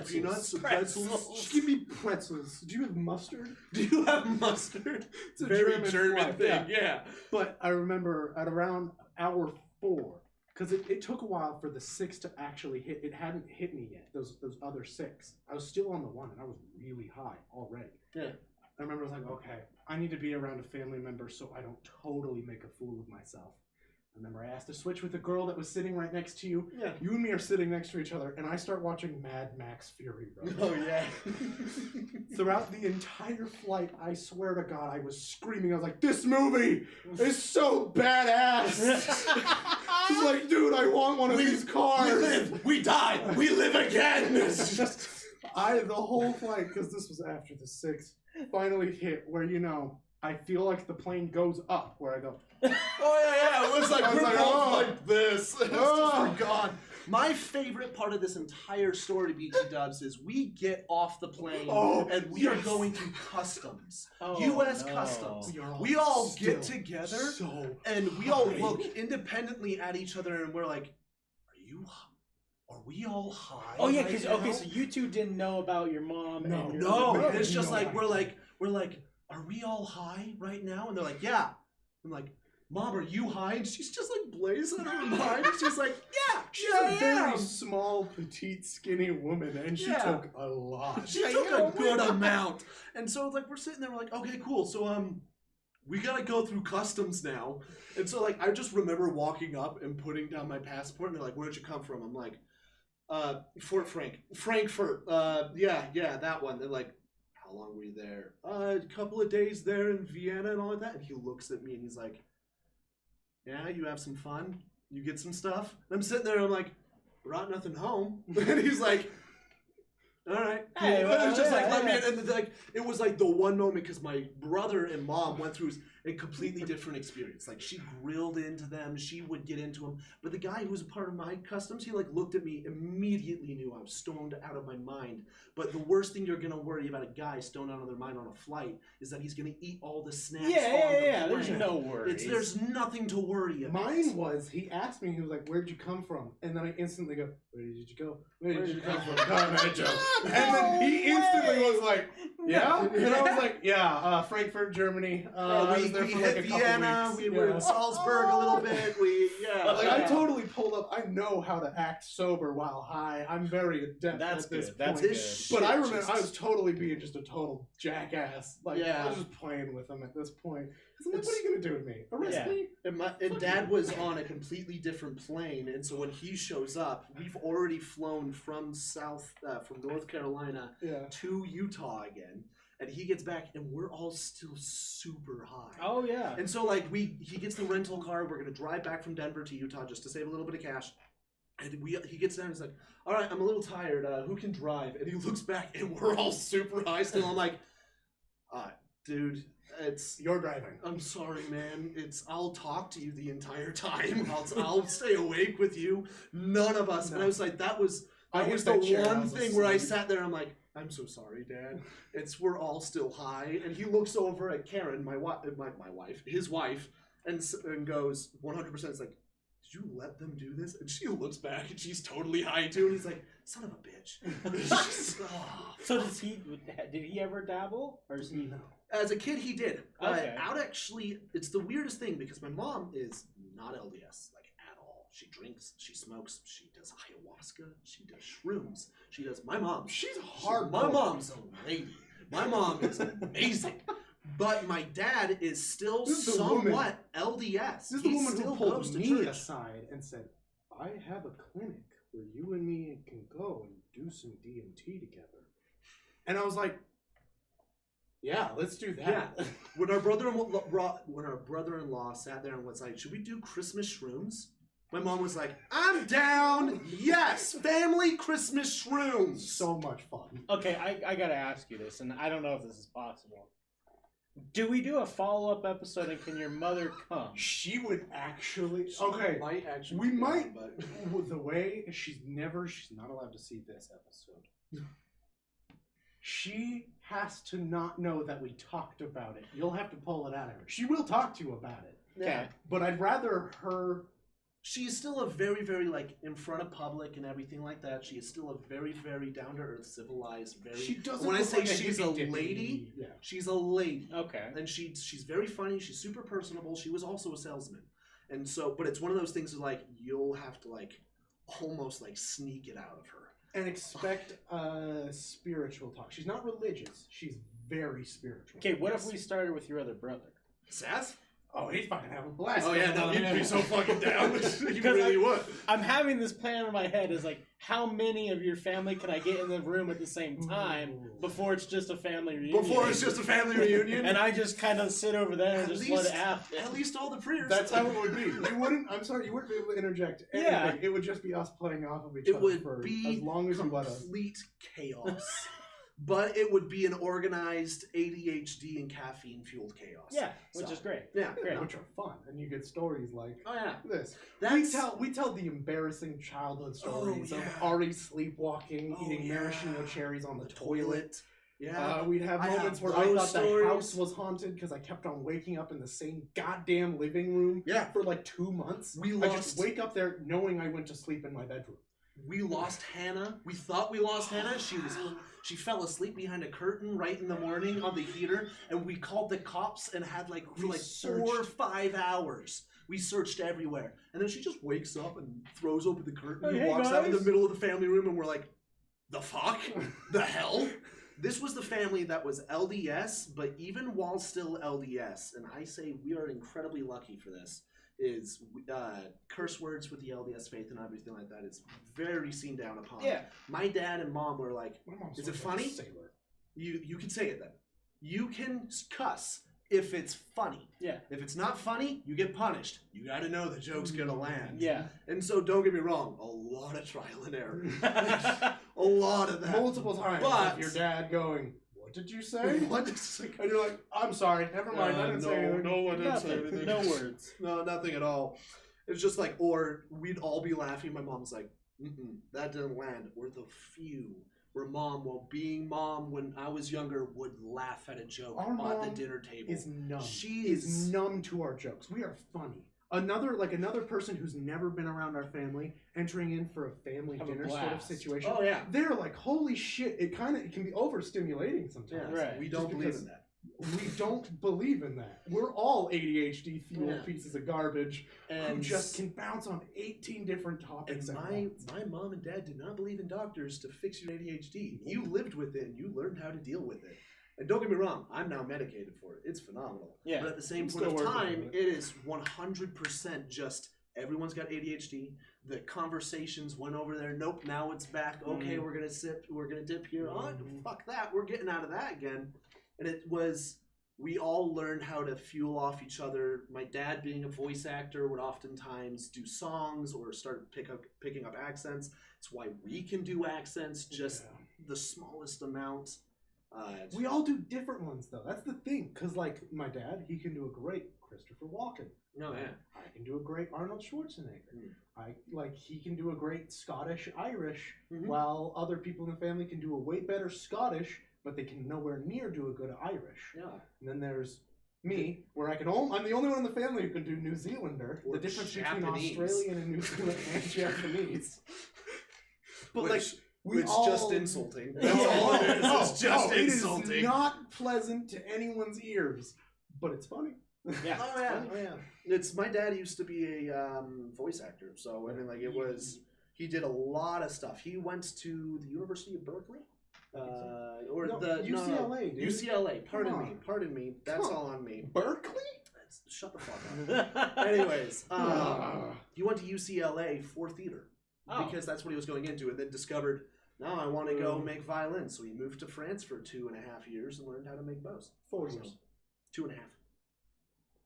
peanuts, some pretzels? Just give me pretzels. Do you have mustard? Do you have mustard?" It's a very German thing. Yeah. But I remember at around hour 4, because it took a while for the 6 to actually hit. It hadn't hit me yet. Those other 6. I was still on the 1, and I was really high already. Yeah. I remember I was like, okay, I need to be around a family member so I don't totally make a fool of myself. I remember I asked to switch with the girl that was sitting right next to you. Yeah. You and me are sitting next to each other, and I start watching Mad Max Fury Road. Oh, yeah. Throughout the entire flight, I swear to God, I was screaming. I was like, this movie is so badass. It's like, dude, I want one of these cars. We live, we die, we live again. The whole flight, because this was after the 6th, finally hit where, I feel like the plane goes up, where I go, yeah, it was like, we're both like this. Oh, God. My favorite part of this entire story, BT Dubs, is we get off the plane and we are going through customs. U.S. Customs. We all get together and we all look independently at each other and we're like, are we all high? Oh yeah, because so you two didn't know about your mom. No, it's just like we're like, are we all high right now? And they're like, yeah. I'm like, Mom, are you high? And she's just like blazing her mind. She's like, yeah, she's a very small, petite, skinny woman, and she took a lot. She took a good amount. And so like we're sitting there, we're like, okay, cool. So we gotta go through customs now. And so like I just remember walking up and putting down my passport, and they're like, where'd you come from? I'm like, Frankfurt. Yeah, that one. They're like, how long were you there? A couple of days there in Vienna and all of that. And he looks at me and he's like, yeah, you have some fun? You get some stuff? And I'm sitting there and I'm like, brought nothing home. And he's like, all right. Cool. Hey, well, it was just let me in. And like, it was like the one moment because my brother and mom went through a completely different experience. Like she grilled into them, she would get into them. But the guy who was a part of my customs, he like looked at me, immediately knew I was stoned out of my mind. But the worst thing you're gonna worry about a guy stoned out of their mind on a flight is that he's gonna eat all the snacks on the plane. There's no worries. There's nothing to worry about. Mine was, he asked me, he was like, where'd you come from? And then I instantly go, where did you go? Where did you come from? And then he instantly was like, yeah? And I was like, yeah, Frankfurt, Germany. I was there for like a couple Vienna, weeks. we were in Salzburg a little bit. I totally pulled up. I know how to act sober while high. I'm very adept at this point. That's good. But I remember I was totally being just a total jackass. Like I was just playing with him at this point. I'm like, what are you gonna do with me? Arrest me? And Dad was on a completely different plane, and so when he shows up, we've already flown from North Carolina to Utah again. And he gets back, and we're all still super high. Oh yeah. And so like he gets the rental car. We're gonna drive back from Denver to Utah just to save a little bit of cash. And he gets down and he's like, all right, I'm a little tired. Who can drive? And he looks back, and we're all super high still. I'm like, dude, it's you're driving. I'm sorry, man. I'll talk to you the entire time. I'll stay awake with you. None of us. No. And I was like, that was the one thing where I sat there. And I'm like, I'm so sorry, Dad. We're all still high. And he looks over at Karen, my wife, his wife, and goes 100%. It's like, did you let them do this? And she looks back and she's totally high too. And he's like, son of a bitch. So did he ever dabble? Or is he? No. As a kid, he did. Okay. Actually, it's the weirdest thing because my mom is not LDS, like at all. She drinks, she smokes, she does ayahuasca, she does shrooms, she does. My mom, she's hard. My mom's a lady. My mom is amazing. But my dad is still somewhat LDS. This is the woman who pulled me aside and said, I have a clinic where you and me can go and do some DMT together. And I was like, yeah, let's do that. Yeah. When our brother-in-law sat there and was like, should we do Christmas shrooms? My mom was like, I'm down. Yes, family Christmas shrooms. So much fun. Okay, I gotta ask you this, and I don't know if this is possible. Do we do a follow-up episode and can your mother come? She would actually. She Okay. might actually. We be might. down, but With the way she's not allowed to see this episode. She has to not know that we talked about it. You'll have to pull it out of her. She will talk to you about it. Okay. But I'd rather her. she's still a very, very like in front of public and everything like that. She is still a very, very down to earth, civilized, very. She doesn't. When I look say like she's a hippy-dippy. lady, Yeah. she's a lady. Okay. And she's very funny. She's super personable. She was also a salesman, and so, but it's one of those things that, like, you'll have to like almost like sneak it out of her. And expect spiritual talk. She's not religious. She's very spiritual. Okay, what if we started with your other brother? Seth? Oh, he's fucking having a blast. Oh yeah, no, he'd be so fucking down. He Because really would. I'm having this plan in my head is like, how many of your family can I get in the room at the same time before it's just a family reunion? Before it's just a family reunion. And I just kind of sit over there and At just least- let it happen. At least all the Priers. That's how it would be. You wouldn't. I'm sorry. You wouldn't be able to interject anything. Yeah. It would just be us playing off of each It other would for be as long as you let us. complete chaos. But it would be an organized ADHD and caffeine fueled chaos. Yeah, which So, is great. Yeah. Great. Which are fun, and you get stories like Oh yeah. this. That's We tell the embarrassing childhood stories yeah. of Ari sleepwalking, Oh, eating yeah. maraschino cherries on the toilet. Yeah. We'd have I moments have where I those thought stories. the house was haunted because I kept on waking up in the same goddamn living room Yeah. for like 2 months. We I lost- just wake up there knowing I went to sleep in my bedroom. We lost Hannah. We thought we lost Hannah. She fell asleep behind a curtain right in the morning on the heater, and we called the cops and had like for We like searched. 4 or 5 hours. We searched everywhere, and then she just wakes up and throws open the curtain Oh, and hey, walks out in the guys. middle of the family room, and we're like, "The fuck, the hell." This was the family that was LDS, but even while still LDS, and I say we are incredibly lucky for this, is curse words with the LDS faith and everything like that is very seen down upon. Yeah. My dad and mom were like, My mom's Is it sort of funny? a sailor. you can say it then. You can cuss if it's funny. Yeah. If it's not funny, you get punished. You got to know the joke's going to land. Yeah. And so don't get me wrong, a lot of trial and error. A lot of that. Multiple times. But- of your dad going, "What did you say?" What is like, And you're like, "I'm sorry, never mind. I didn't say anything." No, I didn't say Nothing. anything. No words. No, nothing at all. It's just like, or we'd all be laughing. My mom's like, that didn't land. Or the few where mom, while being mom when I was younger, would laugh at a joke Our at the mom dinner table. Is numb. She is is numb to our jokes. We are funny. Another person who's never been around our family entering in for a family Have a dinner sort of blast. situation. Oh yeah. They're like, holy shit! It can be overstimulating sometimes. Yeah. Right. We don't Just believe because- in that. We don't believe in that. We're all ADHD fueled Yeah. pieces of garbage who And just can bounce on 18 different topics. And at my once. mom and dad did not believe in doctors to fix your ADHD. You lived with it and you learned how to deal with it. And don't get me wrong, I'm now medicated for it. It's phenomenal. Yeah. But at the same I'm point still of working time, on it is 100% just everyone's got ADHD. The conversations went over there. Nope, now it's back. Okay, we're gonna dip here. Oh, fuck that. We're getting out of that again. And it was, we all learned how to fuel off each other. My dad, being a voice actor, would oftentimes do songs or start picking up accents. It's why we can do accents, just Yeah. the smallest amount. We all do different ones though. That's the thing. Cause like my dad, he can do a great Christopher Walken. No, yeah. I can do a great Arnold Schwarzenegger. Mm. He can do a great Scottish Irish, Mhm. while other people in the family can do a way better Scottish, but they can nowhere near do a good Irish. Yeah. And then there's me, where I'm the only one in the family who can do New Zealander. Or the difference Japanese. between Australian and New Zealand and Japanese. But Which- like we it's all, just insulting. Yeah. That's all it is. Oh, It's just it insulting. is not pleasant to anyone's ears, but it's funny. Yeah. Oh yeah, oh yeah. It's my dad used to be a voice actor, so I mean, like he did a lot of stuff. He went to the University of Berkeley, or No, the UCLA, dude. UCLA. Come on. Pardon me. That's Come all on me. Berkeley? Shut the fuck up. Anyways, he went to UCLA for theater Oh. because that's what he was going into, and then discovered. Now I want to go make violins, so he moved to France for 2.5 years and learned how to make bows. 4 So, years. 2.5.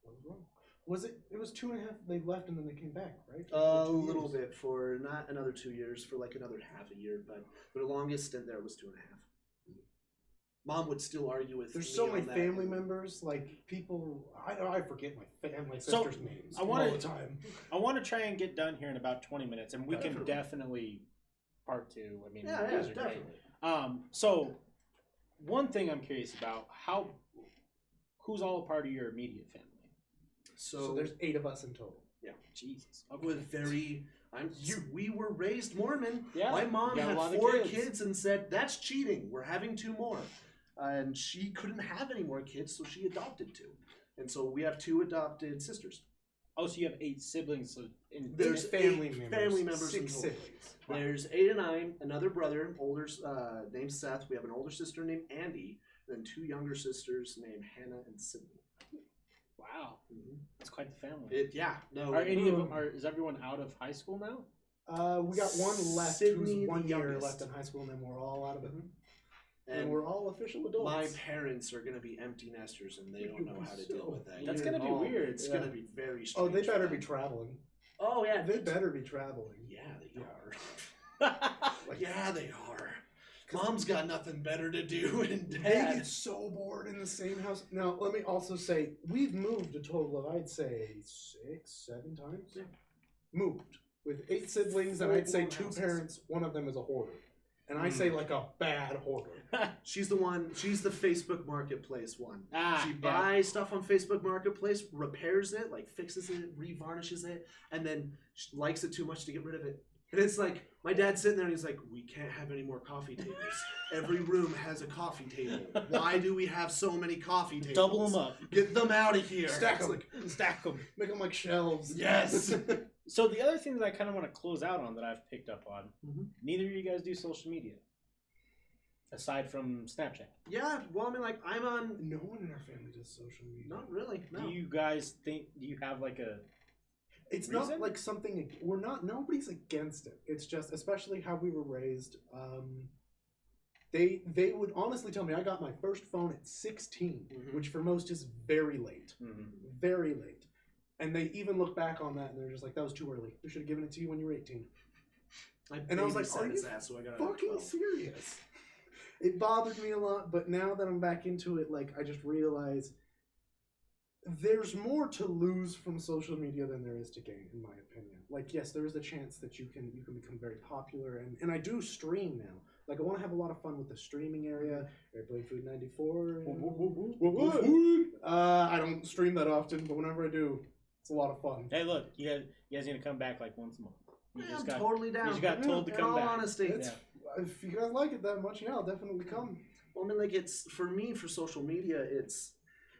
What was wrong? Was it? It was 2.5. They left and then they came back, right? A For 2 little years. bit for not another 2 years, for like another half a year, but their longest stint there was 2.5. Mom would still argue with There's me so many on that. family members, like people. I forget my So, sisters' names I wanna- all the time. I want to try and get done here in about 20 minutes, and we can Definitely. definitely part two. I mean, you Yeah, guys are great. definitely. So one thing I'm curious about, who's all a part of your immediate family? So there's 8 of us in total. Jesus. We were raised Mormon. Yeah, My mom you got a had lot of 4 kids. kids and said, that's cheating. We're having 2 more. And she couldn't have any more kids, so she adopted 2. And so we have 2 adopted sisters. Oh, so you have 8 siblings. So There's family 8 members. family members 6 in total. siblings. There's Aidan and I, another brother, older, named Seth. We have an older sister named Andy, and then 2 younger sisters named Hannah and Sydney. wow, that's quite the family. No. Are any of them? Is everyone out of high school now? We got one left Sydney, who's 1 the year youngest. left in high school, and then we're all out of it. And And we're all official adults. my parents are going to be empty nesters, and they don't know how to deal with that. That's yet. gonna be weird. It's Yeah. going to be very Oh, strange. they better for be them. traveling. Oh, yeah. They better be traveling. Yeah, they Yeah. are. Yeah, they are. Mom's got nothing better to do, and They Dad. get so bored in the same house. Now, let me also say, we've moved a total of, I'd say, 6, 7 times. Yeah. Moved. With 8 siblings, and Full I'd say blown 2 houses. parents, one of them is a hoarder. And I say like a bad hoarder. She's the Facebook Marketplace one. Ah, She yeah. buys stuff on Facebook Marketplace, repairs it, like fixes it, revarnishes it, and then she likes it too much to get rid of it. And it's like, my dad's sitting there and he's like, we can't have any more coffee tables. Every room has a coffee table. Why do we have so many coffee tables? Double them up. Get them out of here. Stack It's 'em. like, Stack them. Make them like shelves. yes. So the other thing that I kind of want to close out on that I've picked up on, neither of you guys do social media, aside from Snapchat. Yeah, well, I mean, like, I'm on. No one in our family does social media. Not really. No. Do you guys think? Do you have like a? It's reason? not like something we're not. Nobody's against it. It's just, especially how we were raised. They would honestly tell me I got my first phone at 16, which for most is very late, very late. And they even look back on that and they're just like, that was too early. We should have given it to you when you were 18. And I was like, are you so I got fucking serious? It bothered me a lot, but now that I'm back into it, like, I just realize there's more to lose from social media than there is to gain, in my opinion. Like, yes, there is a chance that you can become very popular, and I do stream now. Like, I want to have a lot of fun with the streaming area. Airplane Food 94. I don't stream that often, but whenever I do, it's a lot of fun. Hey, look, you guys need to come back like once a month. You Yeah, just I'm got totally down. you just got told to In come all back. honesty. It's, if you guys like it that much, yeah, I'll definitely come. Well, I mean, like, it's for me, for social media, it's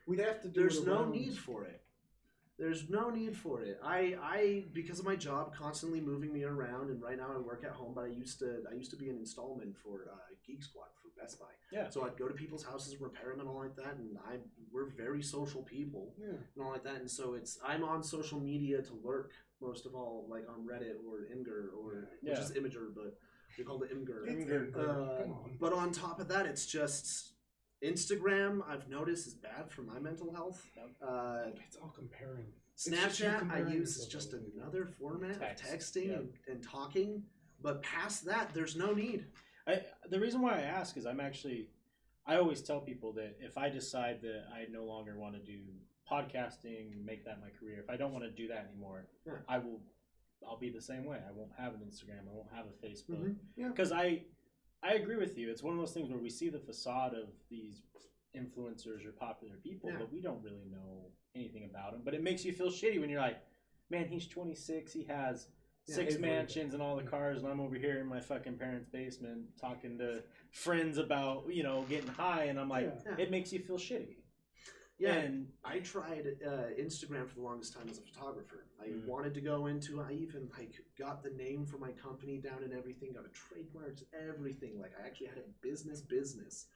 We'd have to do there's it no around- need for it. There's no need for it. I because of my job constantly moving me around, and right now I work at home, but I used to be an installment for Geek Squad for Best Buy. Yeah. So I'd go to people's houses, repair them, and all like that, and we're very social people Yeah. and all like that, and so I'm on social media to lurk most of all, like on Reddit or Imgur or which Yeah. is Imager, but we call it Imgur. Imgur. Come on. But on top of that, it's just Instagram. I've noticed is bad for my mental health. It's all comparing. It's just you Snapchat I comparing use is yourself just to other people. another format Text, of texting yep. and talking. But past that, there's no need. The reason why I ask is I always tell people that if I decide that I no longer want to do podcasting, make that my career, if I don't want to do that anymore, Yeah. I'll be the same way. I won't have an Instagram. I won't have a Facebook. Mhm. Yeah. Because I agree with you. It's one of those things where we see the facade of these influencers or popular people, Yeah. but we don't really know anything about them. But it makes you feel shitty when you're like, man, he's 26. He has Yeah, 6 everything. mansions and all the cars, and I'm over here in my fucking parents' basement talking to friends about, getting high, and I'm like, Yeah. it makes you feel shitty. Yeah, And I tried Instagram for the longest time as a photographer. I Mhm. wanted to go into. I even got the name for my company down and everything. Got a trademarks, everything. Like I actually had a business.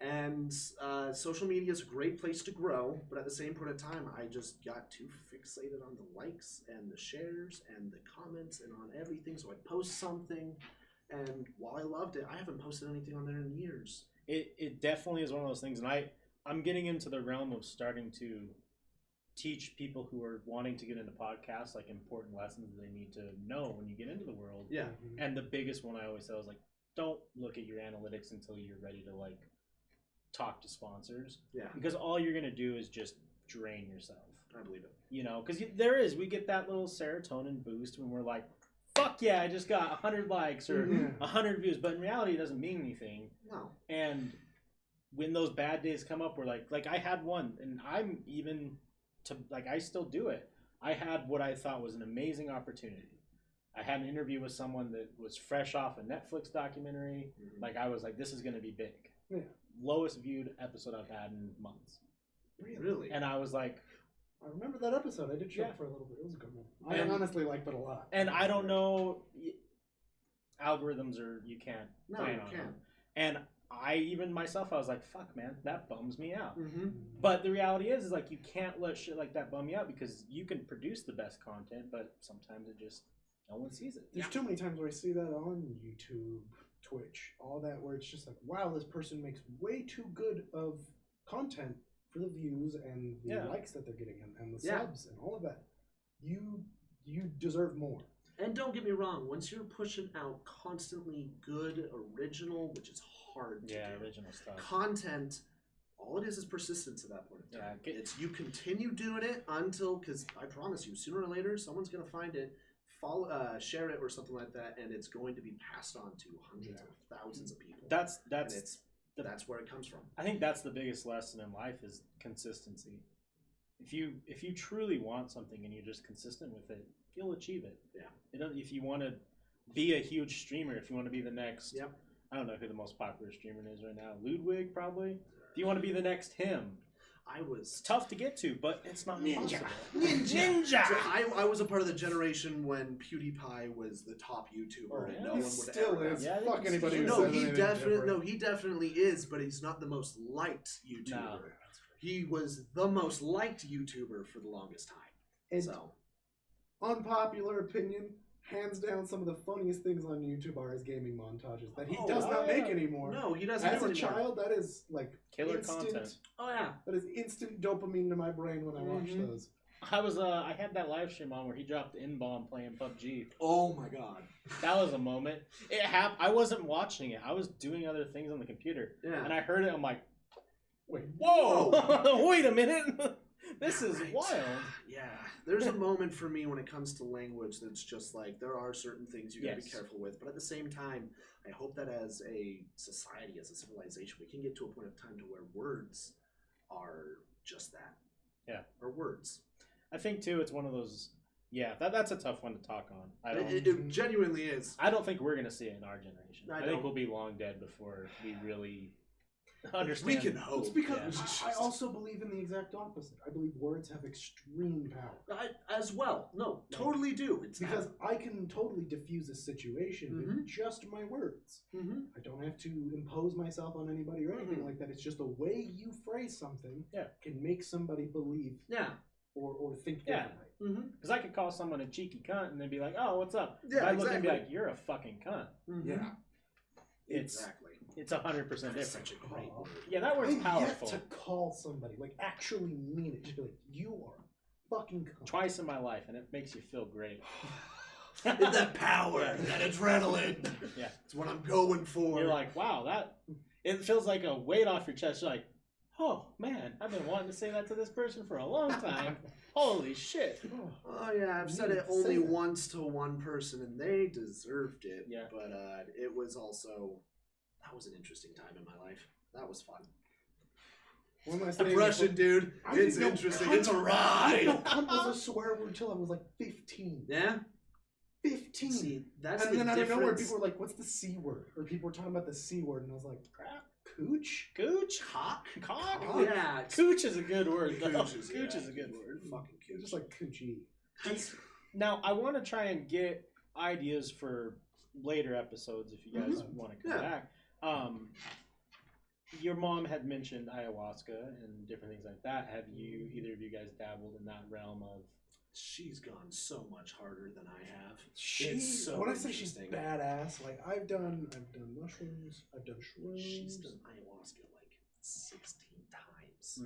And social media is a great place to grow, but at the same point of time, I just got too fixated on the likes and the shares and the comments and on everything. So I'd post something, and while I loved it, I haven't posted anything on there in years. it definitely is one of those things, and I'm getting into the realm of starting to teach people who are wanting to get into podcasts, like important lessons they need to know when you get into the world. Yeah. And the biggest one I always tell is like, don't look at your analytics until you're ready to talk to sponsors. Yeah. Because all you're going to do is just drain yourself. I believe it. You know, because we get that little serotonin boost when we're like, fuck yeah, I just got 100 likes or 100 views. But in reality, it doesn't mean anything. No. And when those bad days come up, we're like I had one, and I'm even I still do it. I had what I thought was an amazing opportunity. I had an interview with someone that was fresh off a Netflix documentary. Like, I was like, this is going to be big. Yeah. Lowest viewed episode I've had in months. Really? And I was like, I remember that episode. I did show up for a little bit. It was a good one. I honestly liked it a lot. And I don't know, algorithms you can't plan on them. And I even myself, I was like, fuck, man, that bums me out. But the reality is like, you can't let shit like that bum you out, because you can produce the best content, but sometimes it just, no one sees it. There's too many times where I see that on YouTube, Twitch, all that, where it's just like, wow, this person makes way too good of content for the views and the likes that they're getting and the subs and all of that. You deserve more. And don't get me wrong, once you're pushing out constantly good, original, which is hard to do, original stuff. Content, all it is persistence at that point in time. It's you continue doing it until, because I promise you, sooner or later, someone's going to find it, share it or something like that, and it's going to be passed on to hundreds of thousands of people. That's where it comes from. I think that's the biggest lesson in life, is consistency. If you truly want something and you're just consistent with it, you'll achieve it. Yeah. If you want to be a huge streamer, if you want to be the next, I don't know who the most popular streamer is right now, Ludwig probably. If you want to be the next him, it's tough to get to, but it's not impossible. Ninja. So I was a part of the generation when PewDiePie was the top YouTuber, and no one would still ever. Is. Fuck anybody who No, says anything different. he definitely is, but he's not the most liked YouTuber. No. He was the most liked YouTuber for the longest time. And unpopular opinion, hands down, some of the funniest things on YouTube are his gaming montages that he does not make anymore. No, he doesn't. As a child, that is like killer instant content. Oh yeah, that is instant dopamine to my brain when I watch those. I had that live stream on where he dropped the N-bomb playing PUBG. Oh my god, that was a moment. It happened. I wasn't watching it. I was doing other things on the computer, and I heard it. I'm like, wait, whoa, wait a minute. This is wild. Yeah, there's a moment for me when it comes to language that's just like, there are certain things you gotta be careful with, but at the same time, I hope that as a society, as a civilization, we can get to a point of time to where words are just that. Yeah. Or words. I think too, it's one of those. Yeah, that's a tough one to talk on. It genuinely is. I don't think we're gonna see it in our generation. I think we'll be long dead before we really understand. We can hope. It's because I also believe in the exact opposite. I believe words have extreme power. As well. No, totally do. It's because I can totally diffuse a situation with just my words. I don't have to impose myself on anybody or anything like that. It's just the way you phrase something can make somebody believe or think differently. Because I could call someone a cheeky cunt and they'd be like, oh, what's up? Yeah, I look and be like, you're a fucking cunt. Yeah. It's 100% different. Such a great word. Yeah, that word's powerful. Yet to call somebody, like actually mean it, just be like, you are fucking cunt. Twice in my life, and it makes you feel great. That power, that adrenaline. Yeah. It's what I'm going for. You're like, wow, it feels like a weight off your chest. You're like, oh man, I've been wanting to say that to this person for a long time. Holy shit. Oh yeah, I've said it only once to one person, and they deserved it. Yeah. But it was also, that was an interesting time in my life. That was fun. What am I saying? Depression, dude. It's interesting. It's a ride. I didn't know cunt was a swear word until I was like 15. Yeah? 15. See, that's and the then out of nowhere, difference. people were like, what's the C word? Or people were talking about the C word, and I was like, crap. Cooch? Cock? Cock? Yeah. Cooch is a good word, though. Cooch Is a good word. Fucking It's just like coochie. Now, I want to try and get ideas for later episodes if you guys want to come back. Your mom had mentioned ayahuasca and different things like that. Have either of you guys dabbled in that realm of... She's gone so much harder than I have. When I say she's badass, like I've done mushrooms, I've done shrooms. She's done ayahuasca like 16 times.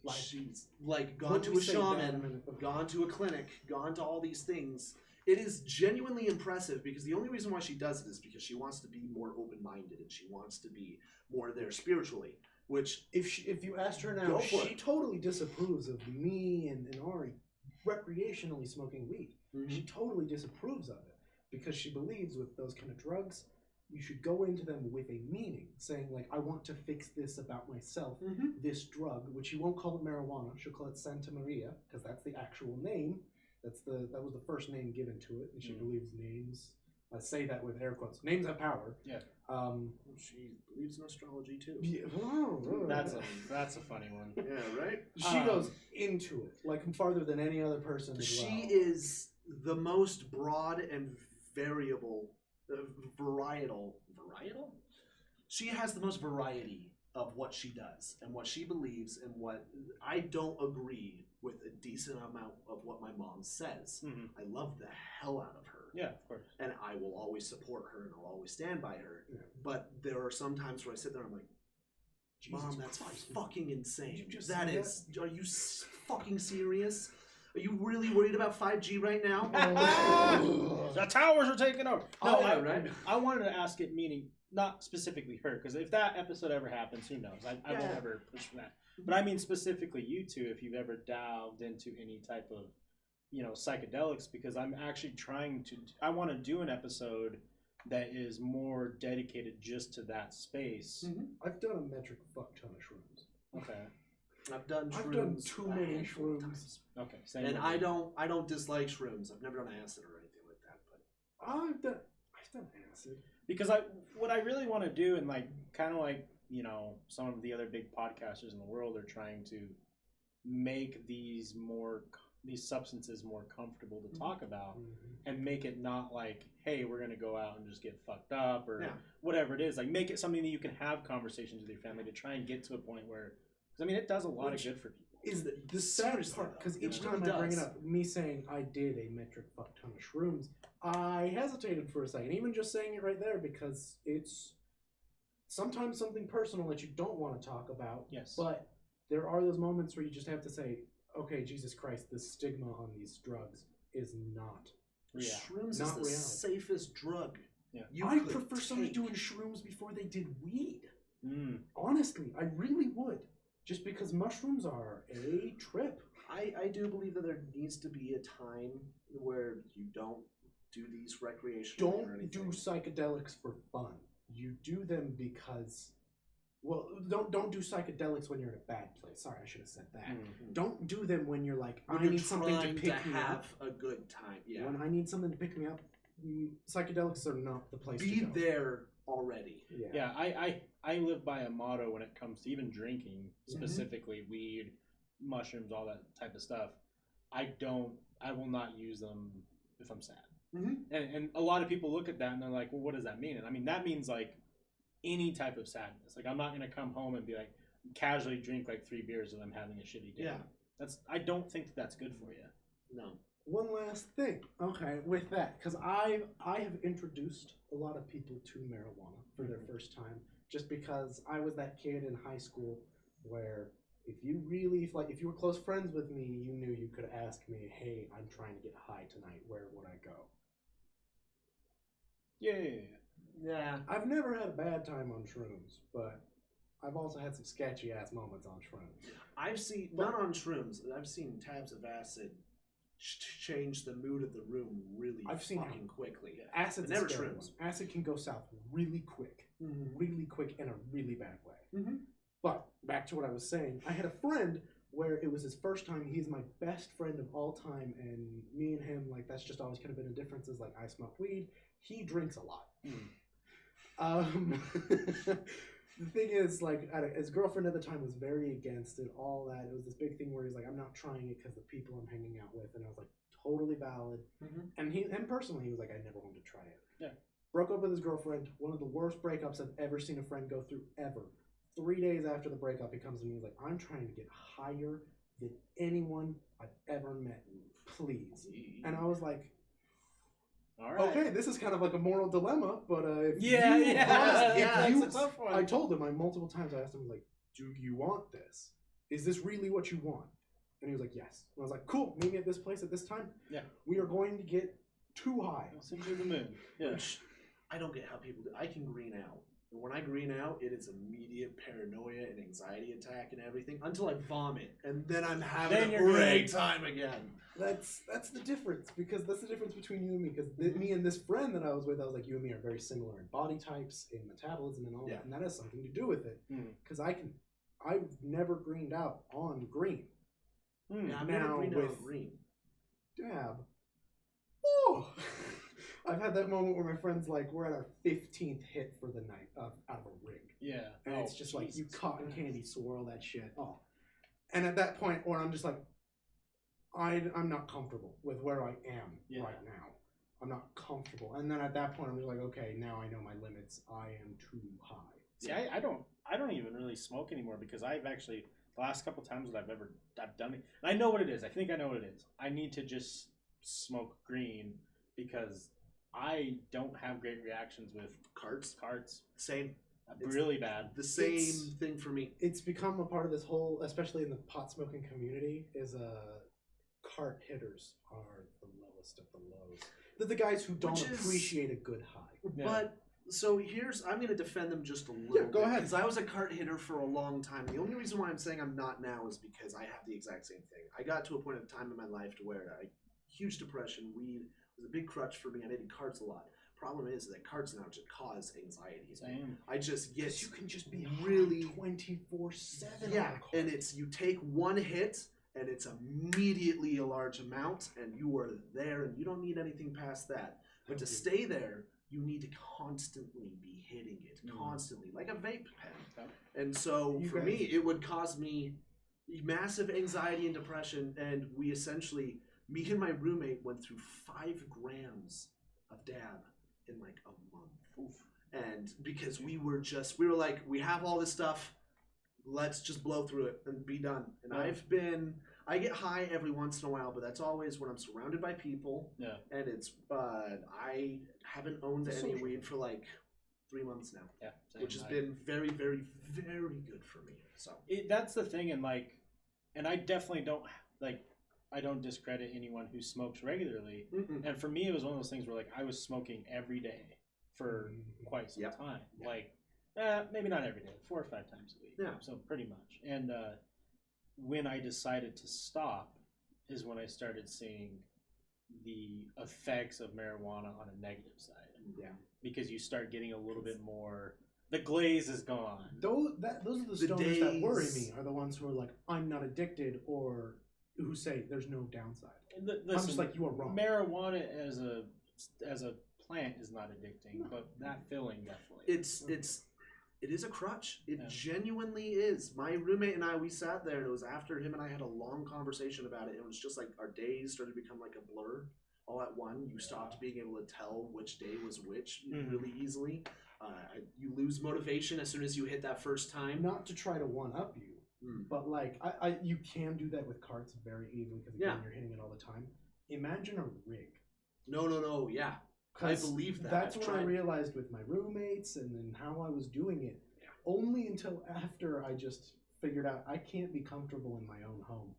Like she's like gone to a shaman, gone to a clinic, gone to all these things. It is genuinely impressive because the only reason why she does it is because she wants to be more open-minded and she wants to be more there spiritually. Which if you asked her now, Go for she it. totally disapproves of me and Ari recreationally smoking weed. She totally disapproves of it because she believes with those kind of drugs, you should go into them with a meaning, saying like, I want to fix this about myself, this drug, which she won't call it marijuana, she'll call it Santa Maria, because that's the actual name. That was the first name given to it, and she believes names. I say that with air quotes. Names have power. Yeah. She believes in astrology too. That's a funny one. Yeah, right? She goes into it like farther than any other person. she is the most broad and variable, varietal. She has the most variety of what she does and what she believes and what I don't agree with a decent amount of what my mom says. I love the hell out of her. Yeah, of course. And I will always support her and I'll always stand by her. Yeah. But there are some times where I sit there and I'm like, Mom, that's fucking insane. Are you fucking serious? Are you really worried about 5G right now? The towers are taking over. No, right? I wanted to ask it meaning, not specifically her, because if that episode ever happens, who knows? I won't ever push for that. But I mean specifically you two, if you've ever delved into any type of, psychedelics, because I'm actually I want to do an episode that is more dedicated just to that space. I've done a metric fuck ton of shrooms. Okay. I've done too many shrooms. Okay. Same and with I don't dislike shrooms. I've never done acid or anything like that, but I've done acid. Because what I really want to do, and kind of like some of the other big podcasters in the world are trying to make these substances more comfortable to talk about, and make it not like, hey, we're gonna go out and just get fucked up or whatever it is. Like, make it something that you can have conversations with your family to try and get to a point where, because I mean, it does a lot of good for people. Is the sad part, because each time I bring it up, me saying I did a metric fuck ton of shrooms, I hesitated for a second, even just saying it right there, because it's sometimes something personal that you don't want to talk about. Yes. But there are those moments where you just have to say, okay, Jesus Christ, the stigma on these drugs is not real. Shrooms not is the reality. safest drug. Yeah. I prefer somebody doing shrooms before they did weed. Honestly, I really would. Just because mushrooms are a trip. I do believe that there needs to be a time where you don't do these recreationally. Don't do psychedelics for fun. You do them because, well, don't do psychedelics when you're in a bad place. Sorry, I should have said that. Don't do them when you're like, I need something to pick me up. Have a good time. Yeah. When I need something to pick me up, psychedelics are not the place to be go. there already. Yeah, I live by a motto when it comes to even drinking, specifically weed, mushrooms, all that type of stuff. I will not use them if I'm sad. And a lot of people look at that and they're like, well, what does that mean? And I mean, that means like any type of sadness. Like, I'm not going to come home and be like, casually drink like 3 beers and I'm having a shitty day. Yeah. I don't think that's good for you. No. One last thing, okay, with that, because I have introduced a lot of people to marijuana for their first time, just because I was that kid in high school where if you were close friends with me, you knew you could ask me, hey, I'm trying to get high tonight, where would I go? Yeah. I've never had a bad time on shrooms, but I've also had some sketchy ass moments on shrooms. I've seen, not on shrooms, I've seen tabs of acid change the mood of the room really fucking quickly. Acid's never shrooms. Acid can go south really quick in a really bad way. But back to what I was saying, I had a friend where it was his first time. He's my best friend of all time, and me and him, like, that's just always kind of been a difference. Is like, I smoke weed, he drinks a lot. The thing is, like, his girlfriend at the time was very against it, all that. It was this big thing where he's like, I'm not trying it because the people I'm hanging out with. And I was like, totally valid. And him personally, he was like, I never wanted to try it. Yeah. Broke up with his girlfriend. One of the worst breakups I've ever seen a friend go through, ever. 3 days after the breakup, he comes to me and he's like, I'm trying to get higher than anyone I've ever met. Please. And I was like, all right. Okay, this is kind of like a moral dilemma, but it's a tough one. I told him multiple times. I asked him, like, do you want this? Is this really what you want? And he was like, yes. And I was like, cool. Meet me at this place at this time. Yeah. We are going to get too high. I'll send you the moon. Yeah. Which I don't get how people do. I can green out. And when I green out, it is immediate paranoia and anxiety attack and everything until I vomit, and then I'm having a great time again. That's the difference, because that's the difference between you and me. Because me and this friend that I was with, I was like, you and me are very similar in body types, in metabolism, and all that, and that has something to do with it. Because I've never greened out on green. Yeah, I've never greened out on green. Dab. Oh. I've had that moment where my friend's like, we're at our 15th hit for the night out of a rig. Yeah. And it's just like, you cotton candy swirl that shit. Oh. And at that point where I'm just like, I'm not comfortable with where I am right now. I'm not comfortable. And then at that point I'm just like, okay, now I know my limits. I am too high. See, I don't even really smoke anymore, because I've actually, the last couple times that I've done it, and I know what it is. I think I know what it is. I need to just smoke green, because I don't have great reactions with carts. Same. Really bad. The same thing for me. It's become a part of this whole, especially in the pot smoking community, is cart hitters are the lowest of the lows. They're the guys who don't appreciate a good high. Yeah. But so I'm going to defend them just a little bit. Go ahead. Because I was a cart hitter for a long time. The only reason why I'm saying I'm not now is because I have the exact same thing. I got to a point of time in my life to where huge depression, weed was a big crutch for me. I did carts a lot. Problem is that carts now just cause anxiety. Same. I just get you can just be really 24/7. Yeah, and you take one hit and it's immediately a large amount, and you are there, and you don't need anything past that. But to stay there, you need to constantly be hitting it, constantly, like a vape pen. And so for me, it would cause me massive anxiety and depression, and we essentially, me and my roommate went through 5 grams of dab in like a month. Oof. And because we were like, we have all this stuff, let's just blow through it and be done. And I get high every once in a while, but that's always when I'm surrounded by people. Yeah. And I haven't owned any weed for like 3 months now. Yeah. Which has been very, very, very good for me. So that's the thing, and I definitely don't I don't discredit anyone who smokes regularly. Mm-mm. And for me, it was one of those things where I was smoking every day for quite some time. Yeah. Maybe not every day, 4 or 5 times a week. Yeah. So pretty much. And when I decided to stop is when I started seeing the effects of marijuana on a negative side. Yeah. Because you start getting a little bit more, the glaze is gone. Those are the stoners that worry me, are the ones who are like, I'm not addicted, or who say there's no downside. Listen, I'm just like, you are wrong. Marijuana as a plant is not addicting, but that feeling definitely. It is a crutch. It genuinely is. My roommate and I, we sat there, and it was after him and I had a long conversation about it. It was just like our days started to become like a blur all at one. You stopped being able to tell which day was which really easily. You lose motivation as soon as you hit that first time. Not to try to one-up you. But you can do that with carts very easily, because again, you're hitting it all the time. Imagine a rig. No, yeah. I believe that. That's what I realized with my roommates and then how I was doing it. Yeah. Only until after I just figured out I can't be comfortable in my own home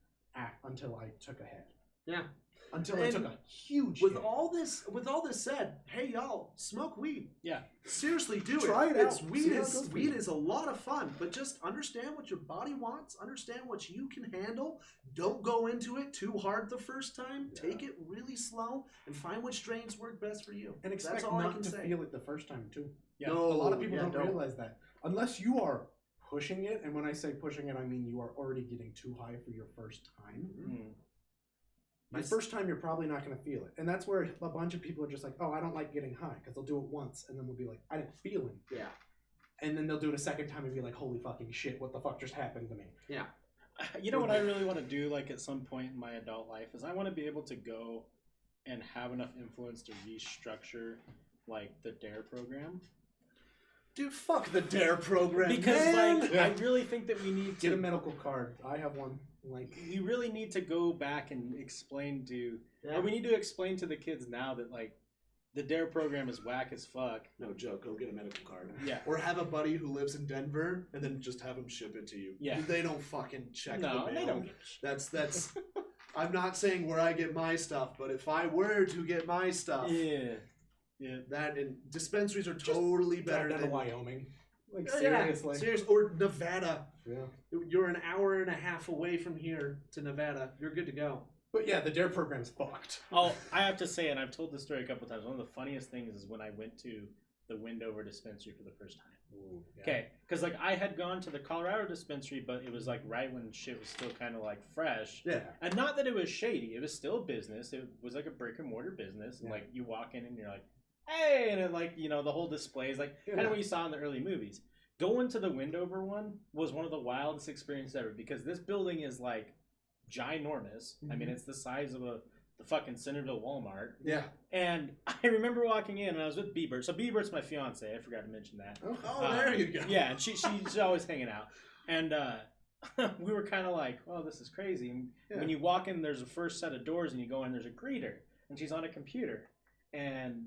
until I took a head. Yeah. Until I took a huge hit. With all this said, hey y'all, smoke weed. Yeah. Seriously, do it. Try it out. Weed is a lot of fun, but just understand what your body wants, understand what you can handle. Don't go into it too hard the first time. Yeah. Take it really slow and find which strains work best for you. And expect not to feel it the first time too. Yeah. No, a lot of people don't realize that. Unless you are pushing it, and when I say pushing it, I mean you are already getting too high for your first time. Mm-hmm. The first time, you're probably not going to feel it. And that's where a bunch of people are just like, oh, I don't like getting high, because they'll do it once, and then they'll be like, I didn't feel it. Yeah. And then they'll do it a second time and be like, holy fucking shit, what the fuck just happened to me? Yeah. You know what I really want to do, at some point in my adult life, is I want to be able to go and have enough influence to restructure, the DARE program. Dude, fuck the DARE program, because, I really think that we need to... Get a medical card. I have one. We really need to go back and explain to... Or we need to explain to the kids now that, the DARE program is whack as fuck. No joke. Go get a medical card. Yeah. Or have a buddy who lives in Denver, and then just have him ship it to you. Yeah. They don't fucking check the mail. They don't. That's... I'm not saying where I get my stuff, but if I were to get my stuff... Yeah. That and dispensaries are totally better than Wyoming. Like Yeah, seriously. serious. Or Nevada. Yeah. You're an hour and a half away from here to Nevada. You're good to go. But yeah, the DARE program's fucked. Oh, I have to say, and I've told this story a couple times. One of the funniest things is when I went to the Wendover dispensary for the first time. Ooh, yeah. Okay, because like I had gone to the Colorado dispensary, but it was like right when shit was still kind of like fresh. Yeah. And not that it was shady. It was still business. It was like a brick and mortar business. And Yeah. like you walk in and you're like, hey, and then like, you know, the whole display is like kind Yeah. of what you saw in the early movies. Going to the Wendover one was one of the wildest experiences ever because this building is like ginormous. I mean, it's the size of the fucking Centerville Walmart. Yeah. And I remember walking in and I was with Bieber. So Bieber's my fiance. I forgot to mention that. Oh, there you go. Yeah, and she's always hanging out. And we were kind of like, oh, this is crazy. And when you walk in, there's a first set of doors and you go in, there's a greeter. And she's on a computer. And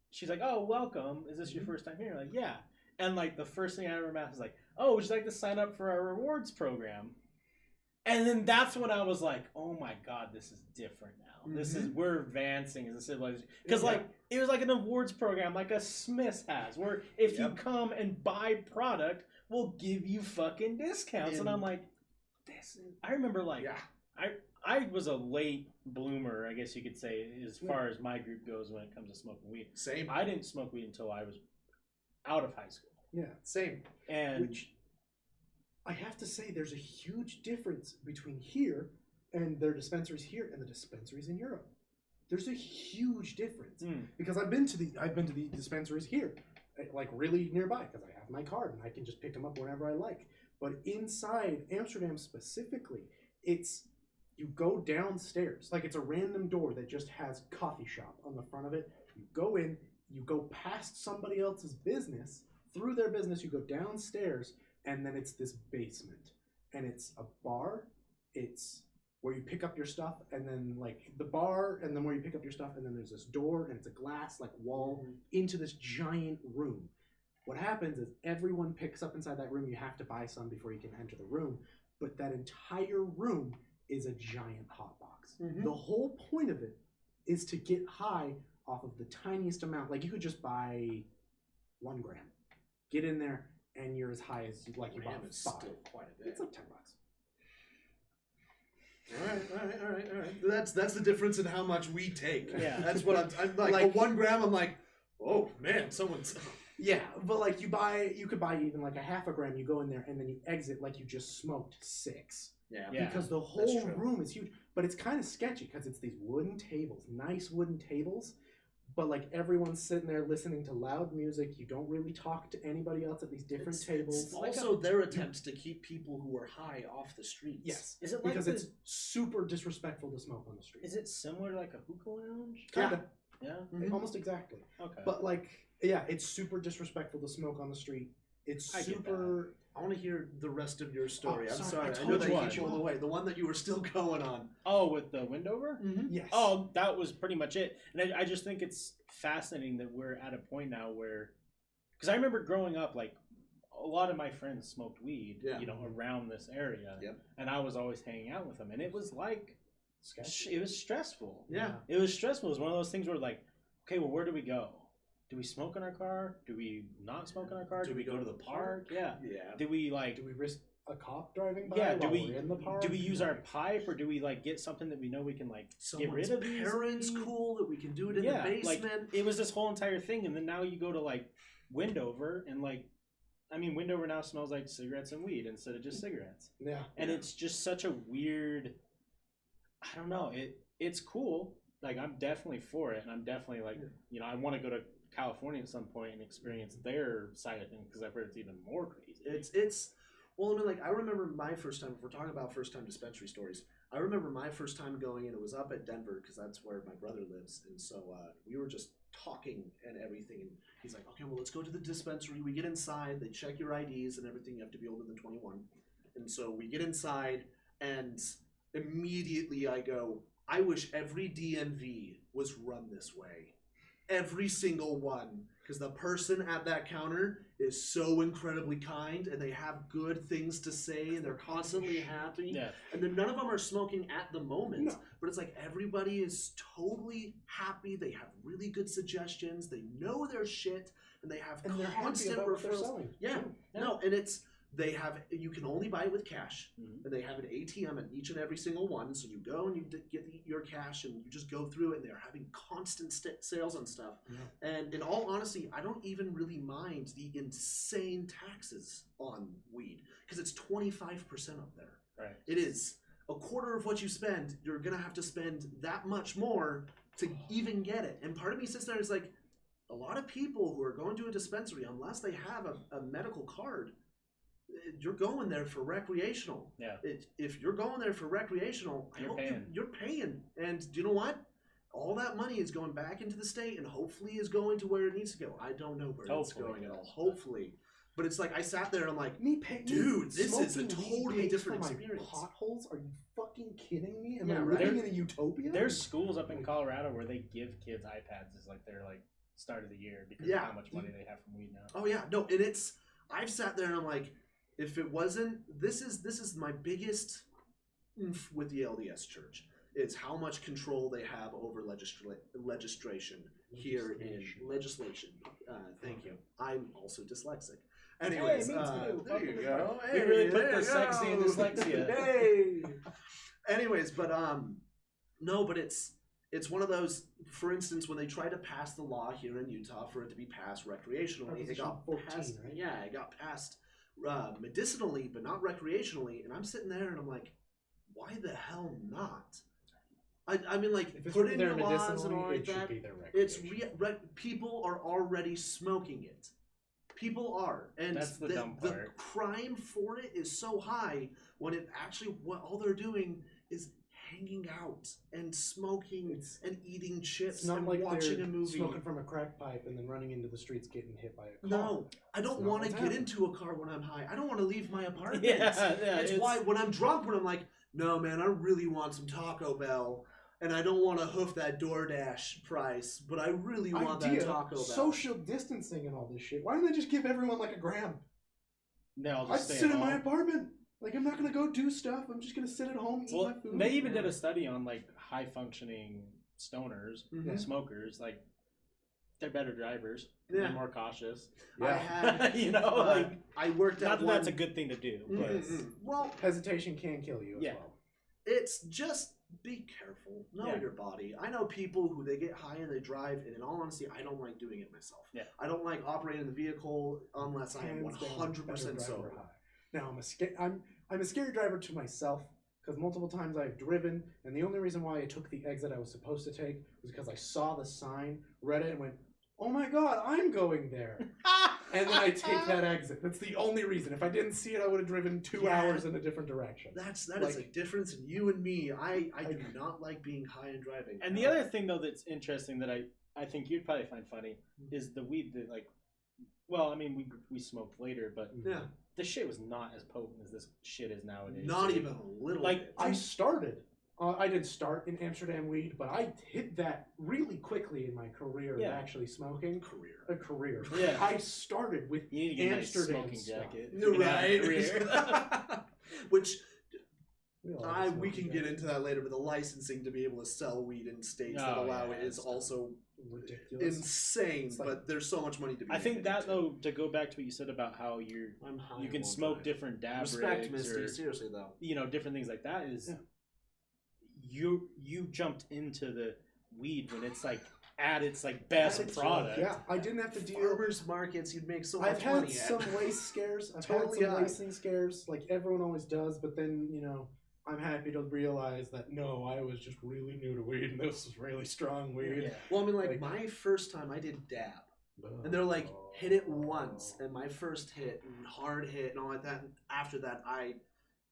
she's like, oh, welcome. Is this your first time here? Like, yeah. And like the first thing out of her mouth is like, oh, would you like to sign up for our rewards program? And then that's when I was like, oh my God, this is different now. This is, we're advancing as a civilization. Because like, it was like an awards program like a Smith's has, where if you come and buy product, we'll give you fucking discounts. And I'm like, this is, I remember like, I was a late bloomer, I guess you could say, as far as my group goes when it comes to smoking weed. Same. I didn't smoke weed until I was out of high school. Yeah. Same. And Which I have to say, there's a huge difference between here and their dispensaries here and the dispensaries in Europe. There's a huge difference because I've been to the dispensaries here, like really nearby, because I have my card and I can just pick them up whenever I like. But inside Amsterdam specifically, it's you go downstairs, like it's a random door that just has coffee shop on the front of it. You go in, you go past somebody else's business, through their business, you go downstairs, and then it's this basement. And it's a bar, it's where you pick up your stuff, and then like the bar, and then where you pick up your stuff, and then there's this door, and it's a glass like wall into this giant room. What happens is everyone picks up inside that room. You have to buy some before you can enter the room, but that entire room is a giant hot box. The whole point of it is to get high off of the tiniest amount. Like you could just buy 1 gram, get in there, and you're as high as like you bought 5. Still quite a bit. It's like $10. All right. That's the difference in how much we take. Yeah. That's what I'm like a 1 gram. I'm like, oh man, someone's. Yeah, but like you could buy even like a half a gram. You go in there and then you exit like you just smoked 6. Yeah. Because the whole room is huge, but it's kind of sketchy because it's these wooden tables, nice wooden tables, but like everyone's sitting there listening to loud music. You don't really talk to anybody else at these different tables. It's also their attempts to keep people who are high off the streets. Yes, Is it like because it's super disrespectful to smoke on the street. Is it similar to like a hookah lounge? Kinda, Yeah. almost exactly. Okay. But like, yeah, it's super disrespectful to smoke on the street. It's I get super. I want to hear the rest of your story. Oh, I'm sorry, sorry. I I know told that you hit you one. all the way. The one that you were still going on. Oh, with the Wendover? Yes. Oh, that was pretty much it. And I just think it's fascinating that we're at a point now where, because I remember growing up, like a lot of my friends smoked weed, you know, around this area, and I was always hanging out with them, and it was like, it was stressful. Yeah. It was stressful. It was one of those things where like, okay, well, where do we go? Do we smoke in our car? Do we not smoke in our car? Do we go to the park? Yeah. Yeah. Do we like? Do we risk a cop driving by? Yeah. while we're in the park? Do we use our pipe, or do we like get something that we know we can like Someone's get rid of these? parents cool that we can do it in the basement. Like it was this whole entire thing, and then now you go to like Wendover, and like, I mean, Wendover now smells like cigarettes and weed instead of just cigarettes. Yeah. And it's just such a weird. I don't know. It's cool. Like I'm definitely for it, and I'm definitely like, you know, I want to go to California at some point and experience their side of things because I've heard it's even more crazy. It's well, I mean, like I remember my first time. If we're talking about first time dispensary stories, I remember my first time going in. It was up at Denver because that's where my brother lives, and so we were just talking and everything. And he's like, "Okay, well, let's go to the dispensary." We get inside. They check your IDs and everything. You have to be older than 21. And so we get inside, and immediately I go, "I wish every DMV was run this way." Every single one, because the person at that counter is so incredibly kind and they have good things to say and they're constantly happy. Yeah. And then none of them are smoking at the moment, No. but it's like everybody is totally happy. They have really good suggestions. They know their shit, and they have And they're happy constant about what they're referrals. selling. Yeah, Yeah. no, and you can only buy it with cash, Mhm. and they have an ATM at each and every single one. So you go and you get your cash, and you just go through it. And they're having constant sales on stuff. Yeah. And in all honesty, I don't even really mind the insane taxes on weed because it's 25% up there. Right. It is a quarter of what you spend. You're gonna have to spend that much more to even get it. And part of me sits there and is like, a lot of people who are going to a dispensary, unless they have a medical card, you're going there for recreational. Yeah. If you're going there for recreational, you're paying. And you know what? All that money is going back into the state and hopefully is going to where it needs to go. I don't know where it's going at all. Hopefully. But it's like I sat there and I'm like, dude, this is a totally different experience. Potholes? Are you fucking kidding me? Am Yeah, I right. living in a utopia? There's schools up in Colorado where they give kids iPads as like their like start of the year because of how much money they have from weed now. Oh yeah, no, and I've sat there and I'm like, if it wasn't, this is my biggest oomph with the LDS Church. Is how much control they have over legislation here in legislation. Thank you. I'm also dyslexic. Anyways, Hey, me too. there you go. We really put there the you sexy in go. dyslexia. Hey. Anyways, but no, but it's one of those. For instance, when they try to pass the law here in Utah for it to be passed recreationally, it got 14, passed. right? Yeah, it got passed medicinally, but not recreationally. And I'm sitting there and I'm like, why the hell not? I mean, like, If it's put in there your laws and all medicinally, like it should that. be there It's recreational. people are already smoking it. People are, and That's the dumb the part. crime for it is so high when it actually what all they're doing is hanging out and smoking and eating chips It's not and like watching they're a movie. smoking from a crack pipe and then running into the streets getting hit by a car. No, I don't That's not want to what's get happening. into a car when I'm high. I don't want to leave my apartment. Yeah, It's why when I'm drunk, when I'm like, no, man, I really want some Taco Bell. And I don't want to hoof that DoorDash price, but I really want that Taco Bell. Social distancing and all this shit. Why don't they just give everyone like a gram? No, I'll I just stay sit at in my home. apartment. Like, I'm not gonna go do stuff. I'm just gonna sit at home, eat my food. They even did a study on like high functioning stoners, Mhm. smokers. Like they're better drivers. Yeah. They're more cautious. I had, You know, like I worked not at that one. that's a good thing to do, but Well, Hesitation can kill you as Yeah. well. it's just be careful. Know Yeah. your body. I know people who they get high and they drive, and in all honesty, I don't like doing it myself. Yeah. I don't like operating the vehicle unless I am Hands down, 100% better driver sober. high. Now I'm a scary driver to myself because multiple times I've driven, and the only reason why I took the exit I was supposed to take was because I saw the sign, read it, and went, "Oh my God, I'm going there." And then I take that exit. That's the only reason. If I didn't see it, I would have driven 2 hours in a different direction. That is a Like- difference in you and me. I do not like being high and driving. And the other thing though that's interesting that I think you'd probably find funny is the weed that like, well, I mean we smoked later, but Yeah. the shit was not as potent as this shit is nowadays. Not even a little Like, bit. I started. I didn't start in Amsterdam weed, but I hit that really quickly in my career of Yeah. actually smoking. career. A career. Yeah. I started with You need to get a nice Amsterdam smoking stuff. jacket. You're You can have a right. career. Which We all have a we smoking can get jacket. into that later, but the licensing to be able to sell weed in states that Oh, allow yeah, it is it's also Ridiculous. insane. It's like- but there's so much money to be. I think made that into though, to go back to what you said about how I'm high you can all smoke time. different dab Respect, rigs Misty. or Seriously though. different things like that is Yeah. you jumped into the weed when it's like at its like best It's- product. Yeah, I didn't have to deal. Farmers markets, you'd make so I've much had money. some at. waste scares. I've Totally had some high. wasting scares, like everyone always does. But then I'm happy to realize that no, I was just really new to weed, and this is really strong weed. Yeah. Well, I mean, like Like- my first time I did dab, and they're like, hit it once, and my first hit and hard hit and all like that. And after that,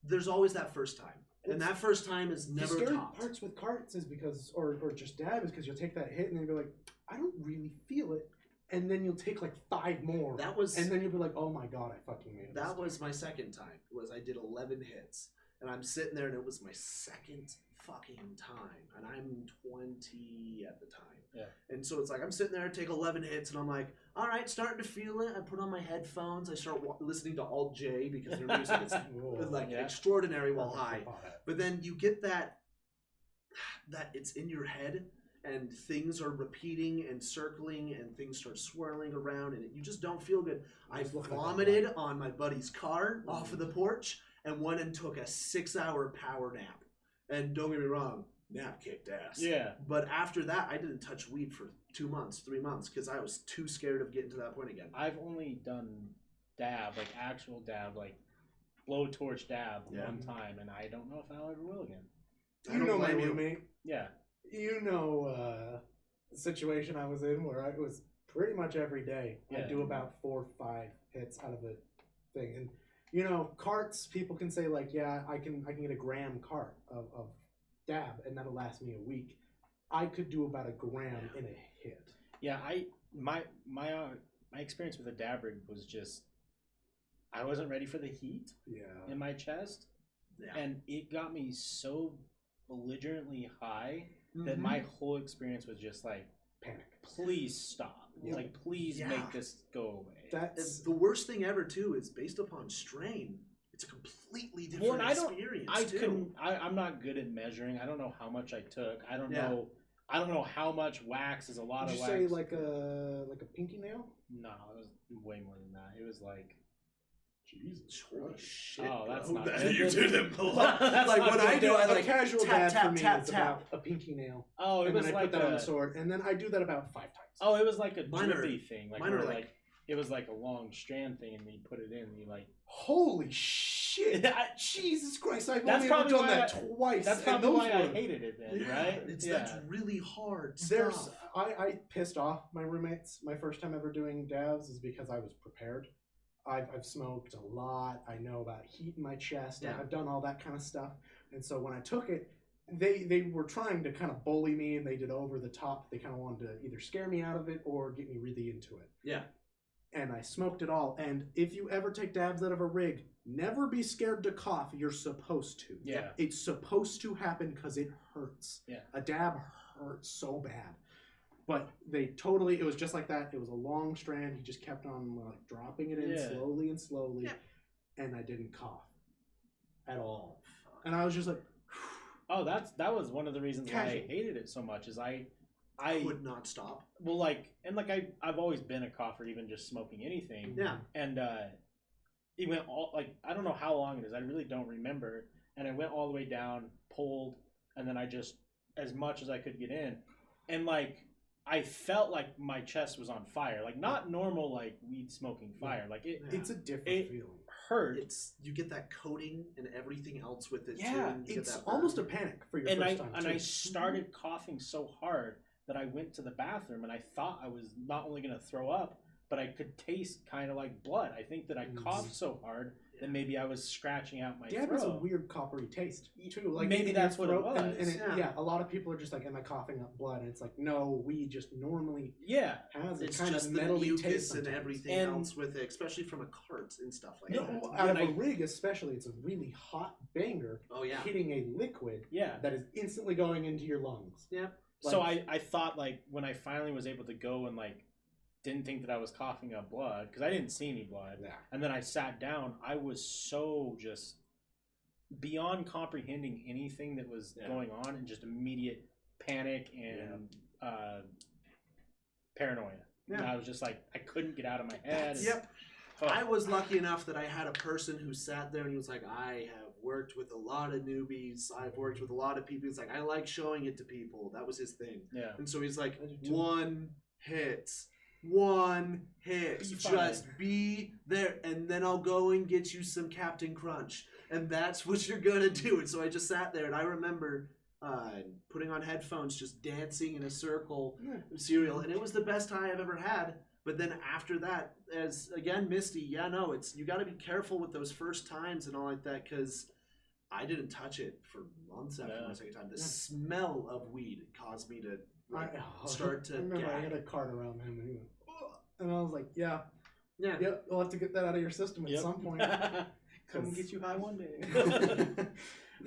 there's always that first time, and that first time is The never scary topped. parts with carts is because, or just dab is because you'll take that hit and then you'll be like, I don't really feel it, and then you'll take like 5 more, That was and then you'll be like, oh my God, I fucking made it. that was my second time. Was I did 11 hits, and I'm sitting there, and it was my second fucking time, and I'm 20 at the time. Yeah. And so it's like I'm sitting there, take 11 hits, and I'm like, all right, starting to feel it. I put on my headphones. I start listening to Alt J because their music is Whoa. like Yeah. extraordinary while Perfect high. for pot. But then you get that it's in your head, and things are repeating and circling and things start swirling around and you just don't feel good. I vomited on my buddy's car off of the porch and went and took a 6-hour power nap. And don't get me wrong, nap kicked ass. Yeah. But after that, I didn't touch weed for 2 months, 3 months, because I was too scared of getting to that point again. I've only done dab, like actual dab, like blowtorch dab one time, and I don't know if I'll ever will again. You know my roommate. Yeah. You know the situation I was in where I was pretty much every day. Yeah. I do about 4 or 5 hits out of a thing. And, you know, carts, people can say, like, yeah, I can get a gram cart of dab, and that'll last me a week. I could do about a gram in a hit. Yeah, my experience with a dab rig was just, I wasn't ready for the heat in my chest, and it got me so belligerently high that my whole experience was just like, panic. Please stop. Like, please make this go away. That's the worst thing ever too is based upon strain. It's a completely different experience. I'm not good at measuring. I don't know how much I took. I don't know. I don't know how much wax is a lot of wax. Did you say like a pinky nail? No, it was way more than that. It was like, Jesus, holy shit! Oh, that's bro. not. You did it. Like what I do, I like a casual tap, dab for me tap, is tap. about a pinky nail. Oh, it and was then I like put that on the sword, and then I do that about 5 times. Oh, it was like a Mine are- drippy thing. Like, mine are where, like- it was like a long strand thing, and you put it in, and you like. Holy shit! Jesus Christ! I've That's only ever probably done why that twice. That's and probably those why I were- hated it then, right? That's really hard There's stuff. I pissed off my roommates. My first time ever doing dabs is because I was prepared. I've smoked a lot. I know about heat in my chest. Yeah. I've done all that kind of stuff. And so when I took it, they were trying to kind of bully me, and they did over the top. They kind of wanted to either scare me out of it or get me really into it. Yeah. And I smoked it all. And if you ever take dabs out of a rig, never be scared to cough. You're supposed to. Yeah. It's supposed to happen because it hurts. Yeah. A dab hurts so bad. But it was just like that. It was a long strand. He just kept on like dropping it in slowly and slowly. Yeah. And I didn't cough at all. And I was just like, Oh, that was one of the reasons why I Casual. hated it so much. Is I would not stop. well, I've always been a cougher, even just smoking anything. Yeah. And it went all I don't know how long it is. I really don't remember. And I went all the way down, pulled, and then I just as much as I could get in, and like I felt like my chest was on fire, like not normal like weed smoking fire. Like it's a different feeling. hurt. You get that coating and everything else with it too. Yeah, And you get It's that almost a panic for your first time. And too. I started coughing so hard that I went to the bathroom, and I thought I was not only going to throw up, but I could taste kind of like blood. I think that I coughed so hard that maybe I was scratching out my Dab throat. has a weird coppery taste too. Like Maybe in that's your what it throat, was. And a lot of people are just like, "Am I coughing up blood?" And it's like, no, weed just normally has it's a kind just of the metally mucus taste and sometimes. everything And- else with it, especially from a cart and stuff like No, that. out of When a rig especially, it's a really hot banger Oh yeah. hitting a liquid Yeah. that is instantly going into your lungs. Yeah. So I thought like when I finally was able to go and like didn't think that I was coughing up blood because I didn't see any blood. Yeah. And then I sat down. I was so just beyond comprehending anything that was going on, and just immediate panic and paranoia. Yeah. And I was just like, I couldn't get out of my head. Yep. Oh. I was lucky enough that I had a person who sat there and he was like, I have worked with a lot of newbies. I've worked with a lot of people. He's like, I like showing it to people. That was his thing. Yeah. And so he's like, I do too. one hit. Be fine. Just be there. And then I'll go and get you some Captain Crunch. And that's what you're going to do. And so I just sat there, and I remember putting on headphones, just dancing in a circle of cereal. And it was the best high I've ever had. But then after that, as again, Misty, you got to be careful with those first times and all like that, because I didn't touch it for months after my second time. The smell of weed caused me to start to I remember I gag. had a card around him, and he went, "Ugh," and I was like, yeah, you'll have to get that out of your system at some point. Come get you high one day.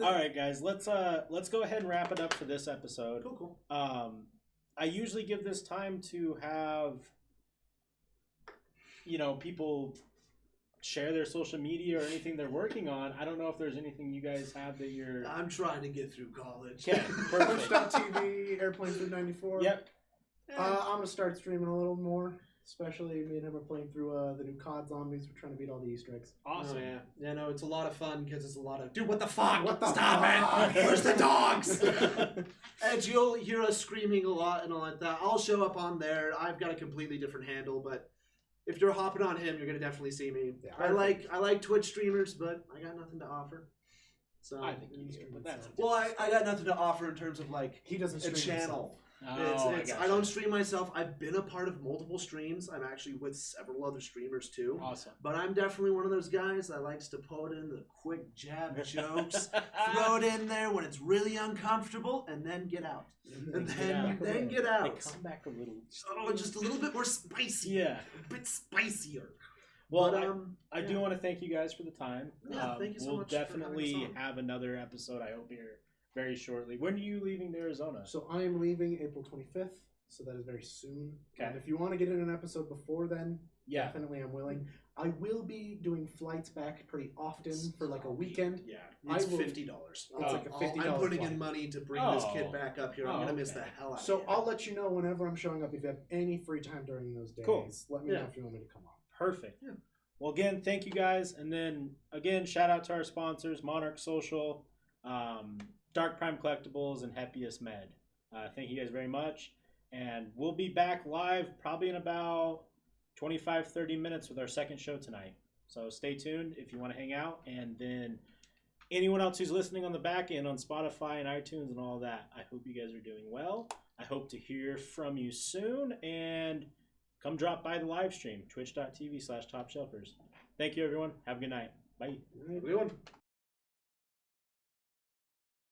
All right, guys, let's go ahead and wrap it up for this episode. Cool. I usually give this time to have, people share their social media or anything they're working on. I don't know if there's anything you guys have that you're. I'm trying to get through college. Yeah, perfect. Twitch.tv, Airplane through 94. Yep. I'm gonna start streaming a little more. Especially me and him are playing through the new COD zombies. We're trying to beat all the Easter eggs. Awesome. Oh, yeah. Yeah, no, it's a lot of fun because it's a lot of, dude, what the fuck? What the Stop fuck? it! Where's the dogs? And you'll hear us screaming a lot and all like that. I'll show up on there. I've got a completely different handle, but if you're hopping on him, you're gonna definitely see me. Yeah, I like Twitch streamers, but I got nothing to offer. So I think you do, but that's well, I got nothing to offer in terms of like He doesn't a stream channel. Oh, I don't stream myself. I've been a part of multiple streams. I'm actually with several other streamers too. Awesome. But I'm definitely one of those guys that likes to put in the quick jab jokes, throw it in there when it's really uncomfortable, and then get out. And then get They out. come back a little. Oh, just a little bit more spicy. Yeah. A bit spicier. Well, But, I do want to thank you guys for the time. Yeah, thank you so we'll much for definitely having us on. have another episode, I hope, here very shortly. When are you leaving to Arizona? So I am leaving April 25th. So that is very soon. Okay. And if you want to get in an episode before then, Yeah. definitely I'm willing. I will be doing flights back pretty often for like a weekend. Yeah, I it's will- $50. It's like a $50 I'm putting flight. in money to bring this kid back up here. I'm Oh, gonna miss okay. the hell out of So it. I'll let you know whenever I'm showing up. If you have any free time during those days, Cool. let me Yeah. know if you want me to come on. Perfect. Yeah. Well, again, thank you guys. And then, again, shout out to our sponsors, Monarch Social, Dark Prime Collectibles, and Happiest Med. Thank you guys very much. And we'll be back live probably in about 25, 30 minutes with our second show tonight. So stay tuned if you want to hang out. And then anyone else who's listening on the back end on Spotify and iTunes and all that, I hope you guys are doing well. I hope to hear from you soon. And come drop by the live stream, twitch.tv/Topshelfers. Thank you, everyone. Have a good night. Bye. Good one.